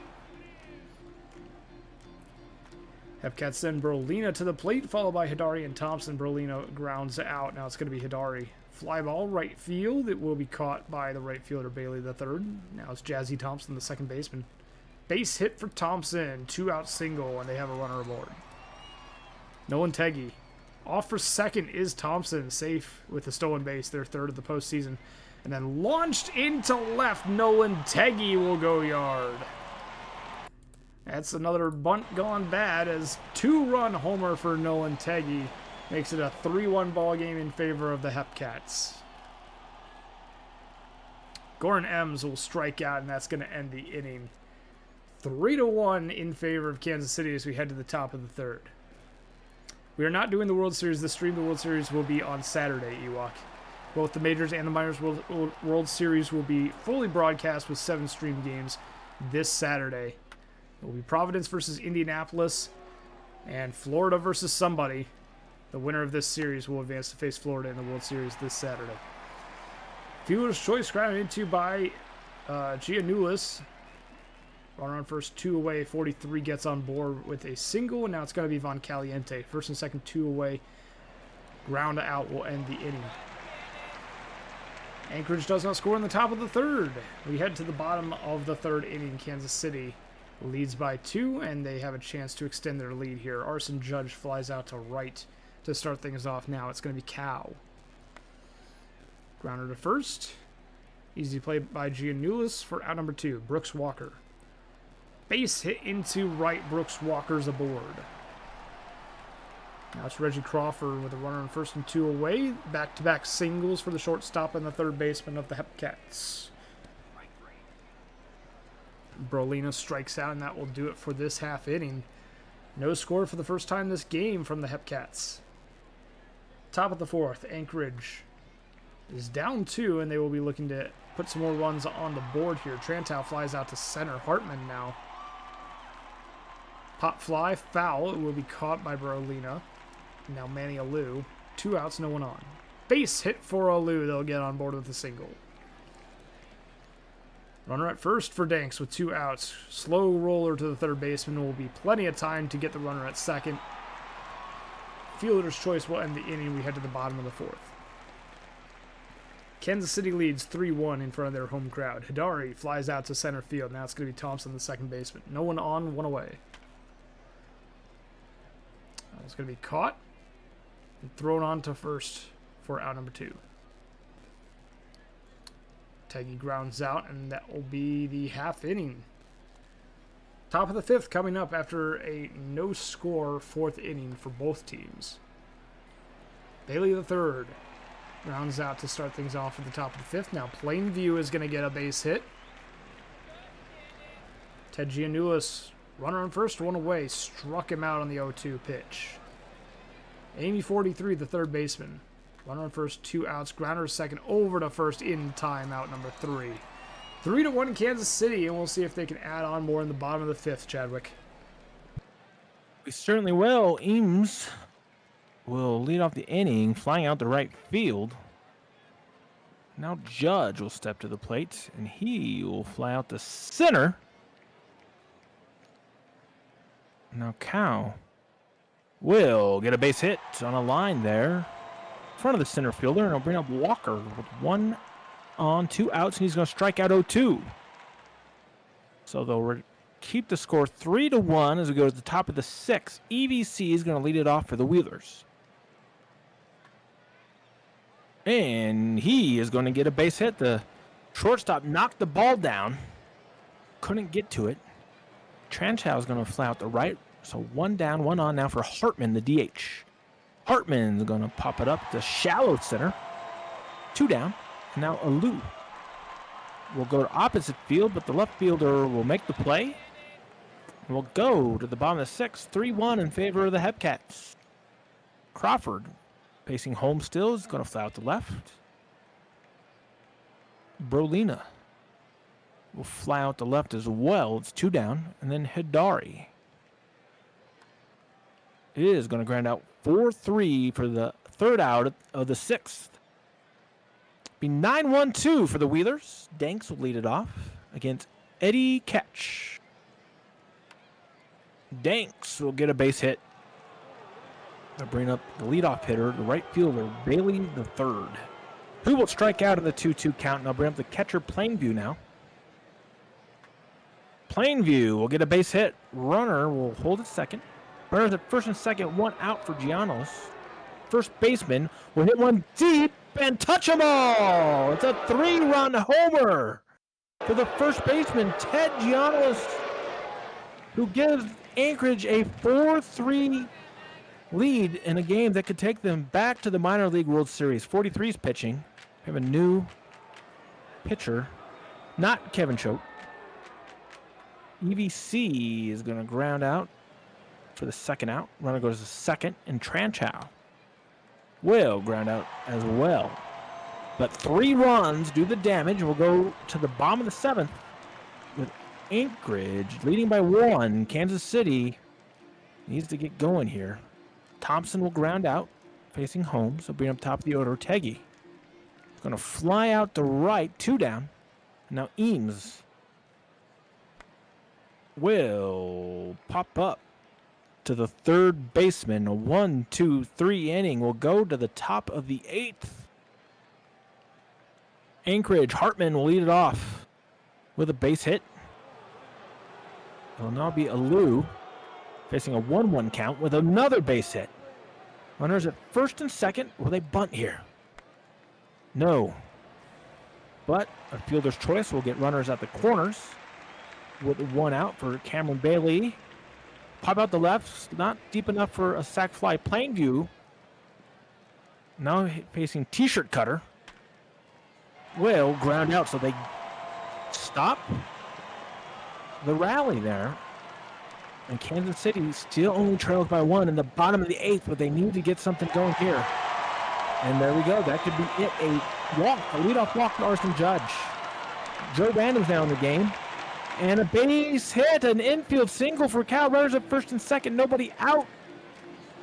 Hepcats send Berlina to the plate, followed by Hidari and Thompson. Berlina grounds out. Now it's going to be Hidari. Fly ball, right field. It will be caught by the right fielder, Bailey the third. Now it's Jazzy Thompson, the second baseman. Base hit for Thompson. 2-out single, and they have a runner aboard. Nolan Teggy. Off for second is Thompson. Safe with the stolen base, their third of the postseason. And then launched into left. Nolan Teggy will go yard. That's another bunt gone bad as 2-run homer for Nolan Teggy makes it a 3-1 ball game in favor of the Hepcats. Goran Ems will strike out, and that's going to end the inning. 3-1 in favor of Kansas City as we head to the top of the third. We are not doing the World Series. The stream of the World Series will be on Saturday, Ewok. Both the Majors and the Minors World Series will be fully broadcast with 7 stream games this Saturday. It will be Providence versus Indianapolis and Florida versus somebody. The winner of this series will advance to face Florida in the World Series this Saturday. Fielder's choice grounded into by Giannoulis. Runner on first, 2 away. 43 gets on board with a single. And now it's going to be Von Caliente. First and second, 2 away. Ground out will end the inning. Anchorage does not score in the top of the third. We head to the bottom of the third inning. Kansas City leads by 2, and they have a chance to extend their lead here. Arson Judge flies out to right to start things off now. It's going to be Cow. Grounder to first. Easy play by Giannoulis for out number 2, Brooks Walker. Base hit into right, Brooks Walker's aboard. Now it's Reggie Crawford with a runner on 1st and 2 away. Back-to-back singles for the shortstop and the third baseman of the Hepcats. Brolina strikes out, and that will do it for this half inning. No score for the first time this game from the Hepcats. Top of the 4th, Anchorage is down 2, and they will be looking to put some more runs on the board here. Trantow flies out to center. Hartman now. Pop fly, foul. It will be caught by Brolina. Now Manny Alou. 2 outs, no one on. Base hit for Alou. They'll get on board with a single. Runner at first for Danks with 2 outs. Slow roller to the third baseman. Will be plenty of time to get the runner at second. Fielder's choice will end the inning. We head to the bottom of the 4th. Kansas City leads 3-1 in front of their home crowd. Hidari flies out to center field. Now it's going to be Thompson, the second baseman. No one on, one away. It's going to be caught and thrown on to first for out number 2. Teggy grounds out, and that will be the half inning. Top of the 5th coming up after a no-score 4th inning for both teams. Bailey the third rounds out to start things off at the top of the 5th. Now Plainview is going to get a base hit. Ted Giannoulis, runner on first, one away, struck him out on the 0-2 pitch. Amy 43, the third baseman. Runner on first, 2 outs. Grounder second, over to first in time, out number 3. 3-1 Kansas City, and we'll see if they can add on more in the bottom of the 5th, Chadwick. We certainly will. Eames will lead off the inning, flying out to right field. Now Judge will step to the plate, and he will fly out to center. Now Cow will get a base hit on a line there in front of the center fielder, and he'll bring up Walker with 1 on, 2 outs, and he's going to strike out 0-2. So they'll keep the score 3-1 as we go to the top of the 6th. EVC is going to lead it off for the Wheelers. And he is going to get a base hit. The shortstop knocked the ball down. Couldn't get to it. Tranchow is going to fly out the right. So 1 down, 1 on now for Hartman, the DH. Hartman's going to pop it up to shallow center. 2 down. And now Alou will go to opposite field, but the left fielder will make the play. And we'll go to the bottom of the 6th. 3-1 in favor of the Hepcats. Crawford, facing home still, is going to fly out the left. Brolina will fly out the left as well. It's 2 down. And then Hidari is going to ground out 4-3 for the 3rd out of the 6th. Be 9-1-2 for the Wheelers. Danks will lead it off against Eddie Ketch. Danks will get a base hit. They'll bring up the leadoff hitter, the right fielder, Bailey the third, who will strike out in the 2-2 count, and I'll bring up the catcher, Plainview now. Plainview will get a base hit. Runner will hold at second. Runners at first and second, 1 out for Giannis. First baseman will hit one deep and touch them all. It's a 3-run homer for the first baseman, Ted Giannis, who gives Anchorage a 4-3 lead in a game that could take them back to the Minor League World Series. 43's pitching. We have a new pitcher, not Kevin Choate. EVC is going to ground out for the 2nd out. Runner goes to second, and Tranchow will ground out as well. But 3 runs do the damage. We'll go to the bottom of the 7th with Anchorage leading by 1. Kansas City needs to get going here. Thompson will ground out, facing home, so bring up top of the order. Teggy going to fly out to right, 2 down. Now Eames will pop up to the third baseman. A 1-2-3 inning will go to the top of the 8th. Anchorage, Hartman will lead it off with a base hit. It'll now be Alou facing a 1-1 count with another base hit. Runners at first and second. Will they bunt here? No. but a fielder's choice will get runners at the corners with 1 out for Cameron Bailey. Pop out the left, not deep enough for a sac fly. Plainview now facing T-shirt cutter. Will ground out, so they stop the rally there. And Kansas City still only trails by 1 in the bottom of the 8th, but they need to get something going here. And there we go. That could be it. A walk, a leadoff walk to Arson Judge. Joe Random's now in the game. And a base hit, an infield single for Cal. Runners at first and second, nobody out.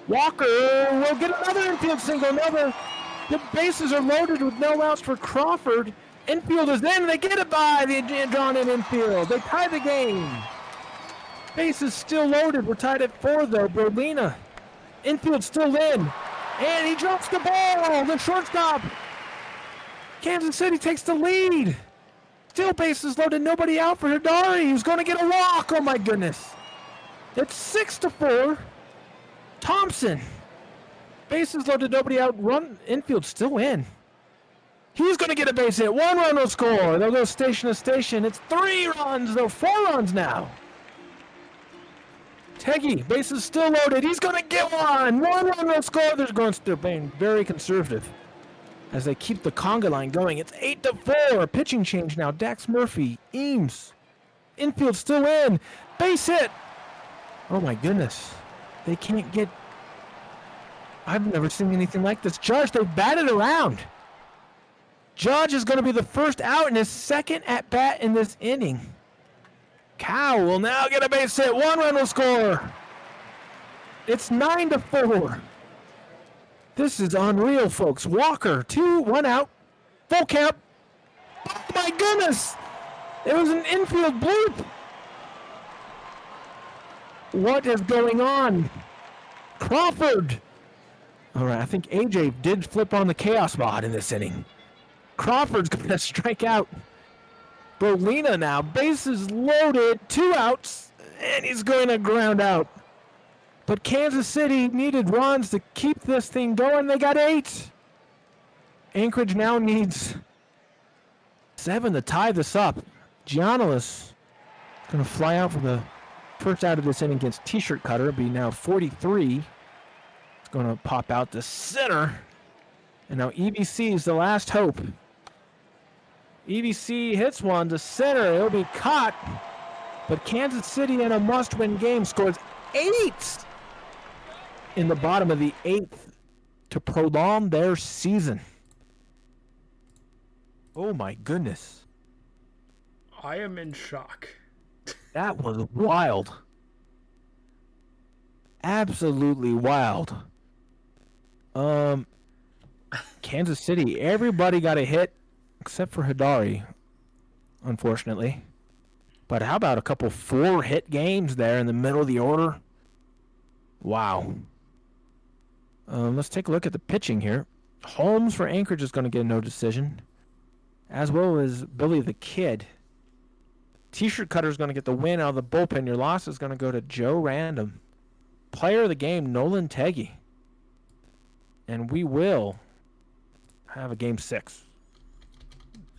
Walker will get another infield single. The bases are loaded with no outs for Crawford. Infield is in, they get it by the drawn in infield. They tie the game. Bases still loaded. We're tied at 4 though. Berlina. Infield still in. And he drops the ball. The shortstop. Kansas City takes the lead. Still bases loaded. Nobody out for Hidari. He's going to get a walk. Oh my goodness. It's 6-4. Thompson. Bases loaded. Nobody out. Run. Infield still in. He's going to get a base hit. 1 run will score. They'll go station to station. It's 3 runs. No, 4 runs now. Teggy, bases still loaded. He's going to get 1. 1 run will score. They're going to being very conservative as they keep the conga line going. It's 8-4. Pitching change now. Dax Murphy, Eames. Infield still in. Base hit. Oh my goodness. They can't get... I've never seen anything like this. Judge, they batted around. Judge is going to be the first out in his second at bat in this inning. Cow will now get a base hit. 1 run will score. It's 9-4. This is unreal, folks. Walker, 2, 1 out. Full count. Oh my goodness. It was an infield bloop. What is going on? Crawford. All right, I think AJay did flip on the chaos mod in this inning. Crawford's going to strike out. Berlina now, bases loaded, 2 outs, and he's going to ground out. But Kansas City needed runs to keep this thing going. They got 8. Anchorage now needs 7 to tie this up. Giannis going to fly out for the first out of this inning against T-shirt cutter. It'll be now 43. It's going to pop out to center. And now EBC is the last hope. EBC hits 1 to center. It'll be caught. But Kansas City in a must-win game scores 8 in the bottom of the 8th to prolong their season. Oh my goodness. I am in shock. That was wild. Absolutely wild. Kansas City, everybody got a hit except for Hidari, unfortunately. But how about a couple 4-hit games there in the middle of the order? Wow. Let's take a look at the pitching here. Holmes for Anchorage is going to get a no decision, as well as Billy the Kid. T-shirt cutter is going to get the win out of the bullpen. Your loss is going to go to Joe Random. Player of the game, Nolan Teggy. And we will have a game 6.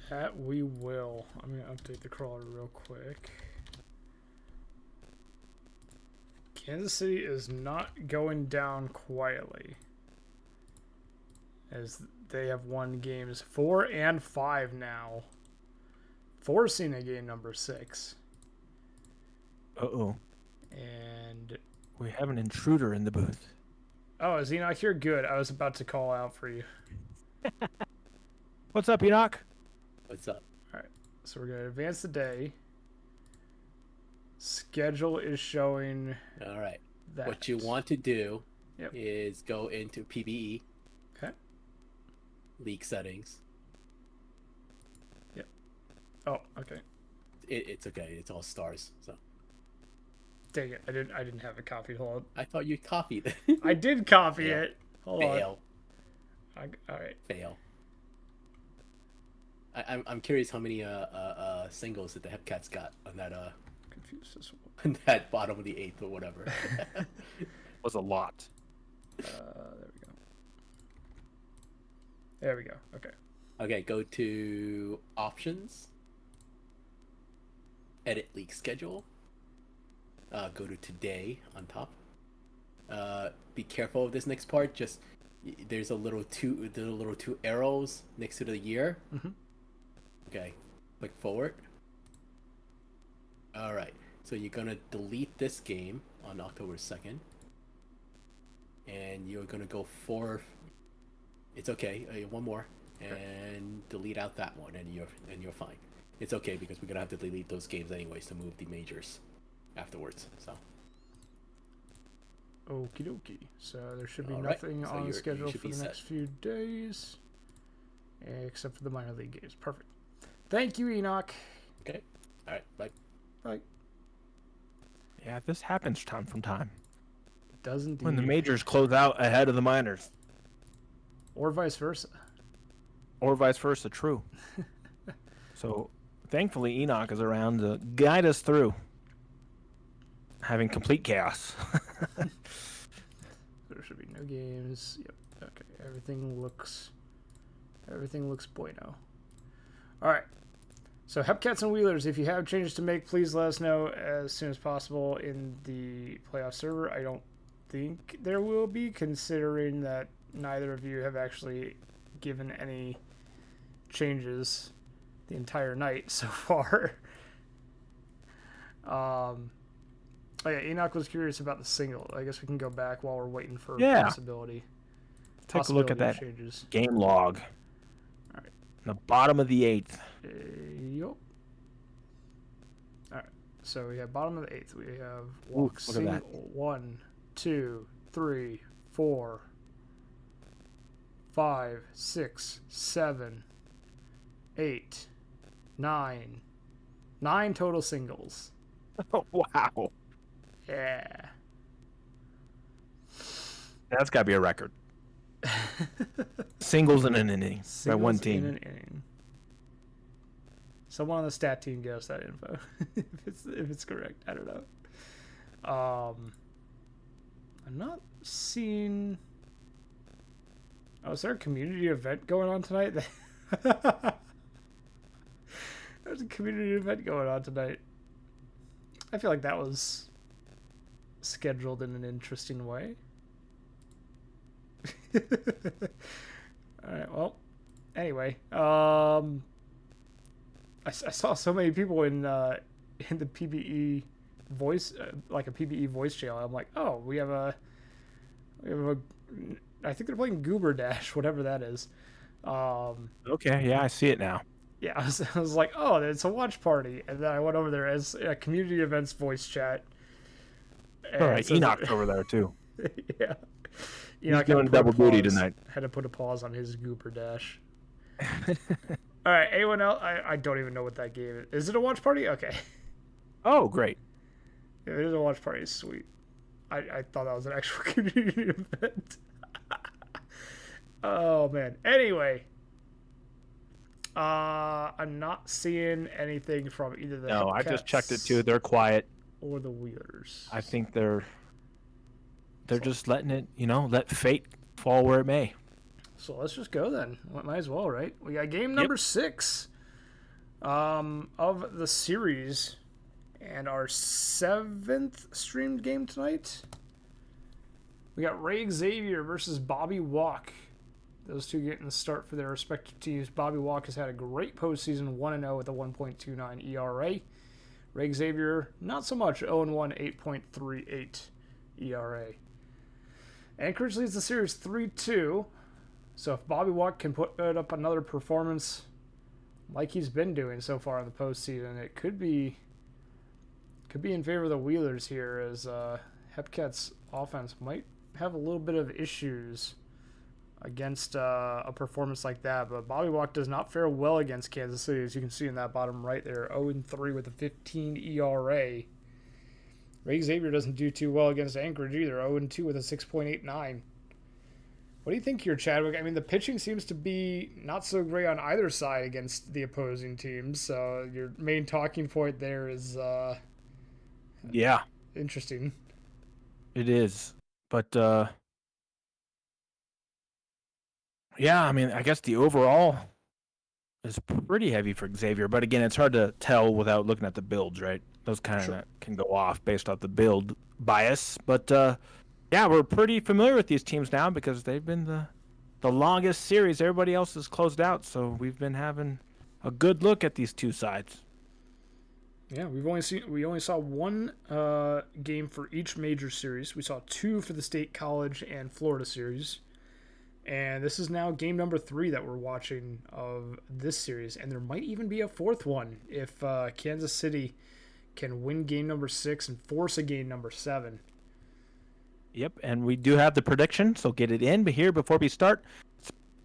That we will. I'm going to update the crawler real quick. Kansas City is not going down quietly, as they have won games 4 and 5 now, forcing a game number 6. Uh-oh. And we have an intruder in the booth. oh, is Enoch here? Good. I was about to call out for you. What's up, Enoch? What's up? All right. So we're going to advance the day. Schedule is showing. All right. That. What you want to do Yep. is go into PBE. Okay. League settings. Yep. Oh, okay. It's okay. It's all stars. So Dang it. I didn't have it copied. Hold I thought you copied it. on. I did copy Yeah. it. Hold Fail. on. All right. Fail. I'm curious how many singles that the Hepcats got on that Confused as well. on that bottom of the 8th or whatever. Was a lot. There we go. There we go. Okay. Okay, go to options, edit league schedule. Go to today on top. Be careful of this next part. Just there's a little two arrows next to the year. Mm-hmm. Okay, click forward. All right. So you're gonna delete this game on October 2nd, and you're gonna go for. It's okay. One more, and delete out that one, and you're fine. It's okay because we're gonna have to delete those games anyways to move the majors afterwards. So. Okie dokie. So there should be All right, nothing so on the you schedule should for be the set. next few days, except for the minor league games. Perfect. Thank you, Enoch. Okay. All right. Bye. Bye. Yeah, this happens time from time. It does indeed. When the majors close out ahead of the minors. Or vice versa. Or vice versa, true. So, thankfully, Enoch is around to guide us through having complete chaos. There should be no games. Yep. Okay. Everything looks bueno. All right. So Hepcats and Wheelers, if you have changes to make, please let us know as soon as possible in the playoff server. I don't think there will be, considering that neither of you have actually given any changes the entire night so far. Oh yeah, Enoch was curious about the single. I guess we can go back while we're waiting for possibility. Take a look at that changes. game log. All right. The bottom of the 8th. Yup. All right. So we have bottom of the 8th. We have walk single. 1, 2, 3, 4, 5, 6, 7, 8, 9. 9 total singles. Oh, wow. Yeah. That's got to be a record. Singles in an inning by one team. In an inning. Someone on the stat team get us that info if it's correct. I don't know. I'm not seeing. Oh, is there a community event going on tonight? There's a community event going on tonight. I feel like that was scheduled in an interesting way. All right. Well, anyway, I saw so many people in the PBE voice, like a PBE voice channel. I'm like, oh, we have a. I think they're playing Goober Dash, whatever that is. Okay, yeah, I see it now. Yeah, I was like, oh, it's a watch party, and then I went over there as a community events voice chat. All right, Enoch's over there too. Yeah. He's doing double duty tonight. Had to put a pause on his Goober Dash. All right, anyone else? I don't even know what that game is. Is it a watch party? Okay. Oh, great. Yeah, it is a watch party. Sweet. I thought that was an actual community event. Oh, man. Anyway. I'm not seeing anything from either the No, I just checked it too. They're quiet. Or the Wheelers. I think they're just letting it, let fate fall where it may. So let's just go then. Might as well, right? We got game number 6 of the series, and our 7th streamed game tonight. We got Ray Xavier versus Bobby Walk. Those two getting the start for their respective teams. Bobby Walk has had a great postseason, 1-0 with a 1.29 ERA. Ray Xavier, not so much, 0-1, 8.38 ERA. Anchorage leads the series 3-2. So if Bobby Walk can put up another performance like he's been doing so far in the postseason, it could be in favor of the Wheelers here, as Hepcat's offense might have a little bit of issues against a performance like that. But Bobby Walk does not fare well against Kansas City, as you can see in that bottom right there, 0-3 with a 15 ERA. Ray Xavier doesn't do too well against Anchorage either, 0-2 with a 6.89. What do you think here, Chadwick? I mean, the pitching seems to be not so great on either side against the opposing teams. So your main talking point there is yeah, interesting. It is. But yeah, I mean, I guess the overall is pretty heavy for Xavier, but again, it's hard to tell without looking at the builds, right? Those kind of can go off based off the build bias. But yeah, we're pretty familiar with these teams now because they've been the longest series. Everybody else is closed out, so we've been having a good look at these two sides. Yeah, we only saw one game for each major series. We saw 2 for the State College and Florida series. And this is now game number 3 that we're watching of this series. And there might even be a 4th one if Kansas City can win game number 6 and force a game number 7. Yep, and we do have the prediction, so get it in. But here, before we start,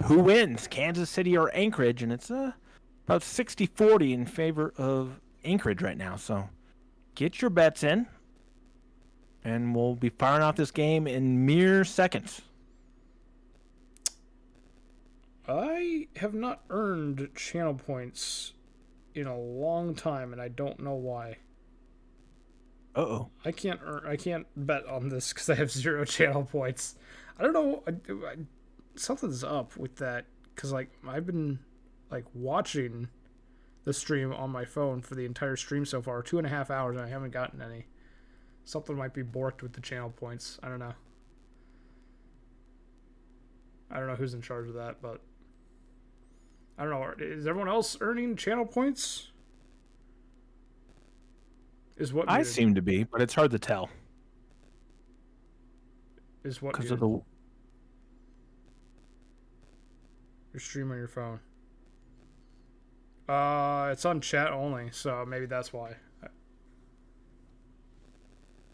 who wins, Kansas City or Anchorage? And it's about 60-40 in favor of Anchorage right now. So get your bets in, and we'll be firing off this game in mere seconds. I have not earned channel points in a long time, and I don't know why. Uh-oh. I can't bet on this because I have 0 channel points. I don't know. Something's up with that because I've been watching the stream on my phone for the entire stream so far, 2.5 hours, and I haven't gotten any. Something might be borked with the channel points. I don't know. I don't know who's in charge of that, but I don't know. Is everyone else earning channel points? Is what I seem to be, but it's hard to tell. Is what because of the your stream on your phone? It's on chat only, so maybe that's why.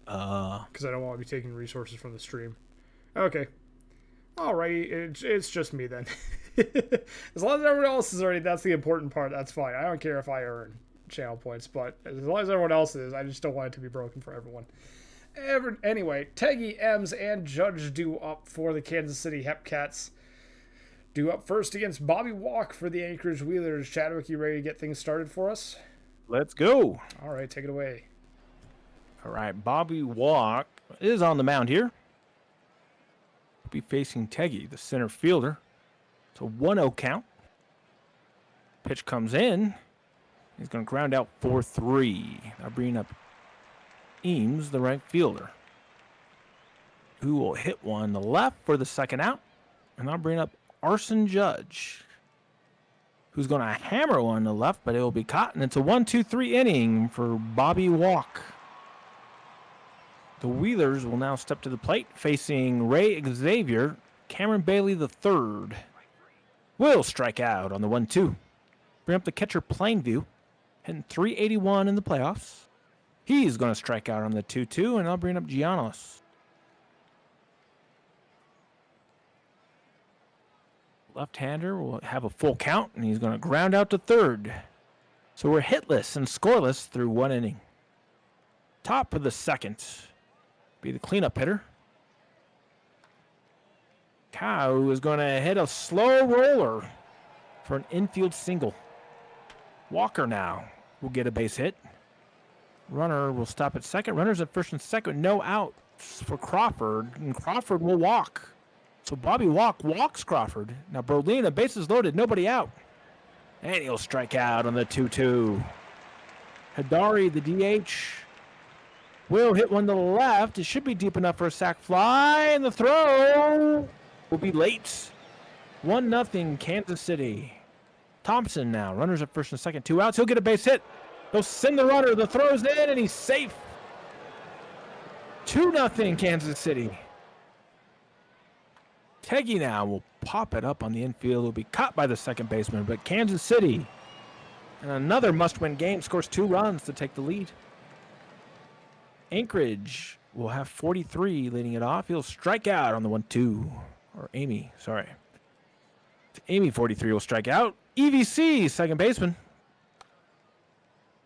Because I don't want to be taking resources from the stream. Okay. Alrighty, it's just me then. As long as everyone else is already, that's the important part. That's fine. I don't care if I earn channel points, but as long as everyone else is, I just don't want it to be broken for everyone. Anyway, Teggy, Ems, and Judge due up for the Kansas City Hepcats. Due up first against Bobby Walk for the Anchorage Wheelers. Chadwick, you ready to get things started for us? Let's go. All right, take it away. All right, Bobby Walk is on the mound here. Be facing Teggy, the center fielder. It's a 1-0 count. Pitch comes in. He's going to ground out 4-3. Now bringing up Eames, the right fielder, who will hit one to the left for the second out. And I'll bring up Arson Judge, who's going to hammer one to the left, but it will be caught. And it's a 1-2-3 inning for Bobby Walk. The Wheelers will now step to the plate, facing Ray Xavier. Cameron Bailey III will strike out on the 1-2. Bring up the catcher Plainview, hitting .381 in the playoffs. He's going to strike out on the 2-2, and I'll bring up Giannis. Left-hander will have a full count, and he's going to ground out to third. So we're hitless and scoreless through one inning. Top of the second be the cleanup hitter. Cow is going to hit a slow roller for an infield single. Walker now will get a base hit. Runner will stop at second. Runners at first and second. No outs for Crawford, and Crawford will walk. So Bobby Walk walks Crawford. Now Berlina, bases loaded, nobody out. And he'll strike out on the 2-2. Hadari, the DH, will hit one to the left. It should be deep enough for a sac fly, and the throw will be late. 1-0 Kansas City. Thompson now, runners at first and second, 2 outs. He'll get a base hit. They'll send the runner. The throw's in, and he's safe. 2-0 Kansas City. Teggy now will pop it up on the infield. Will be caught by the second baseman, but Kansas City, in another must-win game, scores 2 runs to take the lead. Anchorage will have 43 leading it off. He'll strike out on the 1-2. Or Amy, sorry. Amy 43 will strike out. EVC, second baseman,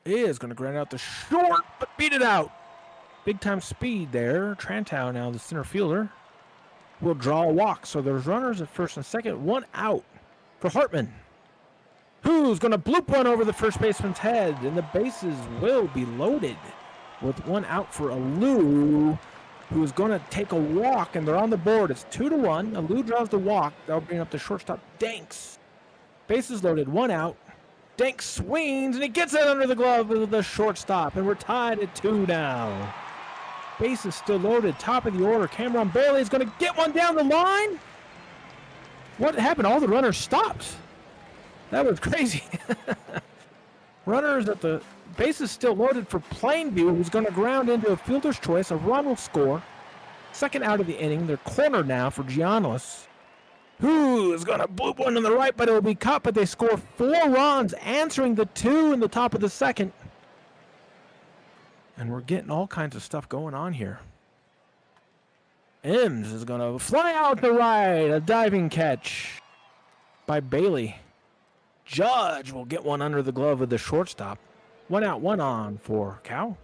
is going to ground out the short, but beat it out. Big-time speed there. Trantow now the center fielder will draw a walk. So there's runners at first and second. 1 out for Hartman, who's going to bloop one over the first baseman's head, and the bases will be loaded with 1 out for Alou, who's going to take a walk, and they're on the board. It's 2-1. Alou draws the walk. That'll bring up the shortstop, Danks. Bases loaded, 1 out. Dank swings, and he gets it under the glove of the shortstop, and we're tied at 2 now. Base is still loaded, top of the order. Cameron Bailey is going to get one down the line. What happened? All the runners stopped. That was crazy. Runners at the base is still loaded for Plainview, who's going to ground into a fielder's choice. A run will score. Second out of the inning. They're cornered now for Giannis, who is going to bloop one to the right, but it will be cut. But they score 4 runs, answering the 2 in the top of the second. And we're getting all kinds of stuff going on here. Ems is going to fly out the right. A diving catch by Bailey. Judge will get one under the glove of the shortstop. 1 out, 1 on for Cow.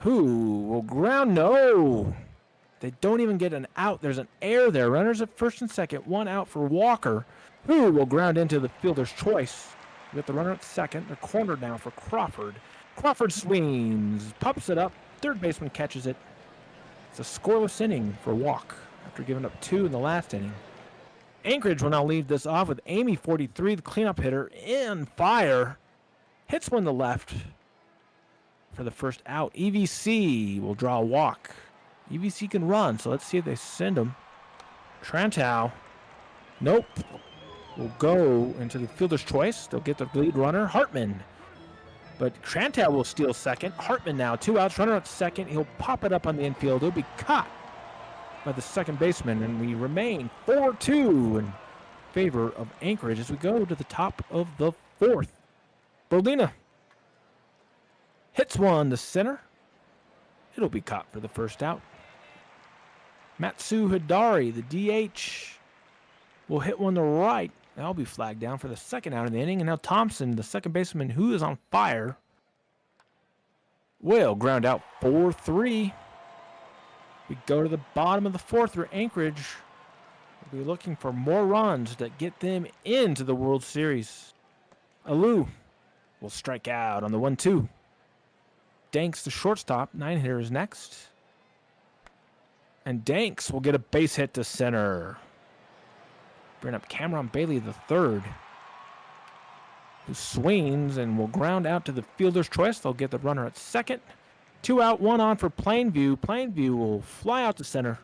Who will ground? No. They don't even get an out. There's an error there. Runners at first and second. 1 out for Walker, who will ground into the fielder's choice. We got the runner at second. They're cornered now for Crawford. Crawford swings, pops it up. Third baseman catches it. It's a scoreless inning for Walk after giving up 2 in the last inning. Anchorage will now lead this off with Amy 43, the cleanup hitter, in fire. Hits one to left for the first out. EVC will draw a walk. EVC can run, so let's see if they send him. Trantow. Nope. Will go into the fielder's choice. They'll get the lead runner, Hartman. But Trantow will steal second. Hartman now, 2 outs, runner at second. He'll pop it up on the infield. He'll be caught by the second baseman, and we remain 4-2 in favor of Anchorage as we go to the top of the 4th. Bolina hits one to center. It'll be caught for the first out. Matsu Hidari, the DH, will hit one to right. That'll be flagged down for the second out of the inning. And now Thompson, the second baseman, who is on fire, will ground out 4-3. We go to the bottom of the 4th where Anchorage will be looking for more runs that get them into the World Series. Alou will strike out on the 1-2. Danks, the shortstop, 9-hitter is next. And Danks will get a base hit to center. Bring up Cameron Bailey, the third, who swings and will ground out to the fielder's choice. They'll get the runner at second. 2 out, 1 on for Plainview. Plainview will fly out to center.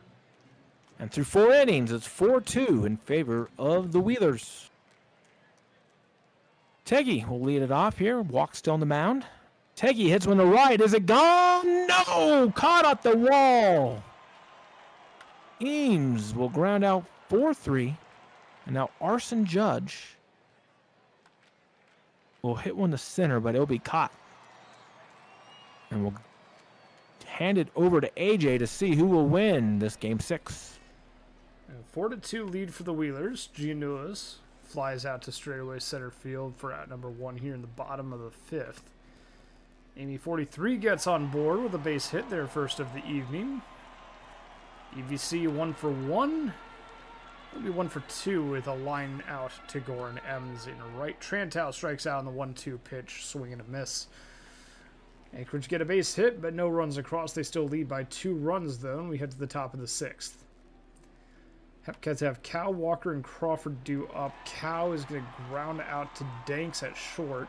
And through 4 innings, it's 4-2 in favor of the Wheelers. Teggy will lead it off here. Walk still on the mound. Teggy hits one to right. Is it gone? No! Caught at the wall. Eames will ground out 4-3. And now Arson Judge will hit one to center, but it'll be caught. And we'll hand it over to AJay to see who will win this game 6. 4-2 lead for the Wheelers. Giannulis flies out to straightaway center field for out number 1 here in the bottom of the 5th. Amy 43 gets on board with a base hit, their first of the evening. EVC 1 for 1. It'll be 1 for 2 with a line out to Goran Ems in right. Trantow strikes out on the 1-2 pitch, swing and a miss. Anchorage get a base hit, but no runs across. They still lead by 2 runs, though, and we head to the top of the 6th. Hepcats have Cow, Walker, and Crawford due up. Cow is going to ground out to Danks at short.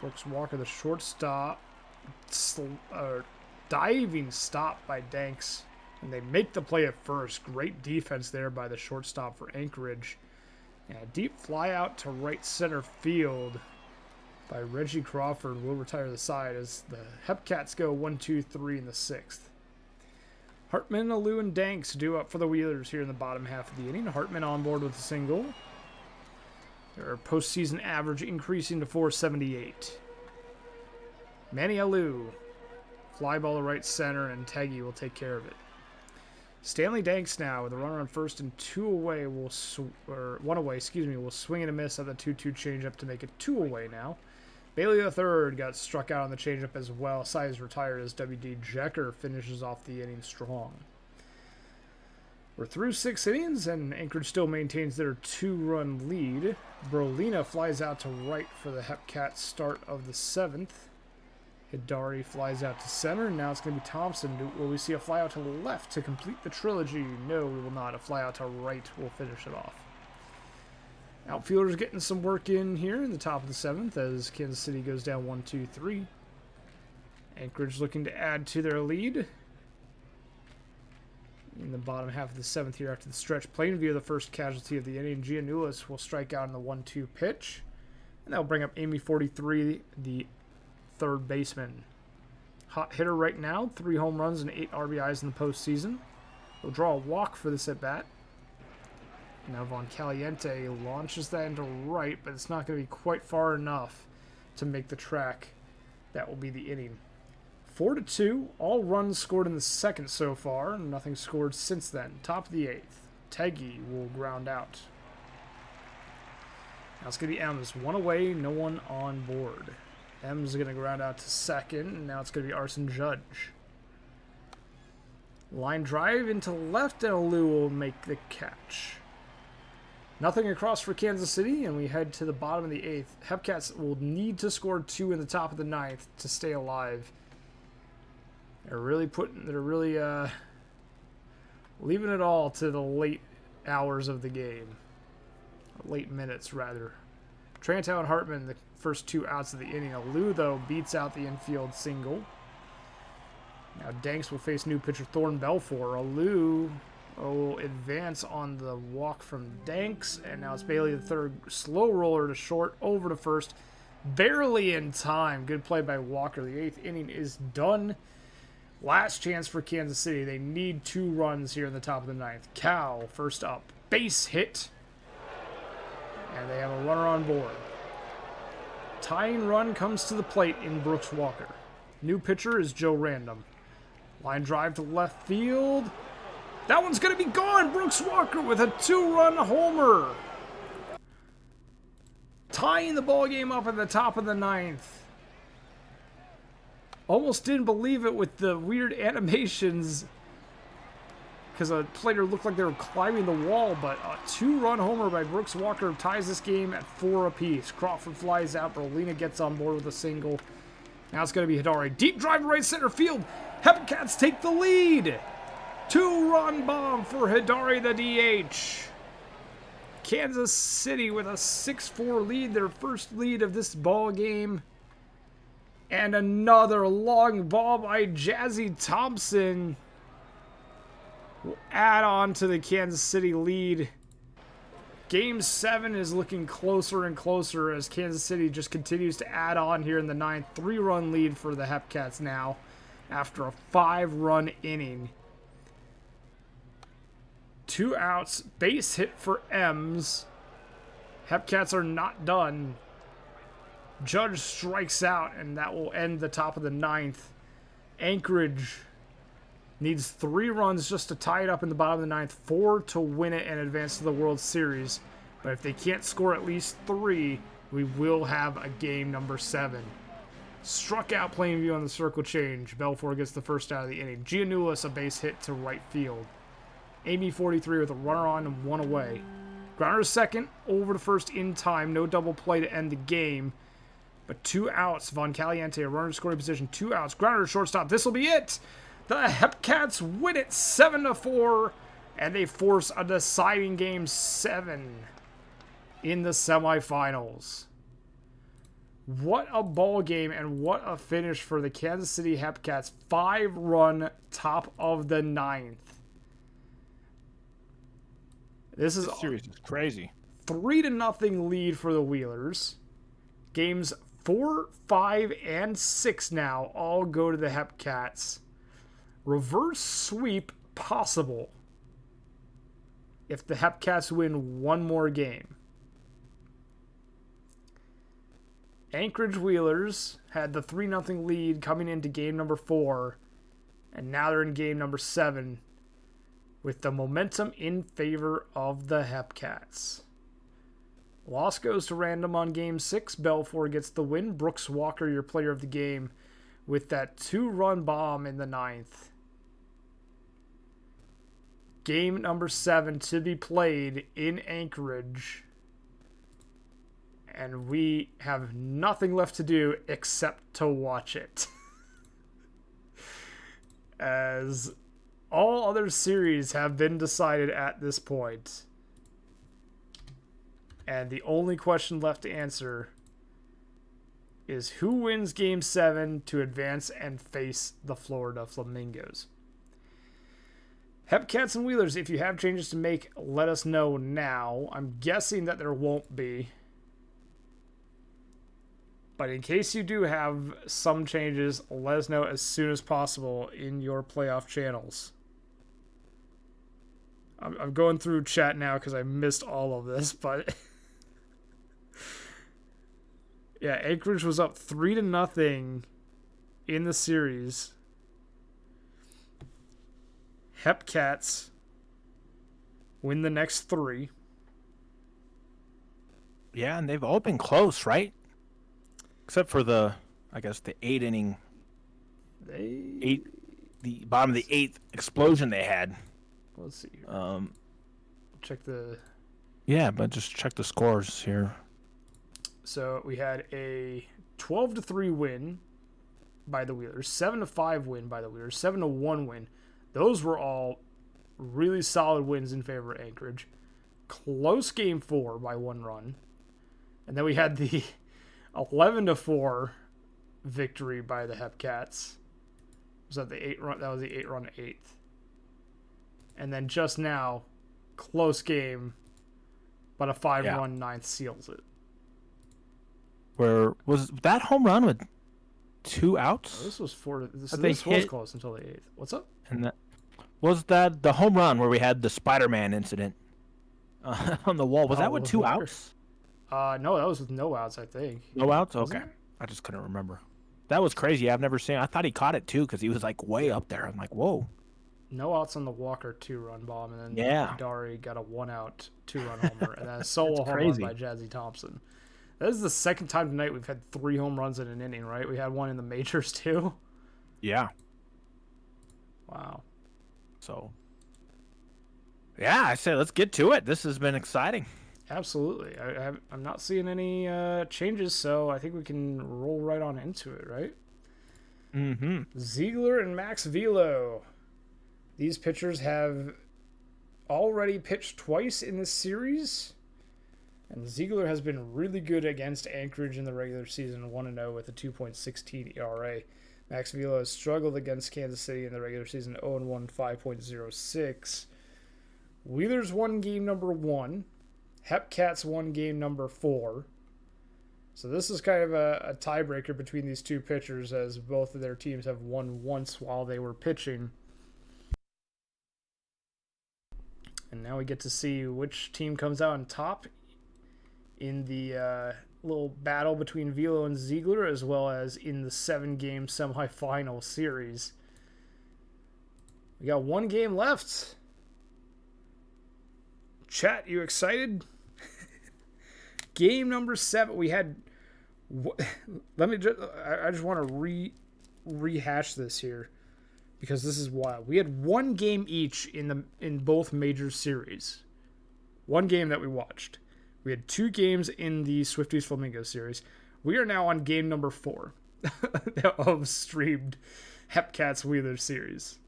Brooks Walker, the shortstop. Diving stop by Danks. And they make the play at first. Great defense there by the shortstop for Anchorage. And a deep fly out to right center field by Reggie Crawford will retire the side as the Hepcats go 1-2-3 in the 6th. Hartman, Alou, and Danks due up for the Wheelers here in the bottom half of the inning. Hartman on board with a single. Their postseason average increasing to 478. Manny Alou, fly ball to right center, and Teggy will take care of it. Stanley Danks now with a runner on first and 1 away will swing and a miss at the 2-2 changeup to make it 2 away now. Bailey III got struck out on the changeup as well. Size retired as W.D. Jecker finishes off the inning strong. We're through 6 innings and Anchorage still maintains their 2-run lead. Brolina flies out to right for the Hepcats start of the 7th. Hidari flies out to center, and now it's going to be Thompson. Will we see a fly out to the left to complete the trilogy? No, we will not. A fly out to right will finish it off. Outfielders getting some work in here in the top of the 7th as Kansas City goes down 1-2-3. Anchorage looking to add to their lead. In the bottom half of the 7th here after the stretch. Plainview, the first casualty of the inning. Giannoulis will strike out in the 1-2 pitch. And that'll bring up Amy 43, the third baseman. Hot hitter right now, 3 home runs and 8 RBIs in the postseason. He'll draw a walk for this at-bat. Now Von Caliente launches that into right, but it's not going to be quite far enough to make the track. That will be the inning. 4-2, all runs scored in the 2nd so far. Nothing scored since then. Top of the 8th. Teggy will ground out. Now it's going to be M's. 1 away, no one on board. M's going to ground out to 2nd, and now it's going to be Arson Judge. Line drive into left, and Alou will make the catch. Nothing across for Kansas City, and we head to the bottom of the 8th. Hepcats will need to score 2 in the top of the 9th to stay alive. They're really leaving it all to the late hours of the game. Late minutes, rather. Trantow and Hartman, the first 2 outs of the inning. Alou, though, beats out the infield single. Now Danks will face new pitcher Thorne Belfour. Alou will advance on the walk from Danks, and now it's Bailey the third. Slow roller to short, over to first. Barely in time. Good play by Walker. The 8th inning is done. Last chance for Kansas City. They need 2 runs here in the top of the 9th. Cal, first up. Base hit. And they have a runner on board. Tying run comes to the plate in Brooks Walker. New pitcher is Joe Random. Line drive to left field. That one's going to be gone. Brooks Walker with a 2-run homer. Tying the ball game up at the top of the 9th. Almost didn't believe it with the weird animations because a player looked like they were climbing the wall, but a 2-run homer by Brooks Walker ties this game at 4 apiece. Crawford flies out, Berlina gets on board with a single. Now it's going to be Hidari. Deep drive to right center field. Hepcats take the lead. 2-run bomb for Hidari, the DH. Kansas City with a 6-4 lead, their first lead of this ball game. And another long ball by Jazzy Thompson will add on to the Kansas City lead. Game 7 is looking closer and closer as Kansas City just continues to add on here in the 9th. 3-run lead for the Hepcats now after a 5-run inning. 2 outs, base hit for M's. Hepcats are not done. Judge strikes out, and that will end the top of the 9th. Anchorage needs 3 runs just to tie it up in the bottom of the 9th, 4 to win it and advance to the World Series. But if they can't score at least 3, we will have a game number 7. Struck out Plainview on the circle change. Belfour gets the first out of the inning. Giannoulis a base hit to right field. Amy 43 with a runner on and 1 away. Grounder second, over to first in time. No double play to end the game. But 2 outs. Von Caliente, a runner scoring position. 2 outs. Grounder to shortstop. This will be it. The Hepcats win it 7-4. And they force a deciding game 7 in the semifinals. What a ball game and what a finish for the Kansas City Hepcats. 5-run top of the 9th. This series is crazy. 3-0 lead for the Wheelers. Games 4, 5, and 6 now all go to the Hepcats. Reverse sweep possible if the Hepcats win 1 more game. Anchorage Wheelers had the 3-0 lead coming into game number 4, and now they're in game number 7 with the momentum in favor of the Hepcats. Loss goes to Random on game 6. Belfour gets the win. Brooks Walker, your player of the game, with that 2-run bomb in the 9th. Game number 7 to be played in Anchorage. And we have nothing left to do except to watch it. As all other series have been decided at this point. And the only question left to answer is who wins Game 7 to advance and face the Florida Flamingos. Hepcats and Wheelers, if you have changes to make, let us know now. I'm guessing that there won't be. But in case you do have some changes, let us know as soon as possible in your playoff channels. I'm going through chat now because I missed all of this, but... yeah, Anchorage was up 3-0 in the series. Hepcats win the next 3. Yeah, and they've all been close, right? Except for the 8-inning, the bottom of the 8th explosion they had. Let's see here. Check the... Yeah, but just check the scores here. So we had a 12-3 win by the Wheelers, 7-5 win by the Wheelers, 7-1 win. Those were all really solid wins in favor of Anchorage. Close Game 4 by 1 run. And then we had the 11-4 victory by the Hepcats. Was that the 8 run? That was the 8-run 8th. And then just now, close game, but a 5-run 9th seals it. Where was that home run with 2 outs? Oh, this was 4. This was close until the 8th. What's up? And that was that the home run where we had the Spider-Man incident on the wall. Was that with 2 outs? No, that was with no outs, I think. No outs? Okay. I just couldn't remember. That was crazy. I've never seen. I thought he caught it too because he was like way up there. I'm like, whoa. No outs on the Walker 2-run bomb, and then Dari got a 1-out 2-run homer, and then a solo home run by Jazzy Thompson. That is the second time tonight we've had 3 home runs in an inning, right? We had one in the majors too. Yeah. Wow. So. Yeah, I say let's get to it. This has been exciting. Absolutely. I'm not seeing any changes, so I think we can roll right on into it, right? Mm-hmm. Ziegler and Max Velo. These pitchers have already pitched twice in this series. And Ziegler has been really good against Anchorage in the regular season, 1-0 with a 2.16 ERA. Max Velo has struggled against Kansas City in the regular season, 0-1, 5.06. Wheelers won game number 1. Hepcats won game number 4. So this is kind of a tiebreaker between these two pitchers, as both of their teams have won once while they were pitching. And now we get to see which team comes out on top in the little battle between Velo and Ziegler, as well as in the 7-game semifinal series. We got 1 game left. Chat, you excited? Game number 7. We had... I just want to rehash this here, because this is wild. We had 1 game each in both major series. 1 game that we watched. We had 2 games in the Swifties Flamingos series. We are now on game number 4 of streamed Hepcats Wheelers series.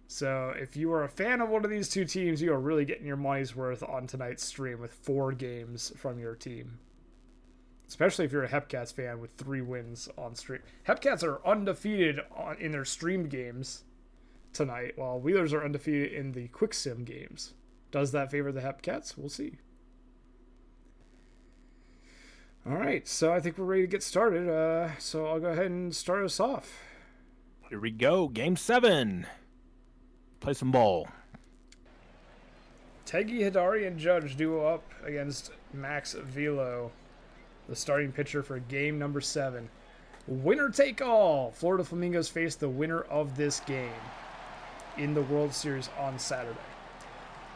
So if you are a fan of one of these two teams, you are really getting your money's worth on tonight's stream with 4 games from your team. Especially if you're a Hepcats fan with 3 wins on stream. Hepcats are undefeated in their streamed games tonight, while Wheelers are undefeated in the Quick Sim games. Does that favor the Hepcats? We'll see. All right, so I think we're ready to get started. So I'll go ahead and start us off. Here we go. Game 7. Play some ball. Teggy, Hidari, and Judge duo up against Max Velo, the starting pitcher for game number 7. Winner take all. Florida Flamingos face the winner of this game in the World Series on Saturday.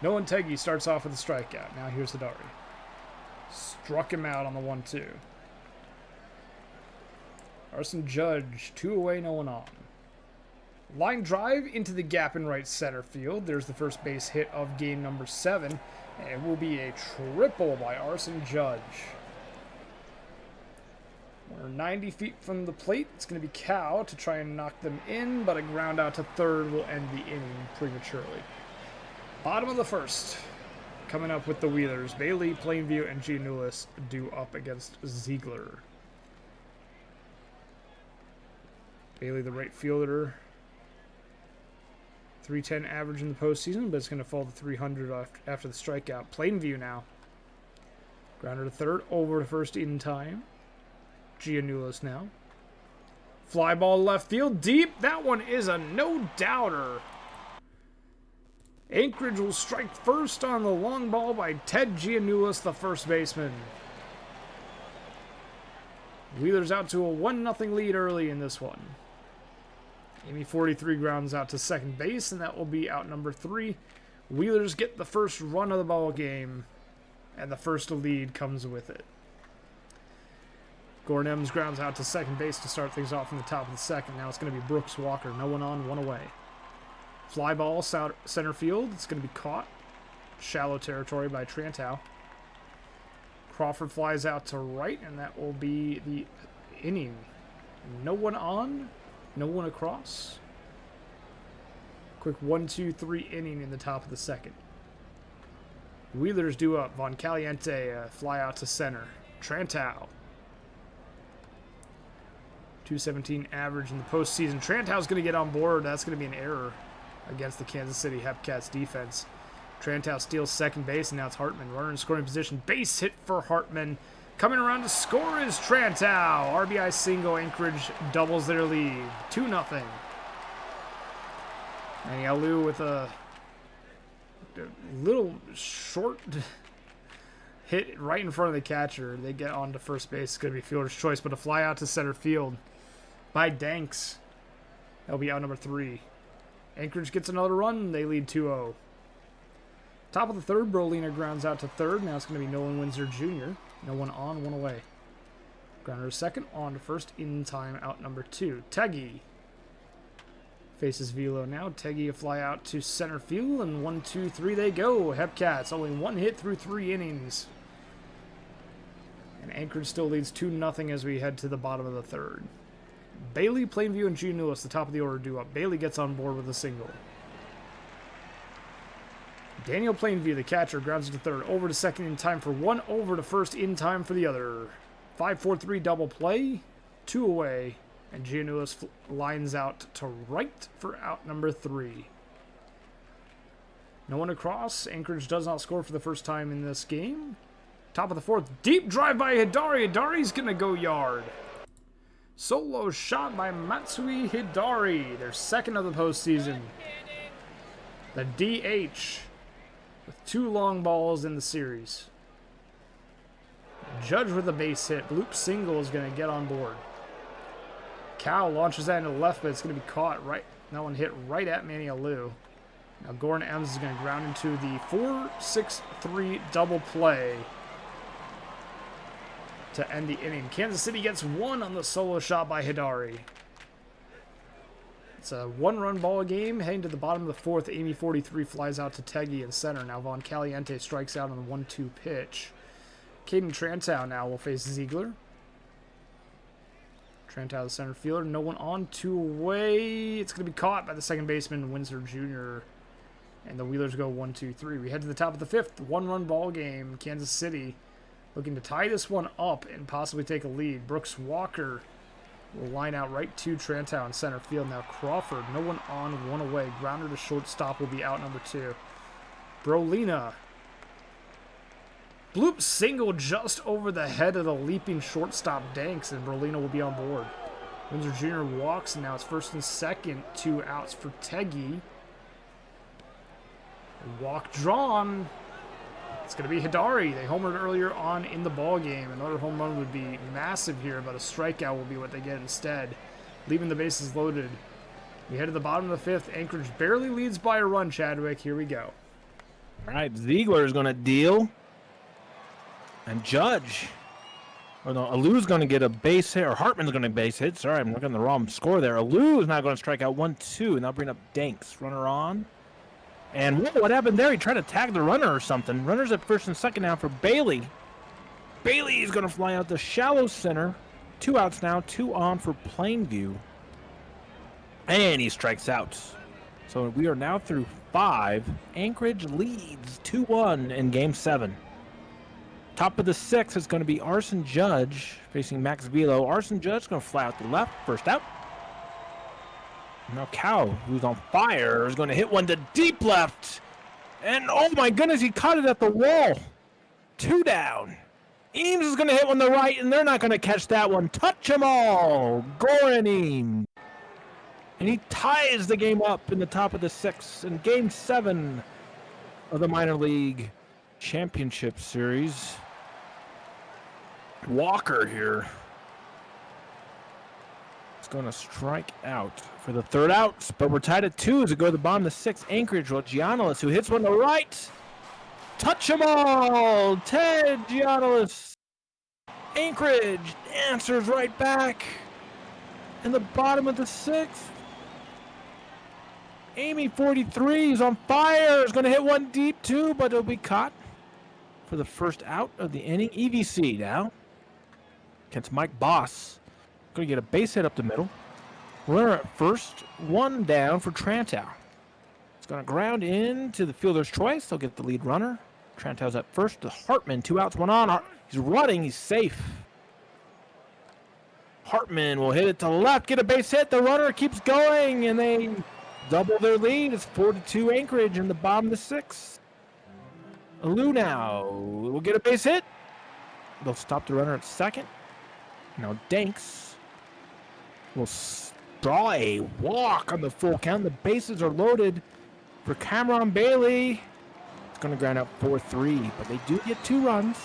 Nolan Teggy starts off with a strikeout. Now here's Hidari. Struck him out on the 1-2. Arson Judge, 2 away, no one on. Line drive into the gap in right center field. There's the first base hit of game number 7. And it will be a triple by Arson Judge. We're 90 feet from the plate. It's going to be Cow to try and knock them in, but a ground out to third will end the inning prematurely. Bottom of the first. coming up with the Wheelers. Bailey, Plainview, and Giannoulis due up against Ziegler. Bailey, the right fielder. 310 average in the postseason, but it's going to fall to 300 after the strikeout. Plainview now. Grounder to third, over to first in time. Giannoulis now. Fly ball left field, deep. That one is a no-doubter. Anchorage will strike first on the long ball by Ted Giannoulis, the first baseman. Wheeler's out to a 1-0 lead early in this one. Amy 43 grounds out to second base, and that will be out number 3. Wheelers get the first run of the ball game, and the first lead comes with it. Gordon Ems grounds out to second base to start things off from the top of the second. Now it's going to be Brooks Walker. No one on, one away. Fly ball, center field. It's going to be caught. Shallow territory by Trantow. Crawford flies out to right, and that will be the inning. No one on, no one across. Quick 1-2-3 inning in the top of the second. Wheelers due up. Von Caliente fly out to center. Trantow. 217 average in the postseason. Trantow's going to get on board. That's going to be an error against the Kansas City Hepcats defense. Trantow steals second base, and now it's Hartman. Runner in scoring position. Base hit for Hartman. Coming around to score is Trantow. RBI single. Anchorage doubles their lead. 2-0. And Yalu with a little short hit right in front of the catcher. They get on to first base. It's going to be fielder's choice, but a fly out to center field by Danks. That'll be out number 3. Anchorage gets another run. They lead 2-0. Top of the third, Brolina grounds out to third. Now it's going to be Nolan Windsor Jr. No one on, one away. Grounder to second, on to first, in time, out number 2. Teggy faces Velo now. Teggy a fly out to center field, and 1-2-3 they go. Hepcats only one hit through 3 innings. And Anchorage still leads 2-0 as we head to the bottom of the third. Bailey, Plainview, and Giannoulis, the top of the order, due up. Bailey gets on board with a single. Daniel Plainview, the catcher, grounds to third. Over to second in time for one. Over to first in time for the other. 5-4-3 double play. 2 away. And Giannoulis lines out to right for out number 3. No one across. Anchorage does not score for the first time in this game. Top of the fourth. Deep drive by Hidari. Hidari's going to go yard. Solo shot by Matsui Hidari. Their second of the postseason. The DH. With 2 long balls in the series. Judge with a base hit. Bloop single is going to get on board. Cow launches that into left, but it's going to be caught right. That one hit right at Manny Alou. Now Gordon Ems is going to ground into the 4-6-3 double play to end the inning. Kansas City gets 1 on the solo shot by Hidari. It's a 1-run ball game. Heading to the bottom of the fourth, Amy 43 flies out to Teggy in center. Now Von Caliente strikes out on the 1-2 pitch. Caden Trantow now will face Ziegler. Trantow, the center fielder. No one on, 2 away. It's going to be caught by the second baseman, Windsor Jr. And the Wheelers go 1-2-3. We head to the top of the fifth. 1-run ball game. Kansas City looking to tie this one up and possibly take a lead. Brooks Walker will line out right to Trantow in center field. Now Crawford, no one on, 1 away. Grounder to shortstop will be out number 2. Brolina. Bloop single just over the head of the leaping shortstop Danks, and Brolina will be on board. Windsor Jr. walks, and now it's first and second. 2 outs for Teggy. Walk drawn. It's going to be Hidari. They homered earlier on in the ball game. Another home run would be massive here, but a strikeout will be what they get instead, leaving the bases loaded. We head to the bottom of the fifth. Anchorage barely leads by a run, Chadwick. Here we go. All right, Ziegler is going to deal. And Judge, or no, Alou's going to get a base hit, or Hartman's going to base hit. Sorry, I'm looking at the wrong score there. Alou is now going to strike out 1-2, and that'll bring up Danks. Runner on. And whoa, what happened there? He tried to tag the runner or something. Runner's at first and second now for Bailey. Bailey is going to fly out the shallow center. 2 outs now, 2 on for Plainview. And he strikes out. So we are now through 5. Anchorage leads 2-1 in Game 7. Top of the 6 is going to be Arson Judge facing Max Velo. Arson Judge is going to fly out the left. First out. Now Cow, who's on fire, is going to hit one to deep left. And oh my goodness, he caught it at the wall. 2 down. Eames is going to hit one to the right, and they're not going to catch that one. Touch them all. Goran Eames. And he ties the game up in the top of the 6 in Game 7 of the Minor League Championship Series. Walker here is going to strike out for the 3rd out, but we're tied at 2 as we go to the bottom of the 6. Anchorage with Giannis, who hits one to the right. Touch them all. Ted Giannis. Anchorage answers right back in the bottom of the 6th. Amy 43 is on fire. Is going to hit one deep too, but it'll be caught for the first out of the inning. EVC now against Mike Boss. Going to get a base hit up the middle. Runner at first. 1 down for Trantow. It's going to ground into the fielder's choice. They'll get the lead runner. Trantow's at first to Hartman. 2 outs, 1 on. He's running. He's safe. Hartman will hit it to left. Get a base hit. The runner keeps going, and they double their lead. It's 4-2 Anchorage in the bottom of the 6th. Alou now will get a base hit. They'll stop the runner at second. Now Danks will draw a walk on the full count. The bases are loaded for Cameron Bailey. It's going to ground out 4-3, but they do get 2 runs.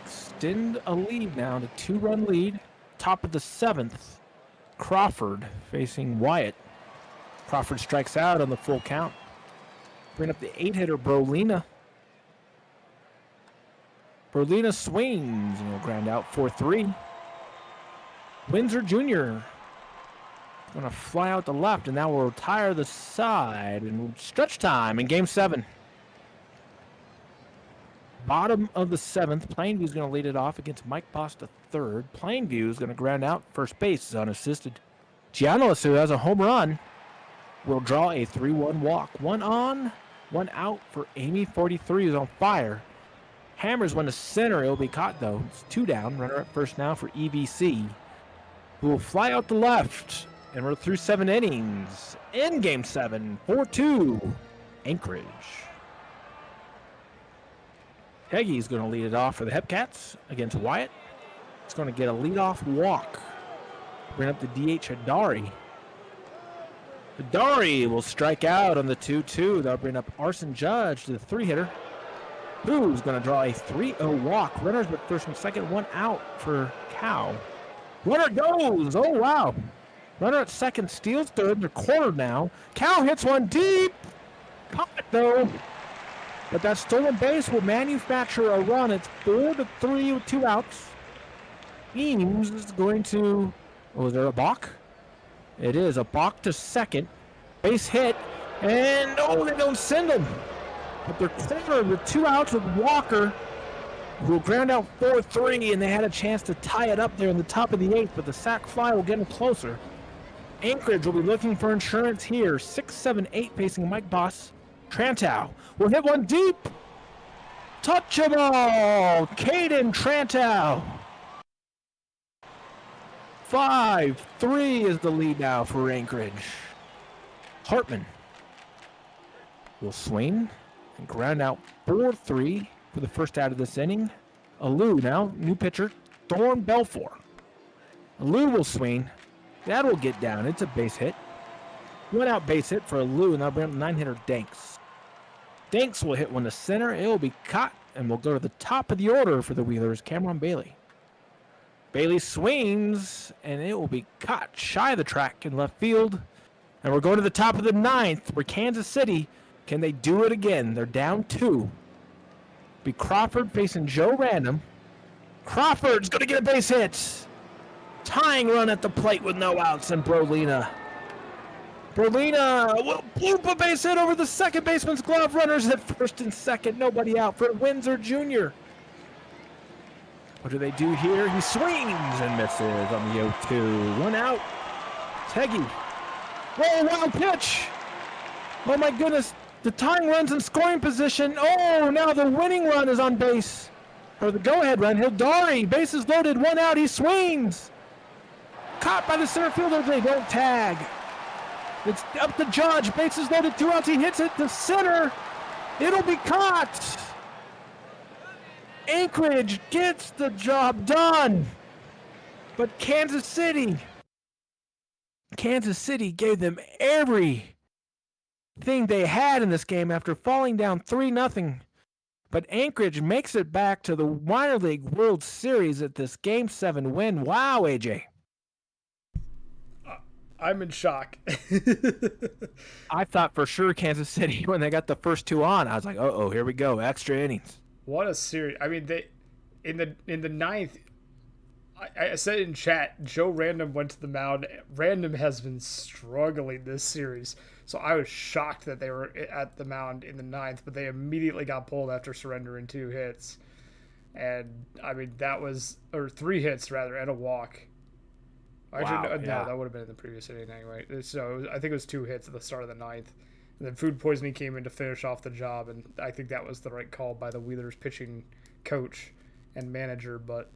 Extend a lead now to 2-run lead. Top of the 7th. Crawford facing Wyatt. Crawford strikes out on the full count. Bring up the 8-hitter, Brolina. Brolina swings and will ground out 4-3. Windsor Jr. going to fly out the left, and now we'll retire the side and stretch time in Game 7. Bottom of the 7th, Plainview is going to lead it off against Mike Boss III. Plainview is going to ground out first base, is unassisted. Giannis, who has a home run, will draw a 3-1 walk. 1 on, 1 out for Amy 43, who's on fire. Hammers one to center. It'll be caught, though. It's 2 down. Runner at first now for EBC, who will fly out the left. And we're through 7 innings in Game 7. 4-2 Anchorage. Heggy's going to lead it off for the Hepcats against Wyatt. He's going to get a leadoff walk. Bring up the DH Hadari. Hadari will strike out on the 2-2. That'll bring up Arson Judge to the 3-hitter. Who's going to draw a 3-0 walk. Runners with first and second, 1 out for Cow. Runner goes. Oh, wow. Runner at second steals third. They're cornered now. Cow hits one deep. Caught, though. But that stolen base will manufacture a run. It's 4-3 with 2 outs. Eames is going to... Oh, is there a balk? It is a balk to second. Base hit. And, oh, they don't send him. But they're cornered with 2 outs with Walker, who will ground out 4-3, and they had a chance to tie it up there in the top of the 8th, but the sac fly will get them closer. Anchorage will be looking for insurance here. 6-7-8 facing Mike Boss. Trantow will hit one deep. Touch them all. Caden Trantow. 5-3 is the lead now for Anchorage. Hartman will swing and ground out 4-3 for the first out of this inning. Alou now, new pitcher, Thorne Belfour. Alou will swing. That will get down. It's a base hit. 1 out base hit for Alou, and that'll bring up 9-hitter Danks. Danks will hit one to center. It will be caught, and we'll go to the top of the order for the Wheelers, Cameron Bailey. Bailey swings, and it will be caught shy of the track in left field. And we're going to the top of the 9th, where Kansas City, can they do it again? They're down 2. Be Crawford facing Joe Random. Crawford's going to get a base hit. Tying run at the plate with no outs, and Brolina. Brolina will bloop a base hit over the second baseman's glove. Runners at first and second. Nobody out for Windsor Jr. What do they do here? He swings and misses on the 0-2. 1 out. Teggy Oh, wild pitch. Oh, my goodness. The tying run's in scoring position. Oh, now the winning run is on base. Or the go-ahead run. Hildari, bases loaded, 1 out. He swings. Caught by the center fielder. They don't tag. It's up to Judge. Bases loaded, 2 outs. He hits it to center. It'll be caught. Anchorage gets the job done. But Kansas City gave them everything they had in this game after falling down 3-0. But Anchorage makes it back to the minor league World Series at this Game 7 win. Wow, AJ. I'm in shock. I thought for sure Kansas City, when they got the first 2 on, I was like, uh-oh, here we go, extra innings. What a series! I mean, they in the ninth. I said in chat, Joe Random went to the mound. Random has been struggling this series, so I was shocked that they were at the mound in the ninth. But they immediately got pulled after surrendering 2 hits, and I mean that was 3 hits rather and a walk. Actually, no, that would have been in the previous inning anyway. So I think it was 2 hits at the start of the ninth. And then food poisoning came in to finish off the job, and I think that was the right call by the Wheelers pitching coach and manager. But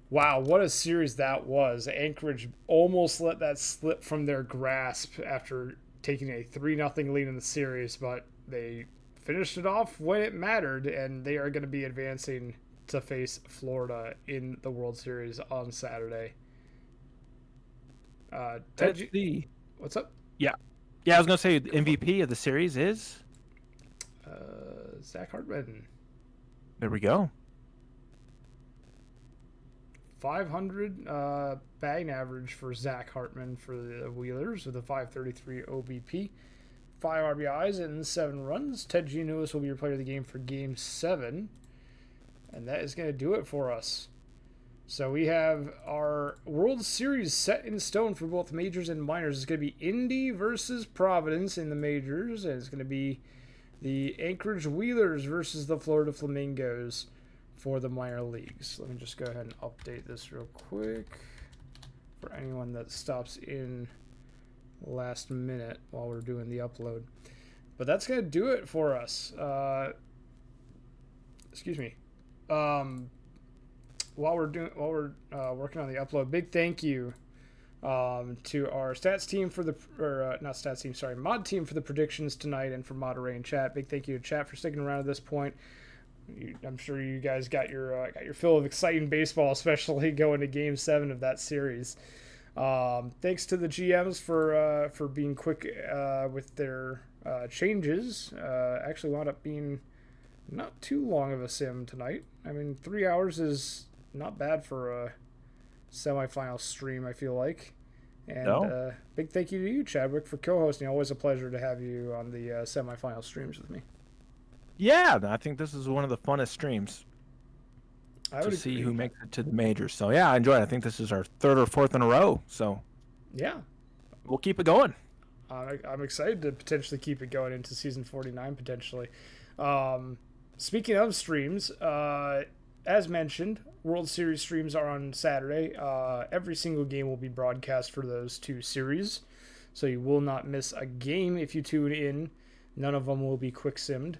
wow, what a series that was. Anchorage almost let that slip from their grasp after taking a 3-0 lead in the series, but they finished it off when it mattered, and they are going to be advancing to face Florida in the World Series on Saturday. What's up? Yeah, I was going to say the MVP of the series is? Zach Hartman. There we go. 500 batting average for Zach Hartman for the Wheelers with a 533 OBP. 5 RBIs and 7 runs. Ted Gianoulis will be your player of the game for Game 7. And that is going to do it for us. So we have our World Series set in stone for both majors and minors. It's going to be Indy versus Providence in the majors, and it's going to be the Anchorage Wheelers versus the Florida Flamingos for the minor leagues. Let me just go ahead and update this real quick for anyone that stops in last minute while we're doing the upload. But that's going to do it for us. Excuse me. While we're working on the upload, big thank you to our stats team for mod team for the predictions tonight and for moderating chat. Big thank you to chat for sticking around at this point. I'm sure you guys got your fill of exciting baseball, especially going to Game 7 of that series. Thanks to the GMs for being quick with their changes. Actually wound up being not too long of a sim tonight. I mean, 3 hours is not bad for a semifinal stream, I feel like. And big thank you to you, Chadwick, for co-hosting. Always a pleasure to have you on the semifinal streams with me. Yeah, I think this is one of the funnest streams to see who makes it to the majors. So, yeah, I enjoyed it. I think this is our 3rd or 4th in a row. So, yeah, we'll keep it going. I'm excited to potentially keep it going into season 49, potentially. Speaking of streams, as mentioned, World Series streams are on Saturday. Every single game will be broadcast for those 2 series, so you will not miss a game if you tune in. None of them will be quick-simmed.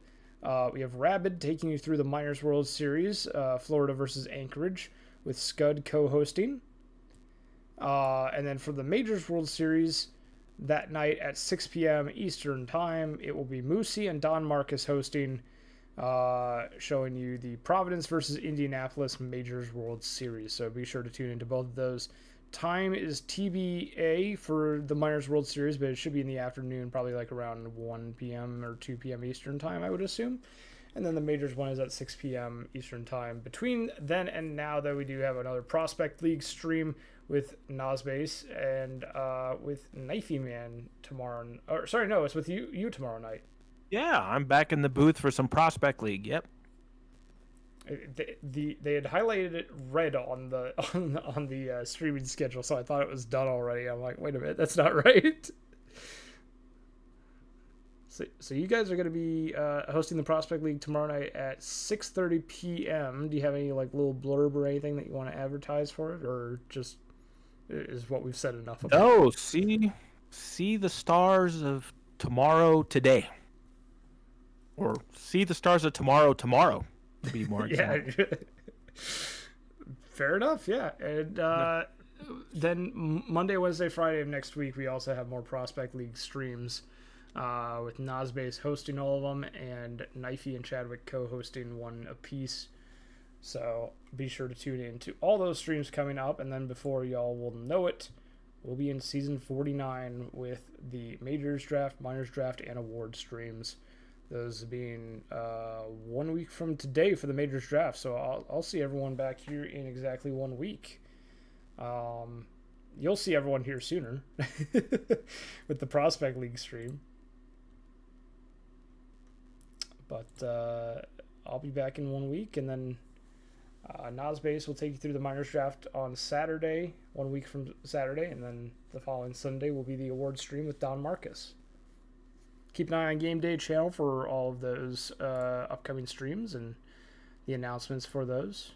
We have Rabid taking you through the Minors World Series, Florida versus Anchorage, with Scud co-hosting. And then for the Majors World Series, that night at 6 p.m. Eastern Time, it will be Moosey and Don Marcus hosting, showing you the Providence versus Indianapolis Majors World Series. So be sure to tune into both of those. Time is TBA for the Minors World Series, but it should be in the afternoon, probably like around 1 p.m. or 2 p.m. Eastern Time, I would assume. And then the Majors one is at 6 p.m. Eastern Time. Between then and now, though, we do have another Prospect League stream with Nosbase and with Knifey Man tomorrow. Or sorry, no, it's with you tomorrow night. Yeah, I'm back in the booth for some Prospect League. Yep. They had highlighted it red on the streaming schedule, so I thought it was done already. I'm like, wait a minute, that's not right. So you guys are going to be hosting the Prospect League tomorrow night at 6:30 p.m. Do you have any like little blurb or anything that you want to advertise for it, or just is what we've said enough about? Oh, see, see the stars of tomorrow today. Or see the stars of tomorrow tomorrow, to be more Yeah. exact. Fair enough. Yeah. And then Monday, Wednesday, Friday of next week, we also have more Prospect League streams with Nazbase hosting all of them and Knifey and Chadwick co-hosting one apiece. So be sure to tune in to all those streams coming up. And then before y'all will know it, we'll be in season 49 with the Majors Draft, Minors Draft, and Award streams. Those being 1 week from today for the Majors Draft. So I'll see everyone back here in exactly 1 week. You'll see everyone here sooner with the Prospect League stream. But I'll be back in 1 week, and then Nazbase will take you through the Minors Draft on Saturday, 1 week from Saturday, and then the following Sunday will be the award stream with Don Marcus. Keep an eye on Game Day channel for all of those upcoming streams and the announcements for those.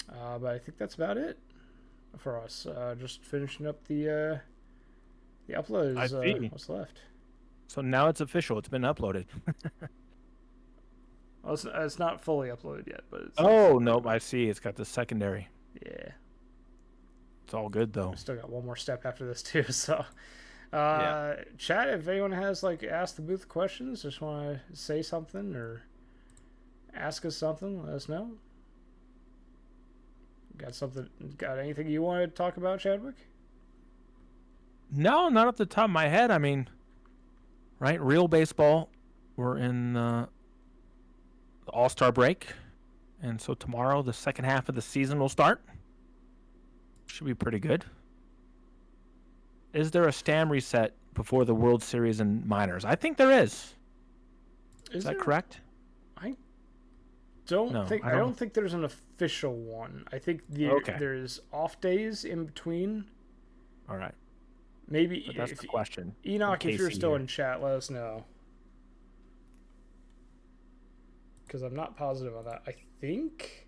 But I think that's about it for us. Just finishing up the uploads. I see. What's left? So now it's official. It's been uploaded. Well, it's not fully uploaded yet, but it's Oh, nope. I see. It's got the secondary. yeah. It's all good, though. We still got one more step after this too. So, Yeah. chat, if anyone has like asked the booth questions, just want to say something or ask us something, let us know. Got anything you want to talk about, Chadwick? No, not off the top of my head. I mean, right? Real baseball. We're in the All-Star break. And so tomorrow, the second half of the season will start. Should be pretty good. Is there a stam reset before the World Series and minors? I think there is. Is that correct? I don't think there's an official one. I think there's off days in between. All right. Maybe But that's the question. Enoch, if you're still in chat, let us know. Because I'm not positive on that. I think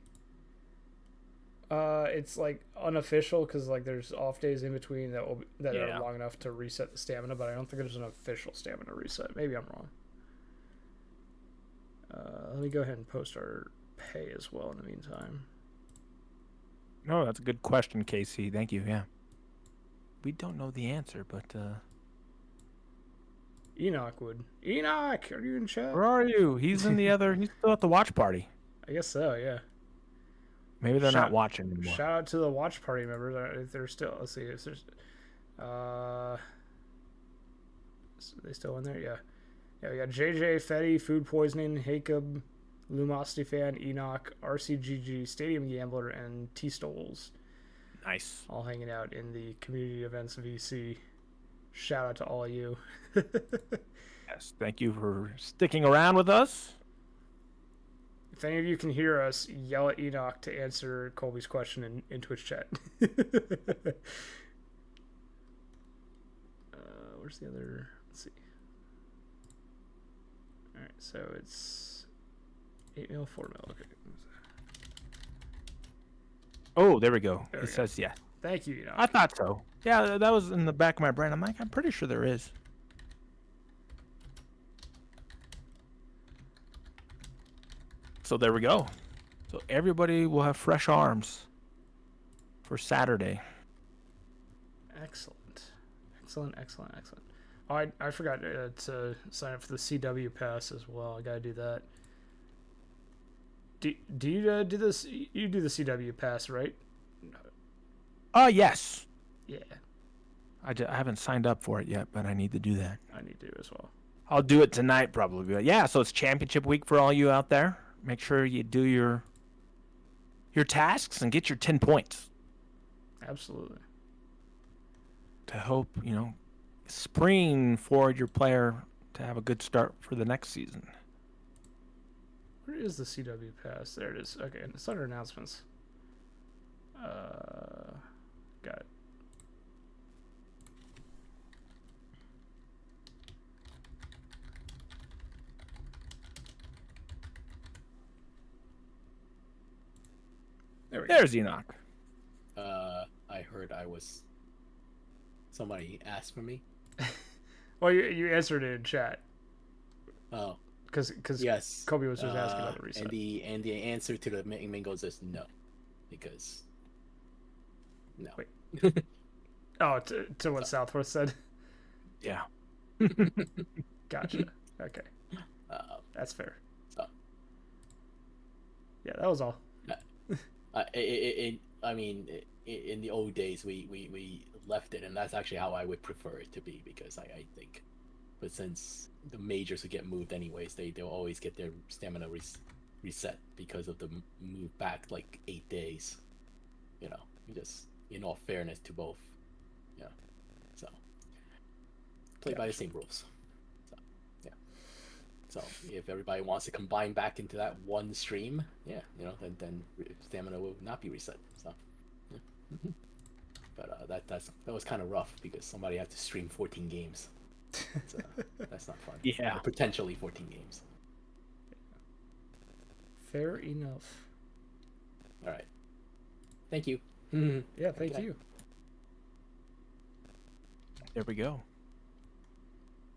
it's like unofficial because like there's off days in between that are long enough to reset the stamina, but I don't think there's an official stamina reset. Maybe I'm wrong. Let me go ahead and post our pay as well in the meantime. No, that's a good question, Casey. Thank you. Yeah. We don't know the answer, but Enoch would. Enoch, are you in chat? where are you? He's in the other. He's still at the watch party. I guess so. Yeah. Maybe they're not watching anymore. Shout out to the watch party members if they're still. Let's see if there's. Are they still in there? Yeah. Yeah, we got JJ, Fetty, Food Poisoning, Jacob, Lumosity Fan, Enoch, RCGG, Stadium Gambler, and T-Stoles. Nice. All hanging out in the Community Events VC. Shout out to all of you. Yes, thank you for sticking around with us. If any of you can hear us, yell at Enoch to answer Colby's question in Twitch chat. Where's the other? Let's see. All right, so it's 8 mil, 4 mil. Okay. Oh, there we go. There It we says yeah. Thank you, Enoch. I thought so. Yeah, that was in the back of my brain. I'm pretty sure there is. So there we go. So everybody will have fresh arms for Saturday. Excellent. Oh, I forgot to sign up for the CW pass as well. I gotta do that. Do you do this? You do the CW pass, right? Yes. Yeah, I haven't signed up for it yet, but I need to do that. I need to as well. I'll do it tonight probably. But yeah, so it's championship week for all you out there. Make sure you do your tasks and get your 10 points. Absolutely. To hope, spring forward your player to have a good start for the next season. Where is the CW pass? There it is. Okay, and it's under announcements. Got it. There's Enoch. I heard I was somebody asked for me. Well, you answered it in chat. Oh, Because yes. Kobe was just asking about the reset. And the answer to the Mingos is no, because no. Wait. Oh, to what Southworth said. Yeah. Gotcha. Okay, Uh, that's fair. so, Yeah, that was all. I mean, in the old days, we left it, and that's actually how I would prefer it to be, because I think, but since the majors would get moved anyways, they'll always get their stamina reset because of the move back like 8 days. You know, just in all fairness to both. Yeah, so play by the same rules. So yeah. So if everybody wants to combine back into that one stream, yeah, then stamina will not be reset. So, yeah. But that was kind of rough because somebody had to stream 14 games. So that's not fun. Yeah. Or potentially 14 games. Fair enough. All right. Thank you. Yeah, thank you. There we go.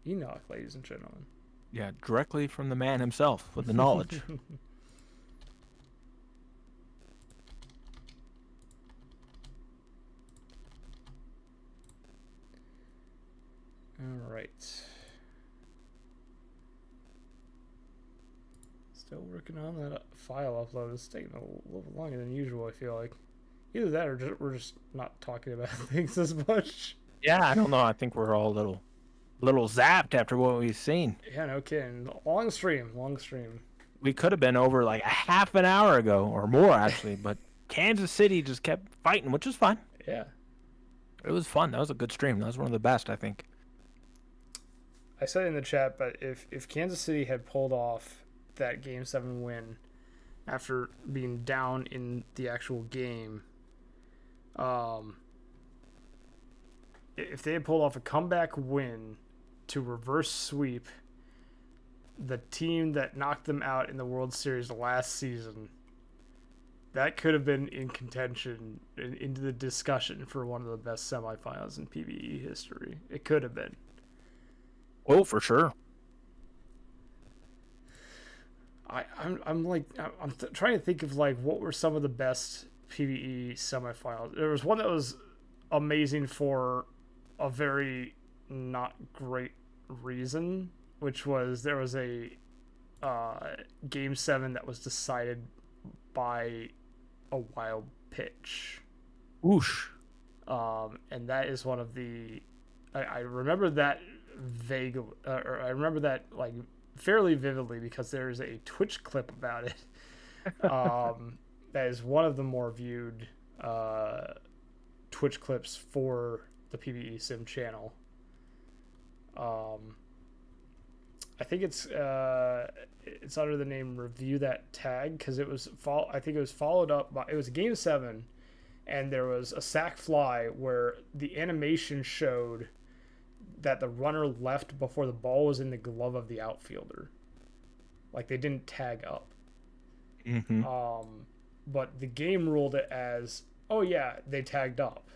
Enoch, ladies and gentlemen. Yeah, directly from the man himself with the knowledge. All right. Still working on that file upload. It's taking a little longer than usual, I feel like. Either that or we're just not talking about things as much. Yeah, I don't know. I think we're all a little zapped after what we've seen. Yeah, no kidding. Long stream. We could have been over like a half an hour ago or more, actually, but Kansas City just kept fighting, which is fun. Yeah. It was fun. That was a good stream. That was one of the best, I think. I said in the chat, but if Kansas City had pulled off that Game 7 win after being down in the actual game, if they had pulled off a comeback win to reverse sweep the team that knocked them out in the World Series last season, that could have been in contention, into the discussion for one of the best semifinals in PvE history. It could have been. Oh, for sure. I'm trying to think of like what were some of the best PvE semifinals. There was one that was amazing for a very not great reason, which was there was a Game 7 that was decided by a wild pitch. Whoosh. And that is one of the I remember that vaguely, or I remember that like fairly vividly because there's a Twitch clip about it. That is one of the more viewed Twitch clips for the PvE Sim channel. I think it's under the name Review That Tag because it was I think it was followed up by, it was Game 7, and there was a sack fly where the animation showed that the runner left before the ball was in the glove of the outfielder. Like they didn't tag up. Mm-hmm. But the game ruled it as, oh yeah, they tagged up.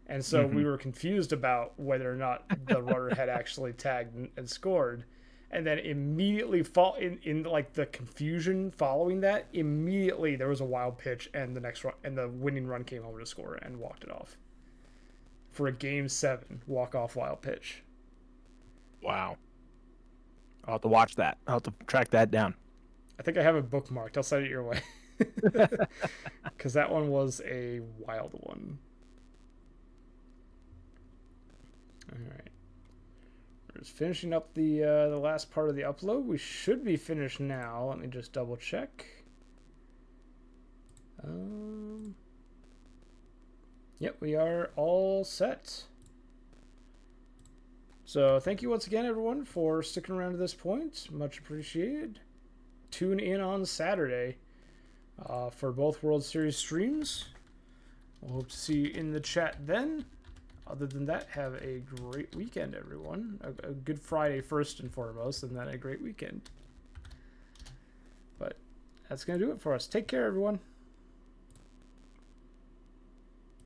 And so we were confused about whether or not the runner had actually tagged and scored. And then immediately in like the confusion following that, immediately there was a wild pitch and the next run and the winning run came home to score and walked it off. For a Game 7 walk-off wild pitch. Wow. I'll have to watch that. I'll have to track that down. I think I have it bookmarked. I'll send it your way. Because that one was a wild one. All right. We're just finishing up the last part of the upload. We should be finished now. Let me just double check. Yep, we are all set. So thank you once again, everyone, for sticking around to this point. Much appreciated. Tune in on Saturday for both World Series streams. We'll hope to see you in the chat then. Other than that, have a great weekend, everyone. A good Friday first and foremost, and then a great weekend. But that's going to do it for us. Take care, everyone.